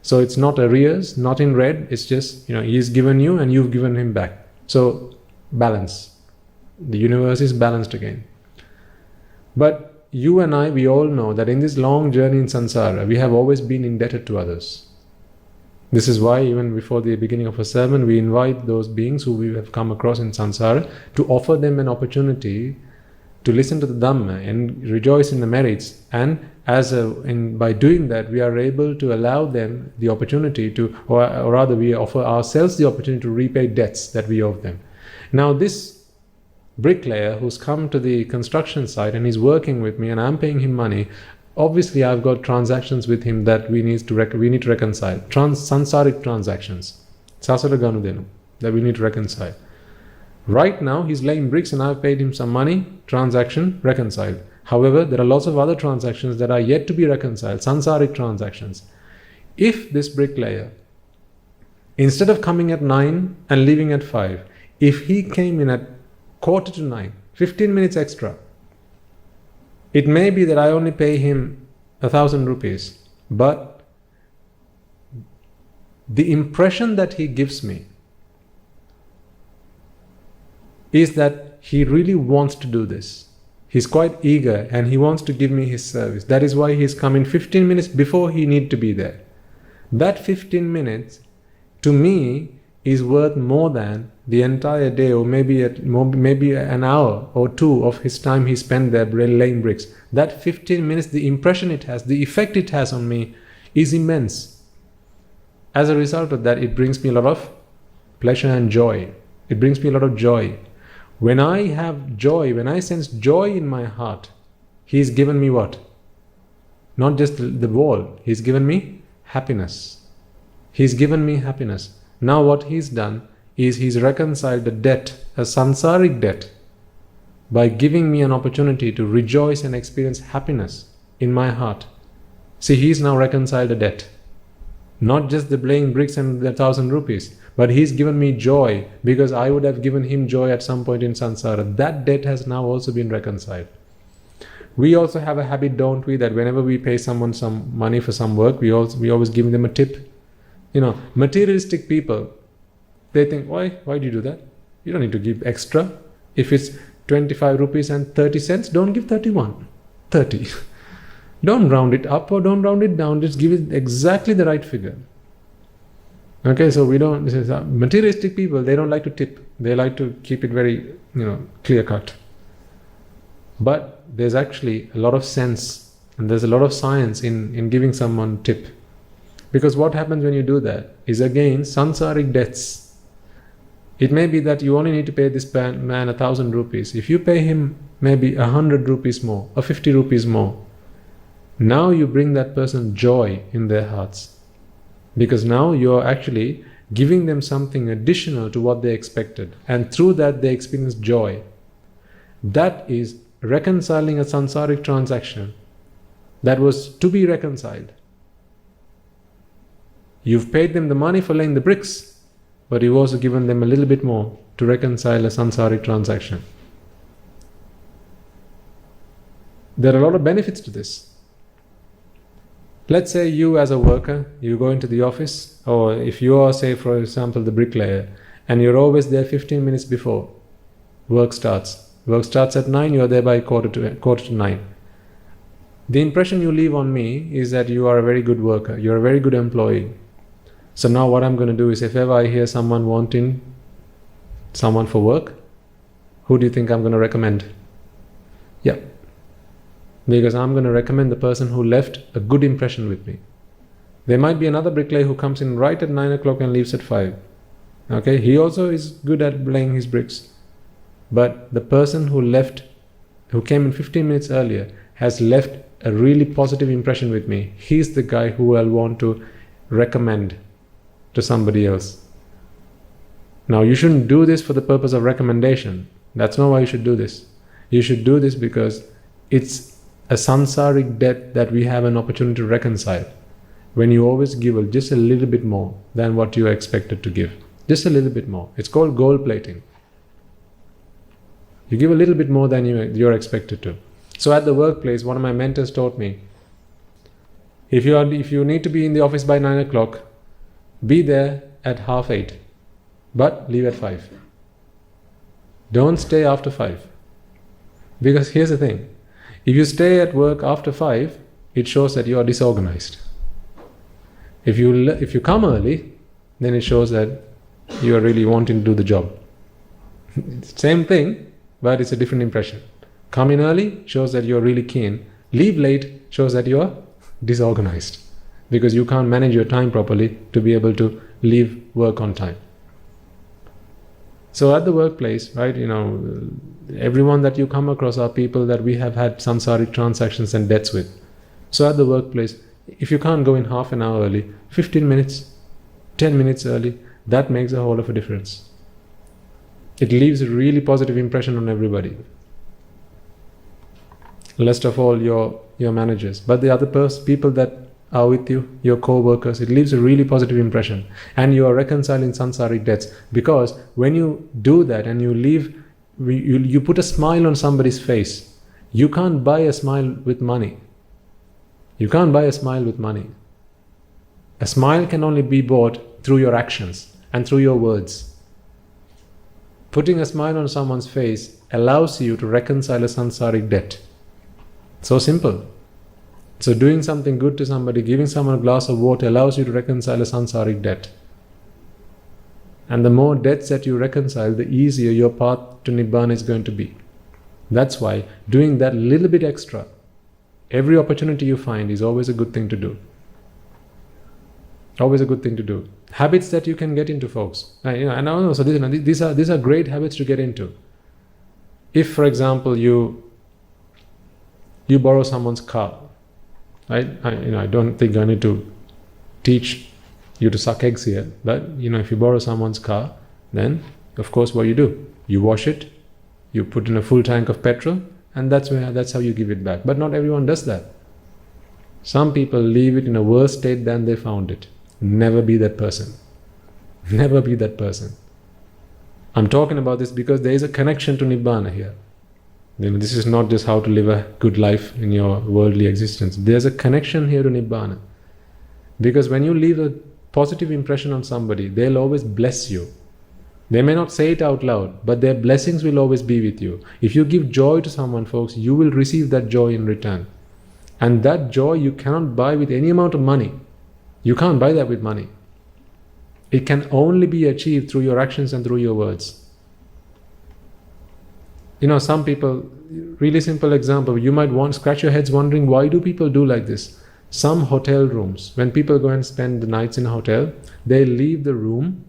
So it's not arrears, not in red. It's just, he's given you and you've given him back. So balance. The universe is balanced again. But you and I, we all know that in this long journey in samsara, we have always been indebted to others. This is why even before the beginning of a sermon, we invite those beings who we have come across in samsara to offer them an opportunity to listen to the Dhamma and rejoice in the merits. And by doing that, we are able to allow them the opportunity to, or rather we offer ourselves the opportunity to repay debts that we owe them. Now this bricklayer who's come to the construction site and he's working with me and I'm paying him money, obviously I've got transactions with him that we need to reconcile. Sansaric transactions, sasara ganudenu, that we need to reconcile. Right now he's laying bricks and I've paid him some money, transaction reconciled. However, there are lots of other transactions that are yet to be reconciled, sansaric transactions. If this bricklayer, instead of coming at 9 and leaving at 5, if he came in at 8:45, 15 minutes extra, it may be that I only pay him 1,000 rupees, but the impression that he gives me is that he really wants to do this. He's quite eager and he wants to give me his service. That is why he's coming 15 minutes before he need to be there. That 15 minutes to me is worth more than the entire day, or maybe an hour or two of his time he spent there laying bricks. That 15 minutes, the impression it has, the effect it has on me is immense. As a result of that, it brings me a lot of pleasure and joy. It brings me a lot of joy. When I have joy, when I sense joy in my heart, he's given me what? Not just the wall, he's given me happiness. He's given me happiness. Now what he's done is he's reconciled a debt, a sansaric debt, by giving me an opportunity to rejoice and experience happiness in my heart. See, he's now reconciled a debt. Not just the laying bricks and the 1,000 rupees, but he's given me joy because I would have given him joy at some point in samsara. That debt has now also been reconciled. We also have a habit, don't we, that whenever we pay someone some money for some work, we always give them a tip. Materialistic people, they think, why do you do that? You don't need to give extra. If it's 25 rupees and 30 cents, don't give 31, 30. Don't round it up or don't round it down, just give it exactly the right figure. Okay, so materialistic people, they don't like to tip. They like to keep it very, clear cut. But there's actually a lot of sense and there's a lot of science in giving someone tip. Because what happens when you do that is, again, sansaric debts. It may be that you only need to pay this man 1,000 rupees. If you pay him maybe 100 rupees more or 50 rupees more, now you bring that person joy in their hearts. Because now you're actually giving them something additional to what they expected. And through that they experience joy. That is reconciling a sansaric transaction that was to be reconciled. You've paid them the money for laying the bricks, but you've also given them a little bit more to reconcile a sansaric transaction. There are a lot of benefits to this. Let's say you as a worker, you go into the office, or if you are, say, for example, the bricklayer, and you're always there 15 minutes before work starts. Work starts at 9, you're there by quarter to 9. The impression you leave on me is that you are a very good worker, you're a very good employee. So now what I'm going to do is, if ever I hear someone wanting someone for work, who do you think I'm going to recommend? Yeah. Because I'm going to recommend the person who left a good impression with me. There might be another bricklayer who comes in right at 9 o'clock and leaves at 5. Okay, he also is good at laying his bricks. But the person who came in 15 minutes earlier, has left a really positive impression with me. He's the guy who I'll want to recommend to somebody else. Now, you shouldn't do this for the purpose of recommendation. That's not why you should do this. You should do this because it's a sansaric debt that we have an opportunity to reconcile. When you always give just a little bit more than what you are expected to give. Just a little bit more. It's called gold plating. You give a little bit more than you're expected to. So at the workplace, one of my mentors taught me, if you need to be in the office by 9 o'clock, be there at 7:30, but leave at 5. Don't stay after 5. Because here's the thing, if you stay at work after 5, it shows that you are disorganized. If you come early, then it shows that you are really wanting to do the job. Same thing, but it's a different impression. Come in early shows that you're really keen. Leave late shows that you are disorganized, because you can't manage your time properly to be able to leave work on time. So at the workplace, right, everyone that you come across are people that we have had sansaric transactions and debts with. So at the workplace, if you can't go in half an hour early, 15 minutes, 10 minutes early, that makes a whole of a difference. It leaves a really positive impression on everybody. Least of all your managers, but the other people that are with you, your co-workers, it leaves a really positive impression. And you are reconciling sansaric debts, because when you do that and you leave, you put a smile on somebody's face. You can't buy a smile with money. You can't buy a smile with money. A smile can only be bought through your actions and through your words. Putting a smile on someone's face allows you to reconcile a sansaric debt. So simple. So doing something good to somebody, giving someone a glass of water, allows you to reconcile a sansaric debt. And the more debts that you reconcile, the easier your path to Nibbana is going to be. That's why doing that little bit extra, every opportunity you find, is always a good thing to do. Always a good thing to do. Habits that you can get into, folks. And also these are great habits to get into. If, for example, you borrow someone's car, right? I don't think I need to teach you to suck eggs here, but if you borrow someone's car, then of course what you do, you wash it, you put in a full tank of petrol, and that's how you give it back. But not everyone does that. Some people leave it in a worse state than they found it. Never be that person. Never be that person. I'm talking about this because there is a connection to Nibbana here. This is not just how to live a good life in your worldly existence. There's a connection here to Nibbana. Because when you leave a positive impression on somebody, they'll always bless you. They may not say it out loud, but their blessings will always be with you. If you give joy to someone, folks, you will receive that joy in return. And that joy you cannot buy with any amount of money. You can't buy that with money. It can only be achieved through your actions and through your words. Some people, really simple example, you might scratch your heads wondering, why do people do like this? Some hotel rooms, when people go and spend the nights in a hotel, they leave the room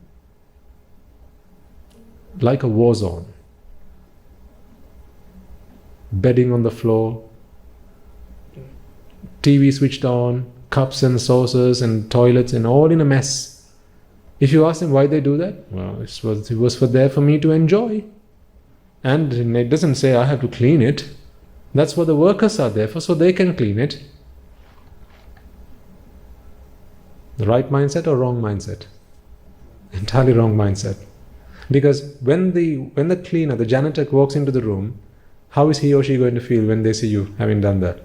like a war zone. Bedding on the floor, TV switched on, cups and saucers and toilets and all in a mess. If you ask them why they do that, well, it was there for me to enjoy. And it doesn't say I have to clean it. That's what the workers are there for, so they can clean it. The right mindset or wrong mindset? Entirely wrong mindset. Because when the cleaner, the janitor walks into the room, how is he or she going to feel when they see you having done that?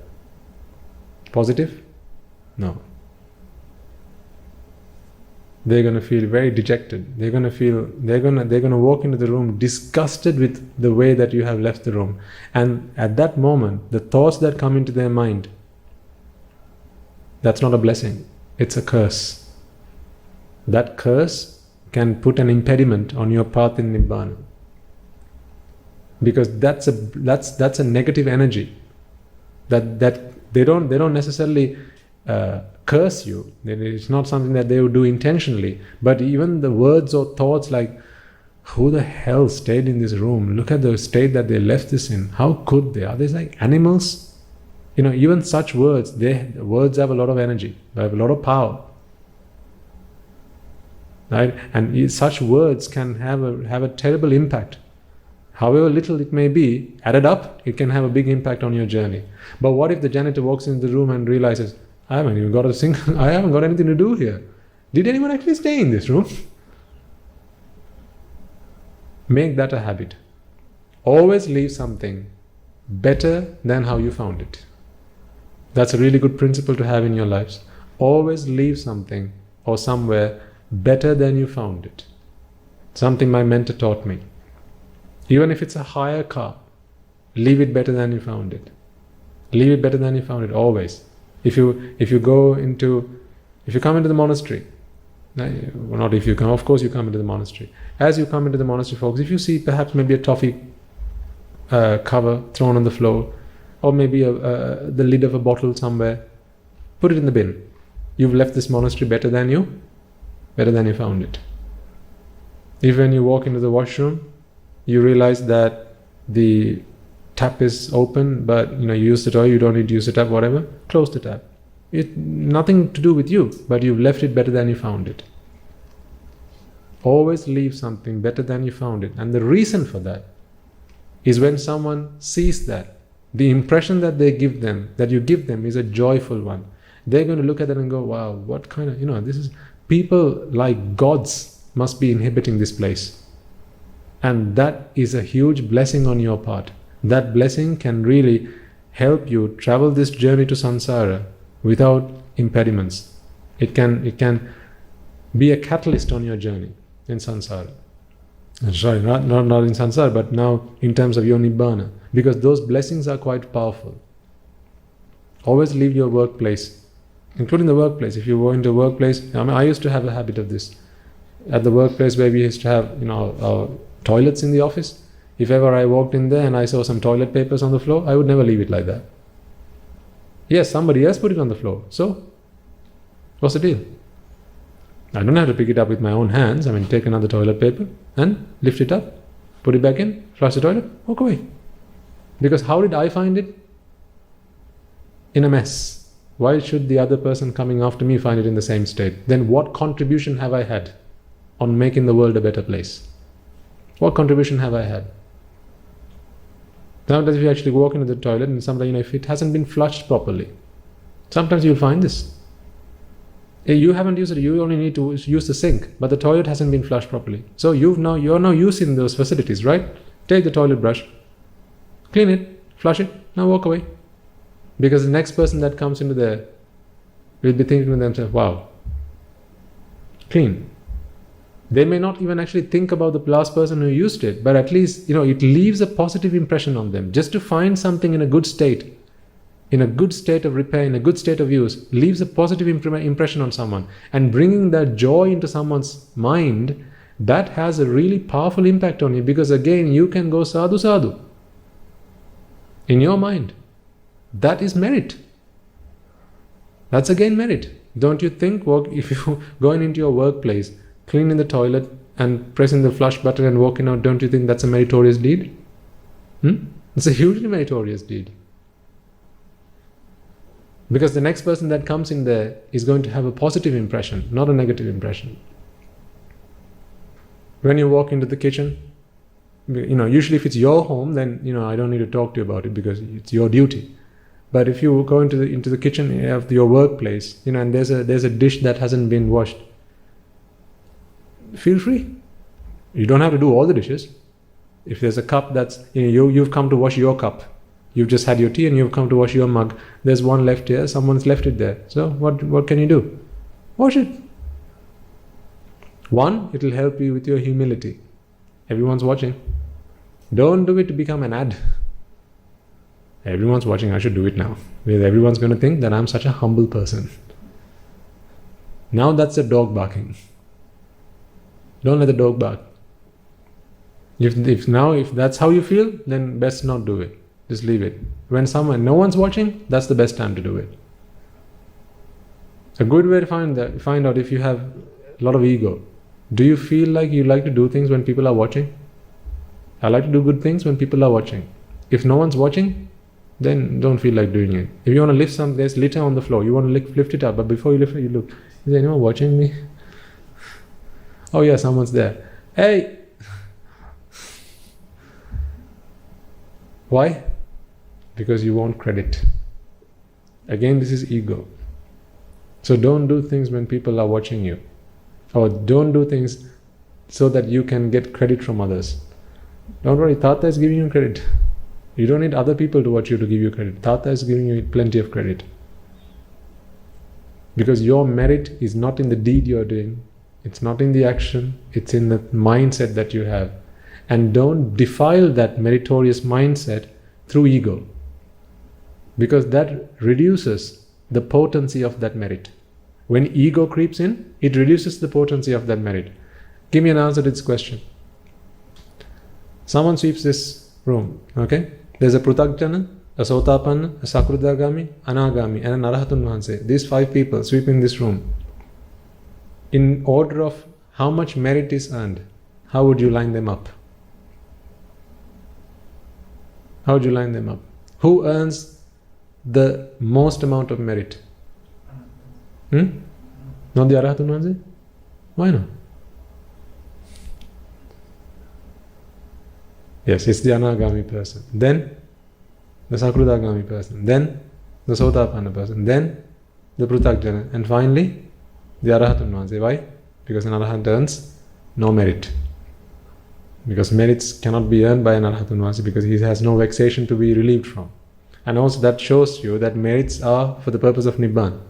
Positive? No. They're going to feel very dejected. They're going to walk into the room disgusted with the way that you have left the room. And at that moment, the thoughts that come into their mind, that's not a blessing. It's a curse. That curse can put an impediment on your path in Nibbana. Because that's a negative energy. That they don't necessarily curse you. It's not something that they would do intentionally. But even the words or thoughts like, who the hell stayed in this room? Look at the state that they left this in. How could they? Are they like animals? Even such words, words have a lot of energy. They have a lot of power. Right? And such words can have a terrible impact. However little it may be, added up, it can have a big impact on your journey. But what if the janitor walks into the room and realizes, I haven't even got I haven't got anything to do here. Did anyone actually stay in this room? Make that a habit. Always leave something better than how you found it. That's a really good principle to have in your lives. Always leave something or somewhere better than you found it. Something my mentor taught me. Even if it's a hire car, leave it better than you found it. Leave it better than you found it, always. If you come into the monastery, not if you come, of course you come into the monastery. As you come into the monastery, folks, if you see perhaps maybe a toffee cover thrown on the floor, or maybe the lid of a bottle somewhere, put it in the bin. You've left this monastery better than you found it. If when you walk into the washroom, you realize that the tap is open, but you use the toilet, you don't need to use the tap, whatever, close the tap. Nothing to do with you, but you've left it better than you found it. Always leave something better than you found it. And the reason for that is when someone sees that, the impression that you give them is a joyful one. They're going to look at it and go, wow, what kind of, this is, people like gods must be inhabiting this place. And that is a huge blessing on your part. That blessing can really help you travel this journey to samsara without impediments. It can be a catalyst on your journey in samsara. Sorry, not in samsara, but now in terms of your nibbana. Because those blessings are quite powerful. Always leave your workplace, including the workplace. If you go into a workplace, I used to have a habit of this. At the workplace where we used to have, toilets in the office, if ever I walked in there and I saw some toilet papers on the floor, I would never leave it like that. Yes, somebody else put it on the floor. So, what's the deal? I don't have to pick it up with my own hands. Take another toilet paper and lift it up, put it back in, flush the toilet, walk away. Because how did I find it? In a mess. Why should the other person coming after me find it in the same state? Then what contribution have I had on making the world a better place? What contribution have I had? Sometimes if you actually walk into the toilet and sometimes, if it hasn't been flushed properly, sometimes you'll find this. You haven't used it, you only need to use the sink, but the toilet hasn't been flushed properly. So you're now using those facilities, right? Take the toilet brush, clean it, flush it, now walk away. Because the next person that comes into there will be thinking to themselves, wow, clean. They may not even actually think about the last person who used it, but at least, it leaves a positive impression on them. Just to find something in a good state of repair, in a good state of use, leaves a positive impression on someone. And bringing that joy into someone's mind, that has a really powerful impact on you, because again, you can go sadhu sadhu in your mind. That is merit. That's again merit. Don't you think, if you going into your workplace, cleaning the toilet and pressing the flush button and walking out, don't you think that's a meritorious deed? It's a hugely meritorious deed. Because the next person that comes in there is going to have a positive impression, not a negative impression. When you walk into the kitchen, usually if it's your home, then, I don't need to talk to you about it because it's your duty. But if you go into the kitchen of your workplace, and there's a dish that hasn't been washed, feel free. You don't have to do all the dishes. If there's a cup that's, you've come to wash your cup. You've just had your tea and you've come to wash your mug. There's one left here, someone's left it there. So what can you do? Wash it. One, it'll help you with your humility. Everyone's watching. Don't do it to become an ad. Everyone's watching, I should do it now. Because everyone's going to think that I'm such a humble person. Now that's a dog barking. Don't let the dog bark. If that's how you feel, then best not do it. Just leave it. When no one's watching, that's the best time to do it. A good way to find out if you have a lot of ego. Do you feel like you like to do things when people are watching? I like to do good things when people are watching. If no one's watching, then don't feel like doing it. If you want to lift something, there's litter on the floor. You want to lift it up, but before you lift it, you look. Is anyone watching me? Oh yeah, someone's there. Hey! Why? Because you want credit. Again, this is ego. So don't do things when people are watching you. Or don't do things so that you can get credit from others. Don't worry, Tata is giving you credit. You don't need other people to watch you to give you credit. Tata is giving you plenty of credit. Because your merit is not in the deed you're doing. It's not in the action. It's in the mindset that you have. And don't defile that meritorious mindset through ego. Because that reduces the potency of that merit. When ego creeps in, it reduces the potency of that merit. Give me an answer to this question. Someone sweeps this room, okay? There's a Pruthagjana, a Sotapanna, a Sakridagami, Anagami, and an Arahatun Vahanse. These 5 people sweeping this room. In order of how much merit is earned, how would you line them up? How would you line them up? Who earns the most amount of merit? Not the Arahatun Vahanse? Why not? Yes, it's the Anagami person. Then the Sakridagami person. Then the Sotapanna person. Then the Pruthagjana. And finally, the Arahatun Vahanse. Why? Because an Arahant earns no merit. Because merits cannot be earned by an Arahatun Vahanse because he has no vexation to be relieved from. And also that shows you that merits are for the purpose of Nibbana.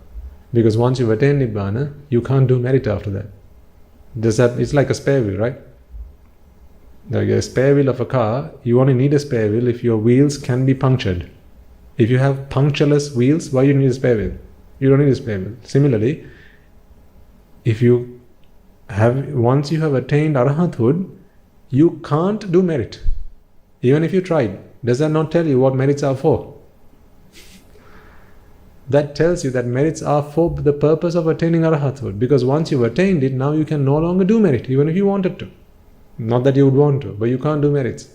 Because once you've attained Nibbana, you can't do merit after that. It's like a spare wheel, right? Like a spare wheel of a car, you only need a spare wheel if your wheels can be punctured. If you have punctureless wheels, why you need a spare wheel? You don't need a spare wheel. Similarly, once you have attained Arahathood, you can't do merit. Even if you tried. Does that not tell you what merits are for? That tells you that merits are for the purpose of attaining Arahathood. Because once you've attained it, now you can no longer do merit, even if you wanted to. Not that you would want to, but you can't do merits.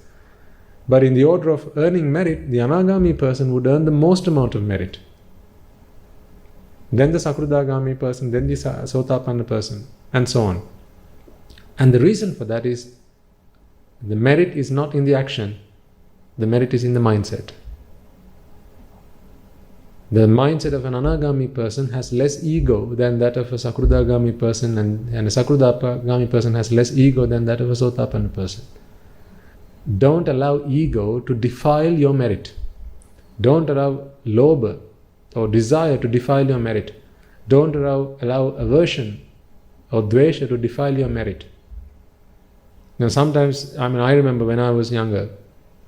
But in the order of earning merit, the Anagami person would earn the most amount of merit. Then the Sakridagami person, then the Sotapanna person, and so on. And the reason for that is, the merit is not in the action. The merit is in the mindset. The mindset of an Anagami person has less ego than that of a Sakridagami person, and a Sakridagami person has less ego than that of a Sotapanna person. Don't allow ego to defile your merit. Don't allow lobha or desire to defile your merit. Don't allow aversion or dvesha to defile your merit. Now sometimes, I remember when I was younger,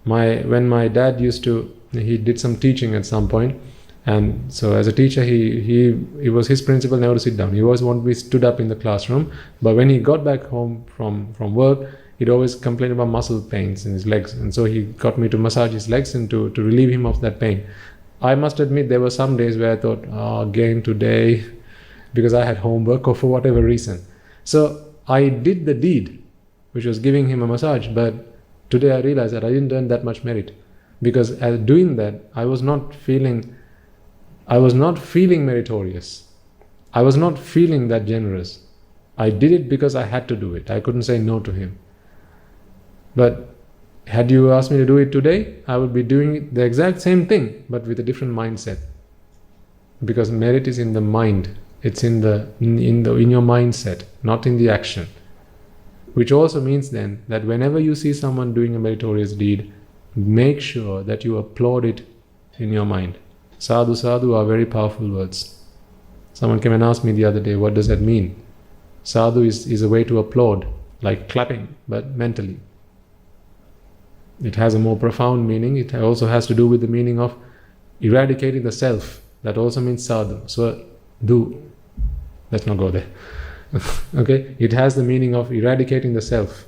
when my dad he did some teaching at some point, and so as a teacher, it was his principle never to sit down. He always wanted to be stood up in the classroom. But when he got back home from work, he'd always complain about muscle pains in his legs, and so he got me to massage his legs and to relieve him of that pain. I must admit there were some days where I thought, again today, because I had homework or for whatever reason. So I did the deed, which was giving him a massage, but today I realized that I didn't earn that much merit, because as doing that, I was not feeling meritorious. I was not feeling that generous. I did it because I had to do it. I couldn't say no to him. But had you asked me to do it today, I would be doing the exact same thing, but with a different mindset. Because merit is in the mind. It's in your mindset, not in the action. Which also means then that whenever you see someone doing a meritorious deed, make sure that you applaud it in your mind. Sadhu, sadhu are very powerful words. Someone came and asked me the other day, what does that mean? Sadhu is a way to applaud, like clapping, but mentally. It has a more profound meaning. It also has to do with the meaning of eradicating the self. That also means sadhu. So, let's not go there. Okay? It has the meaning of eradicating the self.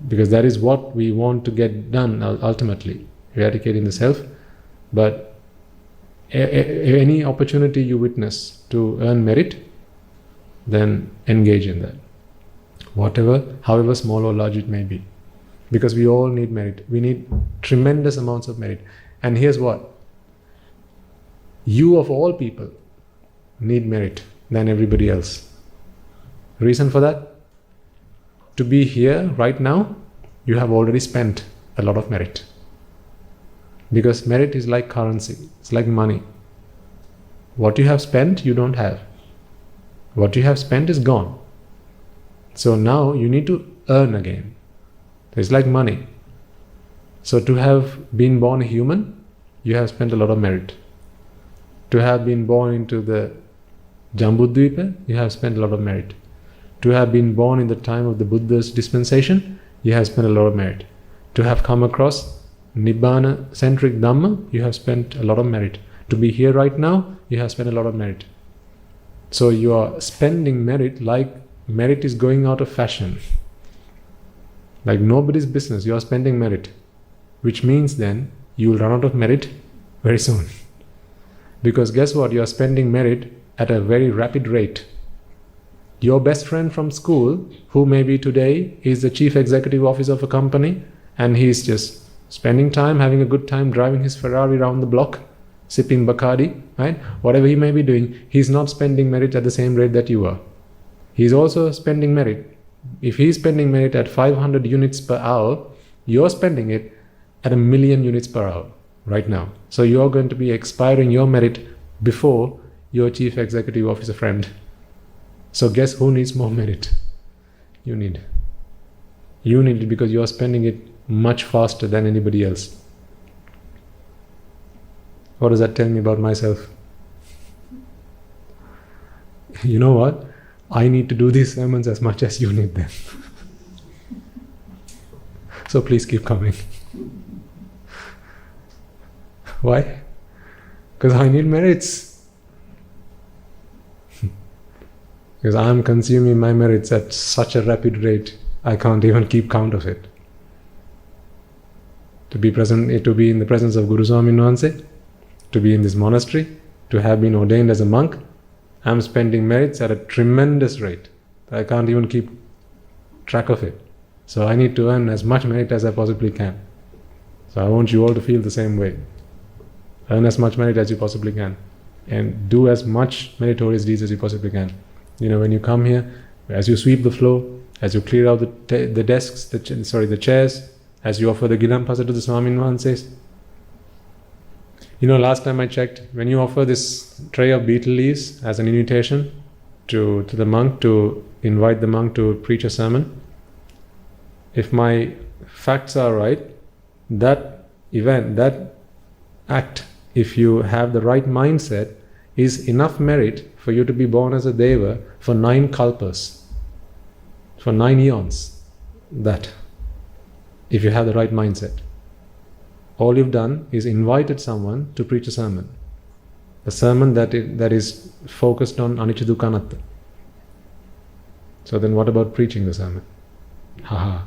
Because that is what we want to get done ultimately. Eradicating the self. But any opportunity you witness to earn merit, then engage in that. However small or large it may be. Because we all need merit. We need tremendous amounts of merit. And here's what. You of all people need merit than everybody else. Reason for that? To be here right now, you have already spent a lot of merit. Because merit is like currency. It's like money. What you have spent, you don't have. What you have spent is gone. So now you need to earn again. It's like money. So to have been born a human, you have spent a lot of merit. To have been born into the Jambudvipa, you have spent a lot of merit. To have been born in the time of the Buddha's dispensation, you have spent a lot of merit. To have come across Nibbana-centric Dhamma, you have spent a lot of merit. To be here right now, you have spent a lot of merit. So you are spending merit like merit is going out of fashion. Like nobody's business, you are spending merit. Which means then, you will run out of merit very soon. Because guess what? You are spending merit at a very rapid rate. Your best friend from school, who maybe today is the chief executive officer of a company, and he's just spending time, having a good time, driving his Ferrari around the block, sipping Bacardi, right? Whatever he may be doing, he's not spending merit at the same rate that you are. He's also spending merit. If he's spending merit at 500 units per hour, you're spending it at 1,000,000 units per hour right now. So you're going to be expiring your merit before your chief executive officer friend. So guess who needs more merit? You need. You need it because you're spending it much faster than anybody else. What does that tell me about myself? You know what? I need to do these sermons as much as you need them. So please keep coming. Why? Because I need merits. Because I'm consuming my merits at such a rapid rate, I can't even keep count of it. To be in the presence of Guru Swamin Wahanse, to be in this monastery, to have been ordained as a monk, I'm spending merits at a tremendous rate. I can't even keep track of it. So I need to earn as much merit as I possibly can. So I want you all to feel the same way. Earn as much merit as you possibly can. And do as much meritorious deeds as you possibly can. You know, when you come here, as you sweep the floor, as you clear out the desks, the chairs, as you offer the Gilampasa to the Swamin Wahanses. You know, last time I checked, when you offer this tray of betel leaves as an invitation to the monk, to invite the monk to preach a sermon, if my facts are right, that event, that act, if you have the right mindset, is enough merit for you to be born as a Deva for 9 kalpas, for 9 eons. that if you have the right mindset. All you've done is invited someone to preach a sermon that is focused on anicca dukkha anatta. So then what about preaching the sermon? Haha.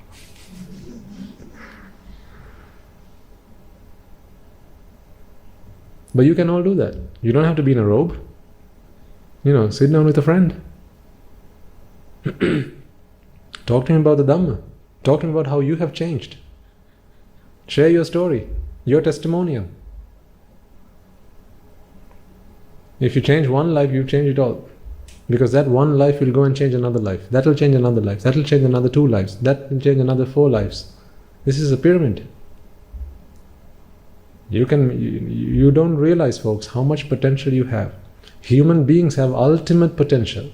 But you can all do that. You don't have to be in a robe. Sit down with a friend. Talk to him about the Dhamma. Talk to him about how you have changed. Share your story, your testimonial. If you change one life, you change it all. Because that one life will go and change another life. That will change another life. That will change another 2 lives. That will change another 4 lives. This is a pyramid. You don't realize, folks, how much potential you have. Human beings have ultimate potential.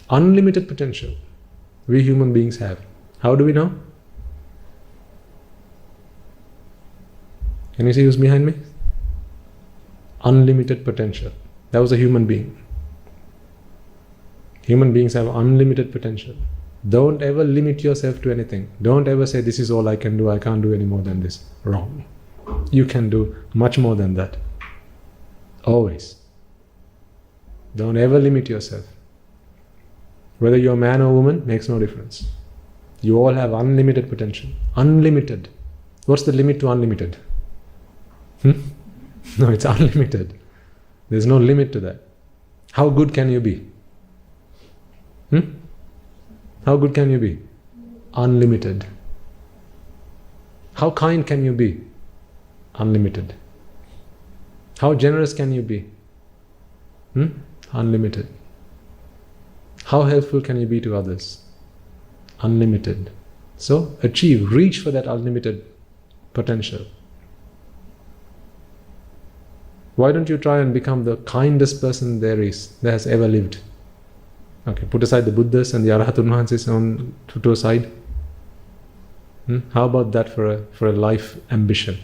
Unlimited potential. We human beings have. How do we know? Can you see who's behind me? Unlimited potential. That was a human being. Human beings have unlimited potential. Don't ever limit yourself to anything. Don't ever say, this is all I can do, I can't do any more than this. Wrong. You can do much more than that. Always. Don't ever limit yourself. Whether you're a man or woman, makes no difference. You all have unlimited potential. Unlimited. What's the limit to unlimited? No, it's unlimited. There's no limit to that. How good can you be? How good can you be? Unlimited. How kind can you be? Unlimited. How generous can you be? Unlimited. How helpful can you be to others? Unlimited. So achieve, reach for that unlimited potential. Why don't you try and become the kindest person there has ever lived? Okay, put aside the Buddhas and the Arahatun Vahanses to a side. How about that for a life ambition?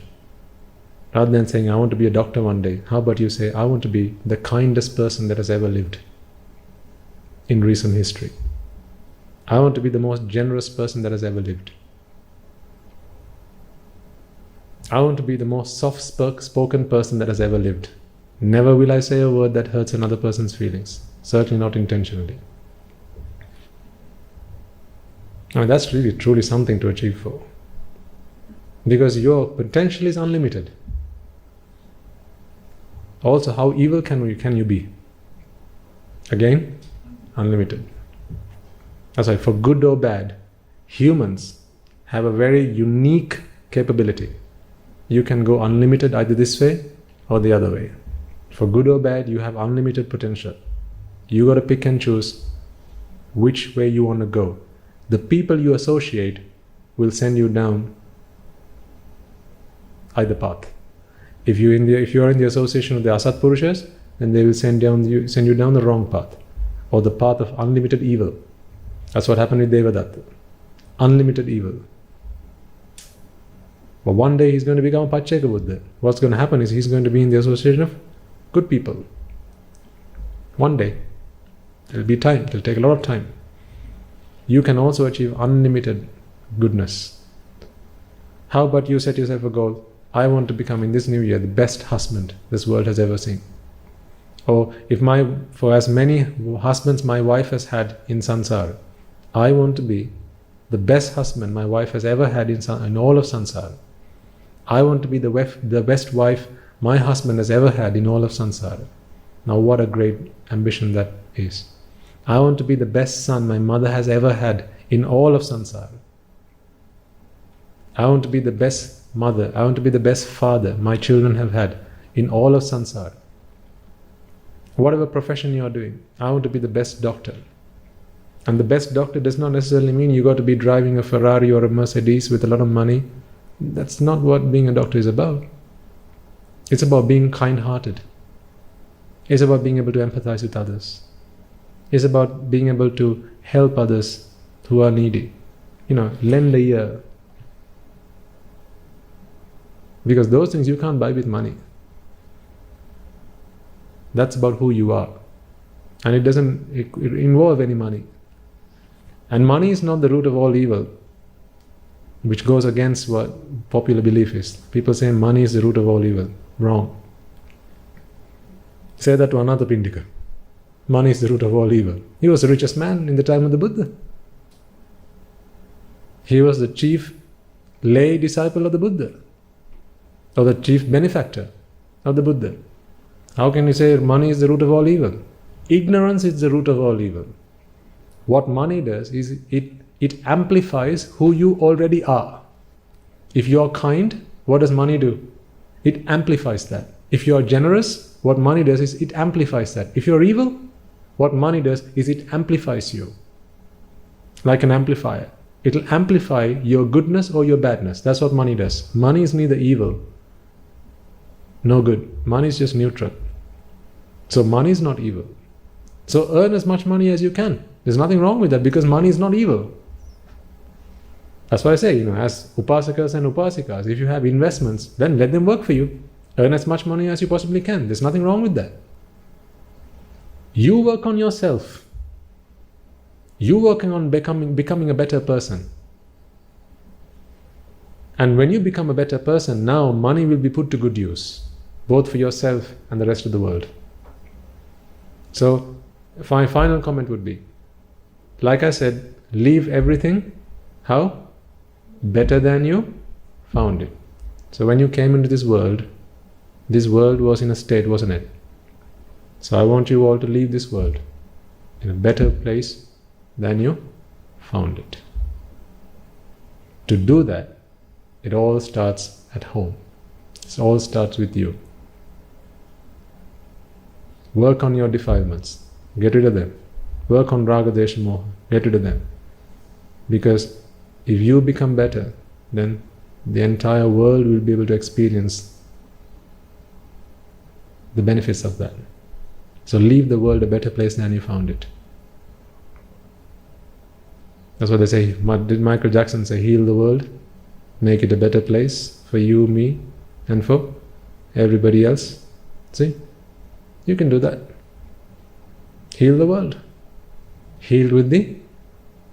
Rather than saying, I want to be a doctor one day, how about you say, I want to be the kindest person that has ever lived in recent history. I want to be the most generous person that has ever lived. I want to be the most soft-spoken person that has ever lived. Never will I say a word that hurts another person's feelings. Certainly not intentionally. That's really, truly something to achieve for. Because your potential is unlimited. Also, how evil can you be? Again, unlimited. That's why, for good or bad, humans have a very unique capability. You can go unlimited either this way or the other way. For good or bad, you have unlimited potential. You got to pick and choose which way you want to go. The people you associate will send you down either path. If you're in the association of the Asat Purushas, then they will send you down the wrong path, or the path of unlimited evil. That's what happened with Devadatta. Unlimited evil. But one day he's going to become a Pacceka Buddha. What's going to happen is he's going to be in the association of good people. One day. It'll be time. It'll take a lot of time. You can also achieve unlimited goodness. How about you set yourself a goal? I want to become in this new year the best husband this world has ever seen. Or for as many husbands my wife has had in Sansara, I want to be the best husband my wife has ever had in all of Sansara. I want to be the best wife my husband has ever had in all of Sansara. Now what a great ambition that is. I want to be the best son my mother has ever had in all of Sansara. I want to be the best mother, I want to be the best father my children have had in all of Sansara. Whatever profession you are doing, I want to be the best doctor. And the best doctor does not necessarily mean you got to be driving a Ferrari or a Mercedes with a lot of money. That's not what being a doctor is about. It's about being kind-hearted. It's about being able to empathize with others. It's about being able to help others who are needy. Lend a ear. Because those things you can't buy with money. That's about who you are. And it doesn't involve any money. And money is not the root of all evil. which goes against what popular belief is. People say money is the root of all evil. Wrong. Say that to another Pindika. Money is the root of all evil. He was the richest man in the time of the Buddha. He was the chief lay disciple of the Buddha, or the chief benefactor of the Buddha. How can you say money is the root of all evil? Ignorance is the root of all evil. What money does is it amplifies who you already are. If you are kind, what does money do? It amplifies that. If you are generous, what money does is it amplifies that. If you are evil, what money does is it amplifies you. Like an amplifier. It'll amplify your goodness or your badness. That's what money does. Money is neither evil nor good. Money is just neutral. So money is not evil. So earn as much money as you can. There's nothing wrong with that because money is not evil. That's why I say, as upasakas and upasikas, if you have investments, then let them work for you. Earn as much money as you possibly can. There's nothing wrong with that. You work on yourself. You working on becoming a better person. And when you become a better person, now money will be put to good use, both for yourself and the rest of the world. So, my final comment would be, like I said, leave everything, how? Better than you found it. So when you came into this world was in a state, wasn't it? So I want you all to leave this world in a better place than you found it. To do that, it all starts at home. It all starts with you. Work on your defilements. Get rid of them. Work on raga, desha, moha. Get rid of them. Because if you become better, then the entire world will be able to experience the benefits of that. So leave the world a better place than you found it. That's what they say. Did Michael Jackson say, heal the world, make it a better place for you, me, and for everybody else? See? You can do that. Heal the world. Healed with the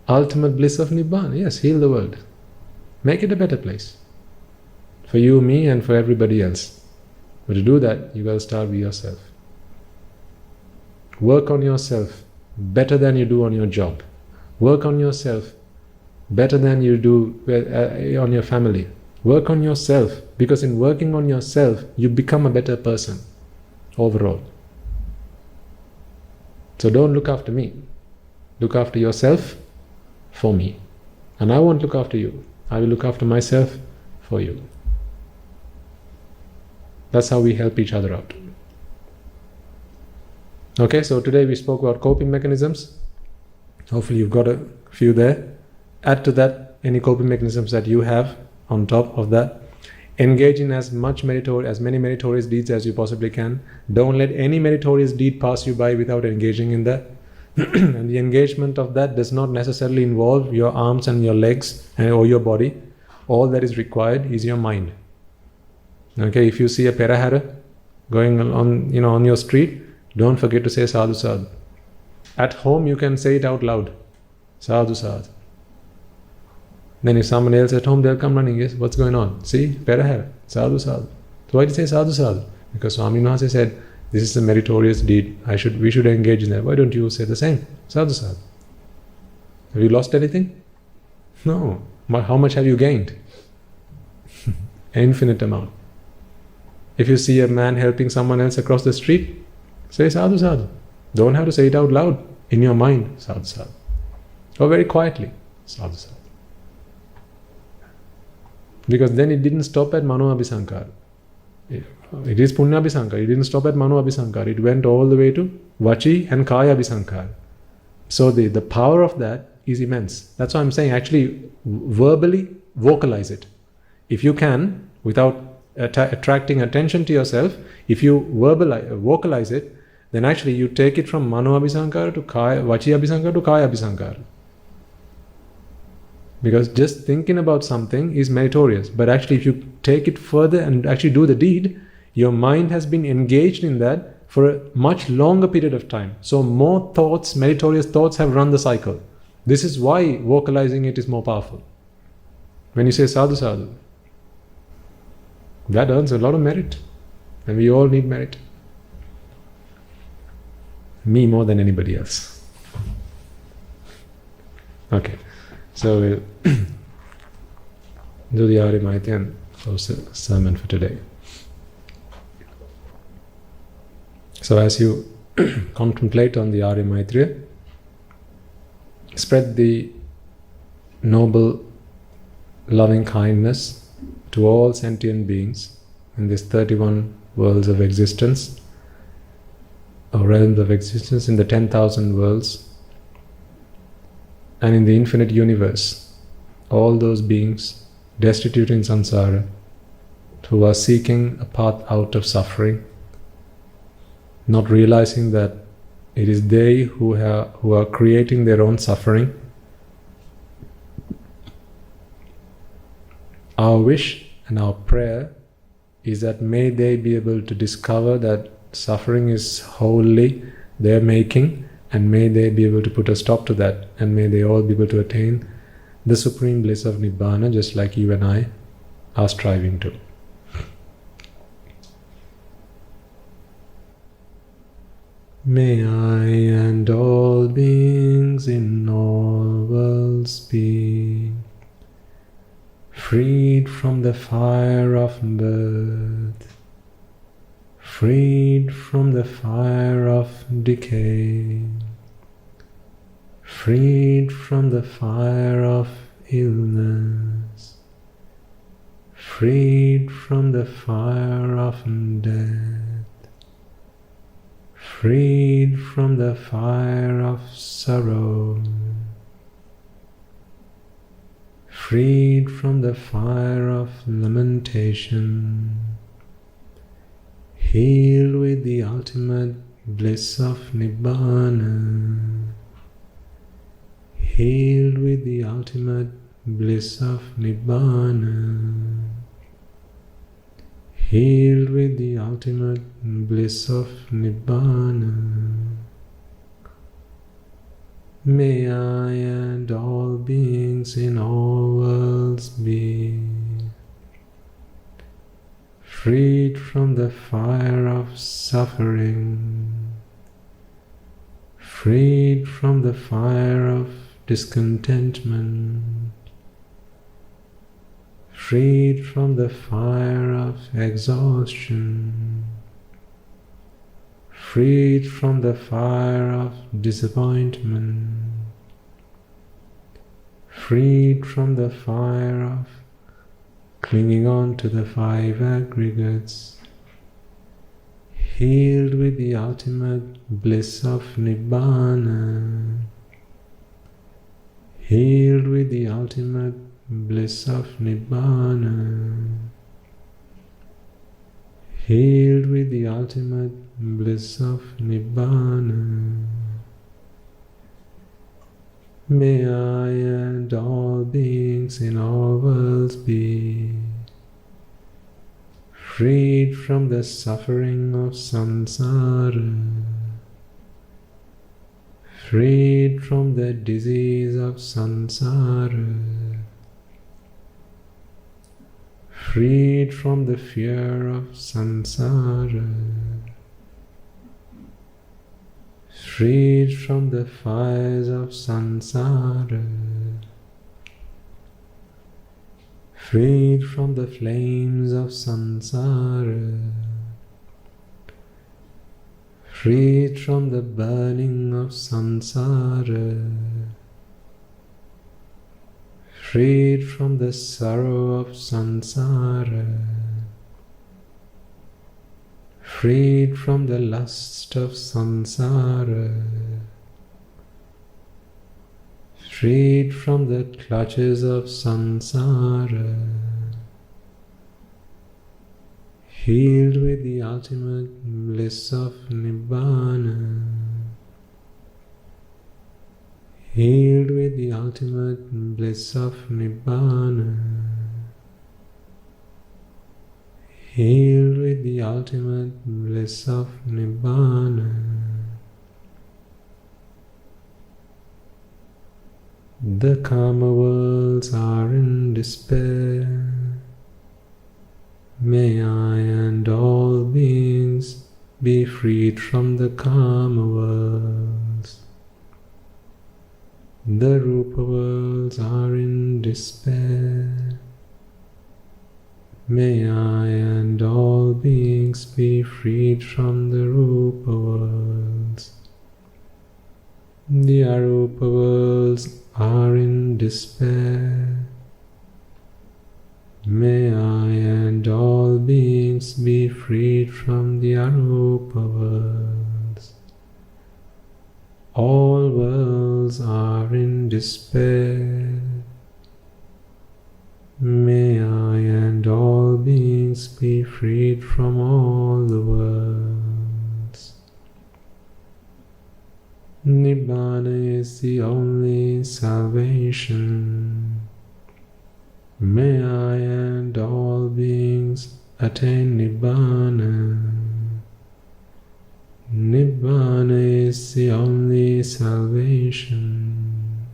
ultimate bliss of Nibbana. Yes, heal the world. Make it a better place. For you, me, and for everybody else. But to do that, you got to start with yourself. Work on yourself better than you do on your job. Work on yourself better than you do on your family. Work on yourself, because in working on yourself, you become a better person overall. So don't look after me. Look after yourself for me. And I won't look after you. I will look after myself for you. That's how we help each other out. Okay, so today we spoke about coping mechanisms. Hopefully you've got a few there. Add to that any coping mechanisms that you have on top of that. Engage in as many meritorious deeds as you possibly can. Don't let any meritorious deed pass you by without engaging in that. And the engagement of that does not necessarily involve your arms and your legs or your body. All that is required is your mind. Okay, if you see a perahara going on your street, don't forget to say sadhu sadhu. At home you can say it out loud. Sadhu sadhu. Then if someone else at home, they'll come running. Yes, what's going on? See, perahara, sadhu sadhu. So why do you say sadhu sadhu? Because Swami Mahasi said, this is a meritorious deed. We should engage in that. Why don't you say the same? Sadhu sadhu. Have you lost anything? No. How much have you gained? An infinite amount. If you see a man helping someone else across the street, say sadhu sadhu. Don't have to say it out loud. In your mind, sadhu sadhu. Or very quietly, sadhu sadhu. Because then it didn't stop at Mano Abhisankara. It is Punya Abhisankara. It didn't stop at Mano Abhisankara. It went all the way to Vachi and Kaya Abhisankara. So the power of that is immense. That's why I'm saying actually verbally vocalize it. If you can, without attracting attention to yourself, if you vocalize it, then actually you take it from Mano Abhisankara to Kaya, Vachi Abhisankara to Kaya Abhisankara. Because just thinking about something is meritorious. But actually if you take it further and actually do the deed, your mind has been engaged in that for a much longer period of time. So more thoughts, meritorious thoughts have run the cycle. This is why vocalizing it is more powerful. When you say sadhu sadhu, that earns a lot of merit. And we all need merit. Me more than anybody else. Okay, so we'll do the Arya Maitreya and close the sermon for today. So as you contemplate on the Arya Maitreya, spread the noble loving kindness to all sentient beings in these 31 worlds of existence, or realms of existence, in the 10,000 worlds, and in the infinite universe, all those beings destitute in samsara, who are seeking a path out of suffering, not realizing that it is they who are creating their own suffering. Our wish and our prayer is that may they be able to discover that suffering is wholly their making, and may they be able to put a stop to that, and may they all be able to attain the supreme bliss of Nibbana, just like you and I are striving to. May I and all beings in all worlds be freed from the fire of birth, freed from the fire of decay, freed from the fire of illness, freed from the fire of death, freed from the fire of sorrow, freed from the fire of lamentation, healed with the ultimate bliss of Nibbana, healed with the ultimate bliss of Nibbana, healed with the ultimate bliss of Nibbana. May I and all beings in all worlds be freed from the fire of suffering, freed from the fire of discontentment, freed from the fire of exhaustion, freed from the fire of disappointment, freed from the fire of clinging on to the five aggregates, healed with the ultimate bliss of Nibbana, healed with the ultimate bliss of Nibbana, healed with the ultimate bliss of Nibbana. May I and all beings in all worlds be freed from the suffering of samsara, freed from the disease of samsara, freed from the fear of samsara, freed from the fires of samsara, freed from the flames of samsara, freed from the burning of samsara, freed from the sorrow of samsara, freed from the lust of samsara, freed from the clutches of samsara, healed with the ultimate bliss of Nibbana, healed with the ultimate bliss of Nibbana, healed with the ultimate bliss of Nibbana. The kama worlds are in despair. May I and all beings be freed from the kama worlds. The rupa worlds are in despair. May I and all beings be freed from the rupa worlds. The arupa worlds are in despair. May I and all beings be freed from the arupa worlds. All worlds are in despair. May I and all beings be freed from all the worlds. Nibbana is the only salvation. May I and all beings attain Nibbana. Nibbana is the only salvation.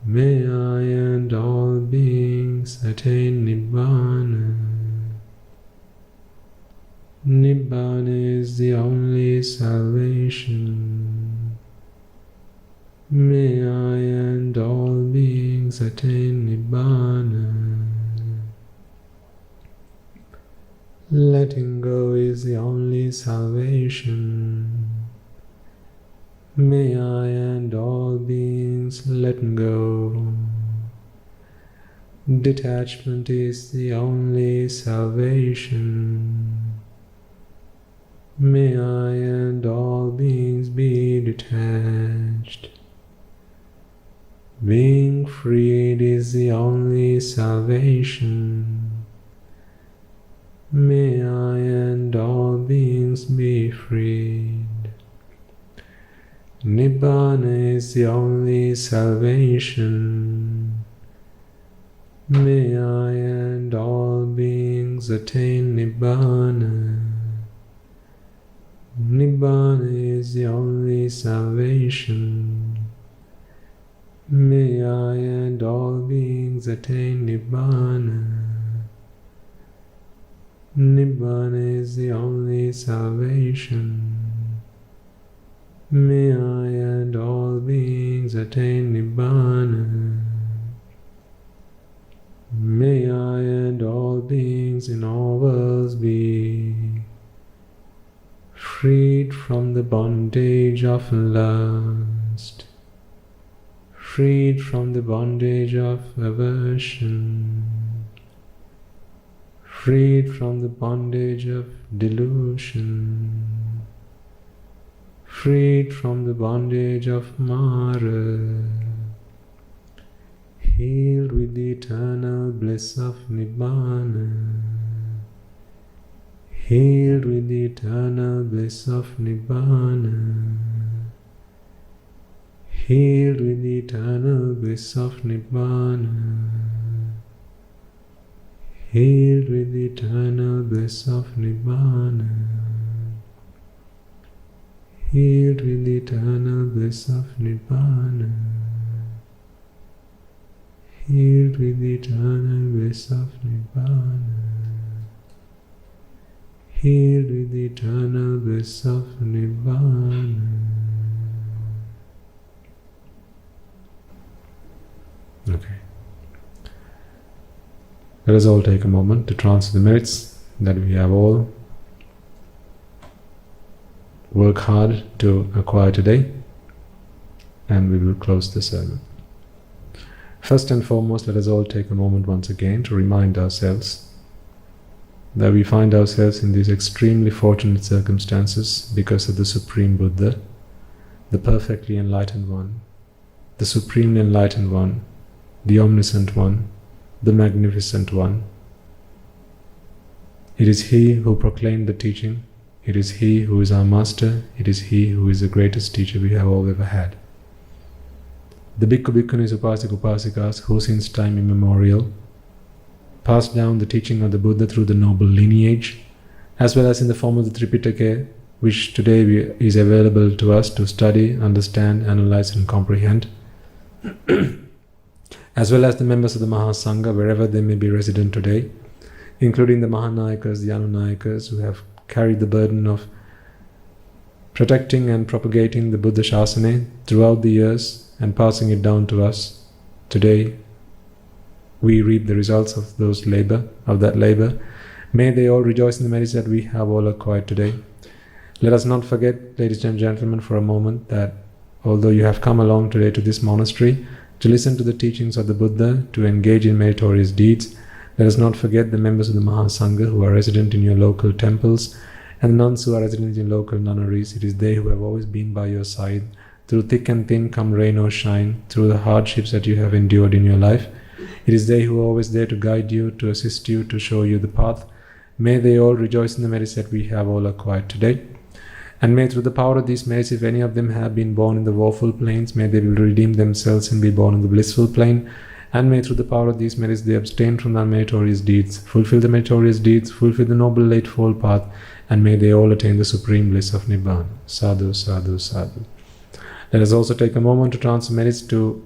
May I and all beings attain Nibbana. Nibbana is the only salvation. May I and all beings attain Nibbana. Letting go is the only salvation. May I and all beings let go. Detachment is the only salvation. May I and all beings be detached. Being freed is the only salvation. May I and all beings be freed. Nibbana is the only salvation. May I and all beings attain Nibbana. Nibbana is the only salvation. May I and all beings attain Nibbana. Nibbana is the only salvation. May I and all beings attain Nibbana. May I and all beings in all worlds be freed from the bondage of lust, freed from the bondage of aversion, freed from the bondage of delusion, freed from the bondage of Mara, healed with the eternal bliss of Nibbana, healed with the eternal bliss of Nibbana, healed with the eternal bliss of Nibbana, healed with the eternal bliss of Nibbana, healed with the eternal bliss of Nibbana, healed with the eternal bliss of Nibbana, healed with the eternal bliss of Nibbana. Okay. Let us all take a moment to transfer the merits that we have all worked hard to acquire today, and we will close the sermon. First and foremost, let us all take a moment once again to remind ourselves that we find ourselves in these extremely fortunate circumstances because of the Supreme Buddha, the perfectly enlightened one, the supremely enlightened one, the omniscient one, the magnificent one. It is He who proclaimed the teaching. It is He who is our master. It is He who is the greatest teacher we have all ever had. The Bhikkhu Bhikkhunis, Upasaka Upasikas, who since time immemorial passed down the teaching of the Buddha through the noble lineage, as well as in the form of the Tripitaka, which today is available to us to study, understand, analyze and comprehend. as well as the members of the Mahasangha, wherever they may be resident today, including the Mahanayakas, the Anunayakas, who have carried the burden of protecting and propagating the Buddha Shasana throughout the years and passing it down to us. Today, we reap the results of that labor. May they all rejoice in the merits that we have all acquired today. Let us not forget, ladies and gentlemen, for a moment that although you have come along today to this monastery to listen to the teachings of the Buddha, to engage in meritorious deeds, let us not forget the members of the Mahasangha who are resident in your local temples and the nuns who are resident in local nunneries. It is they who have always been by your side through thick and thin, come rain or shine, through the hardships that you have endured in your life. It is they who are always there to guide you, to assist you, to show you the path. May they all rejoice in the merits that we have all acquired today. And may through the power of these merits, if any of them have been born in the woeful planes, may they will redeem themselves and be born in the blissful plane. And may through the power of these merits they abstain from their meritorious deeds, fulfill the meritorious deeds, fulfill the noble eightfold path, and may they all attain the supreme bliss of Nibbana. Sadhu, sadhu, sadhu. Let us also take a moment to transfer merits to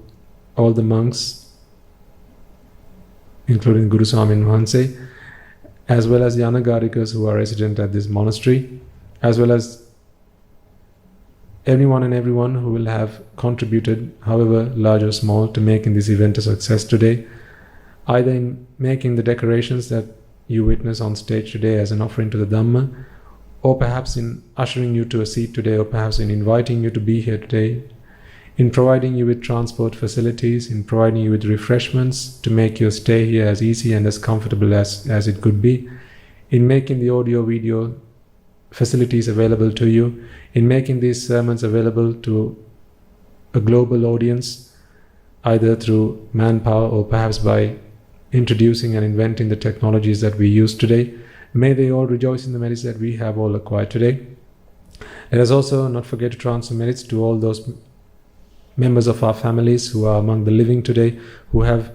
all the monks, including Guru Swami and Mahanse, as well as the Anagarikas who are resident at this monastery, as well as anyone and everyone who will have contributed, however large or small, to making this event a success today, either in making the decorations that you witness on stage today as an offering to the Dhamma, or perhaps in ushering you to a seat today, or perhaps in inviting you to be here today, in providing you with transport facilities, in providing you with refreshments to make your stay here as easy and as comfortable as it could be, in making the audio-video facilities available to you, in making these sermons available to a global audience, either through manpower or perhaps by introducing and inventing the technologies that we use today. May they all rejoice in the merits that we have all acquired today. Let us also not forget to transfer merits to all those members of our families who are among the living today, who have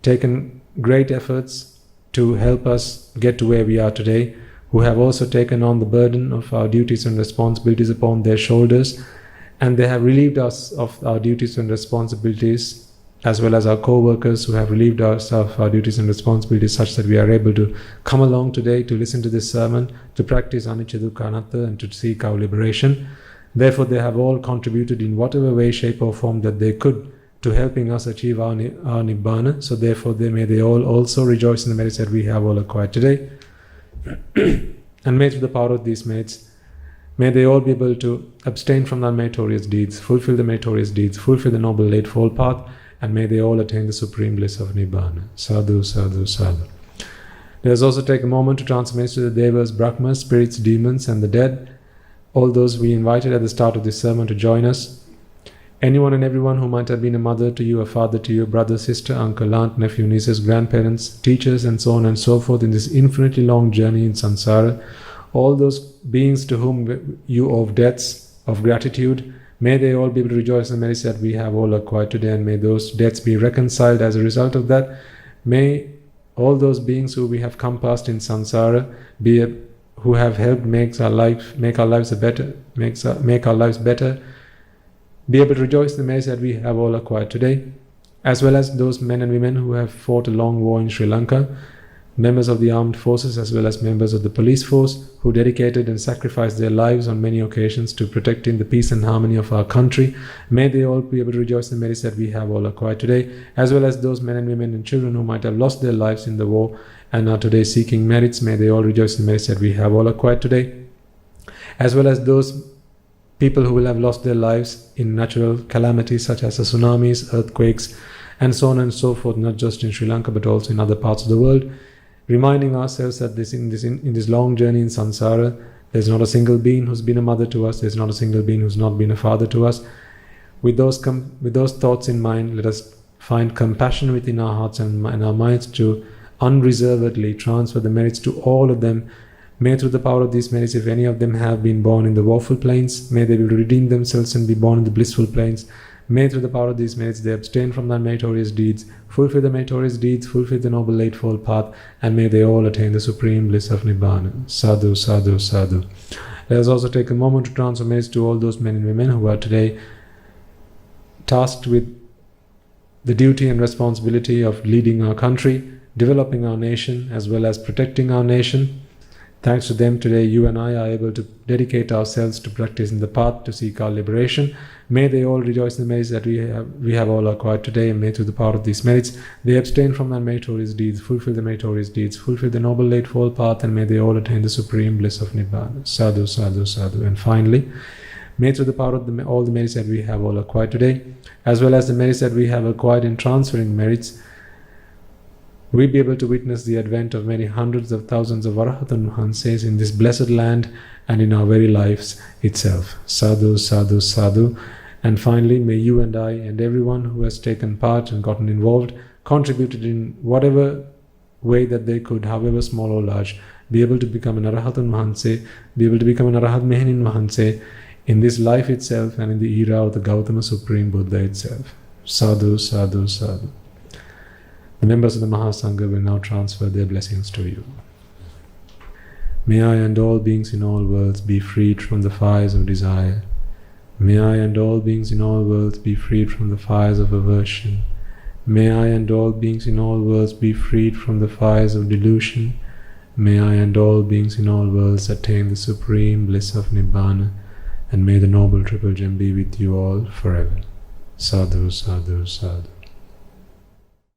taken great efforts to help us get to where we are today, who have also taken on the burden of our duties and responsibilities upon their shoulders, and they have relieved us of our duties and responsibilities, as well as our co-workers who have relieved us of our duties and responsibilities, such that we are able to come along today to listen to this sermon, to practice anicca dukkha anatta, and to seek our liberation. Therefore, they have all contributed in whatever way, shape or form that they could to helping us achieve our Nibbana. So therefore, may they all also rejoice in the merits that we have all acquired today. And may through the power of these merits, may they all be able to abstain from the meritorious deeds, fulfill the meritorious deeds, fulfill the noble eightfold path, and may they all attain the supreme bliss of Nibbana. Sadhu, sadhu, sadhu. Let us also take a moment to transmit to the Devas, Brahmas, spirits, demons, and the dead, all those we invited at the start of this sermon to join us. Anyone and everyone who might have been a mother to you, a father to you, brother, sister, uncle, aunt, nephew, nieces, grandparents, teachers, and so on and so forth in this infinitely long journey in samsara, all those beings to whom you owe debts of gratitude, may they all be able to rejoice in the merits that we have all acquired today, and may those debts be reconciled as a result of that. May all those beings who we have come past in samsara who have helped make our lives better, be able to rejoice in the merits that we have all acquired today, as well as those men and women who have fought a long war in Sri Lanka, members of the armed forces as well as members of the police force who dedicated and sacrificed their lives on many occasions to protecting the peace and harmony of our country. May they all be able to rejoice in the merits that we have all acquired today, as well as those men and women and children who might have lost their lives in the war and are today seeking merits. May they all rejoice in the merits that we have all acquired today, as well as those people who will have lost their lives in natural calamities such as the tsunamis, earthquakes, and so on and so forth, not just in Sri Lanka but also in other parts of the world, reminding ourselves that in this long journey in samsara, there's not a single being who's been a mother to us, there's not a single being who's not been a father to us. With those thoughts in mind, let us find compassion within our hearts and our minds to unreservedly transfer the merits to all of them. May through the power of these merits, if any of them have been born in the woeful planes, may they will redeem themselves and be born in the blissful planes. May through the power of these merits they abstain from their meritorious deeds, fulfill the meritorious deeds, fulfill the noble eightfold path, and may they all attain the supreme bliss of Nibbana. Sadhu, sadhu, sadhu. Let us also take a moment to transfer merits to all those men and women who are today tasked with the duty and responsibility of leading our country, developing our nation, as well as protecting our nation. Thanks to them, today you and I are able to dedicate ourselves to practicing the path to seek our liberation. May they all rejoice in the merits that we have all acquired today, and may through the power of these merits they abstain from unmeritorious deeds, fulfill the meritorious deeds, fulfill the noble eightfold path, and may they all attain the supreme bliss of Nibbana. Sadhu, sadhu, sadhu. And finally, may through the power of all the merits that we have all acquired today, as well as the merits that we have acquired in transferring merits, we be able to witness the advent of many hundreds of thousands of Arahatan Mahanses in this blessed land and in our very lives itself. Sadhu, sadhu, sadhu. And finally, may you and I and everyone who has taken part and gotten involved, contributed in whatever way that they could, however small or large, be able to become an Arahatan Mahanse, be able to become an Arahat Mehenin Mahanse in this life itself and in the era of the Gautama Supreme Buddha itself. Sadhu, sadhu, sadhu. The members of the Mahasangha will now transfer their blessings to you. May I and all beings in all worlds be freed from the fires of desire. May I and all beings in all worlds be freed from the fires of aversion. May I and all beings in all worlds be freed from the fires of delusion. May I and all beings in all worlds attain the supreme bliss of Nibbana, and may the Noble Triple Gem be with you all forever. Sadhu, sadhu, sadhu.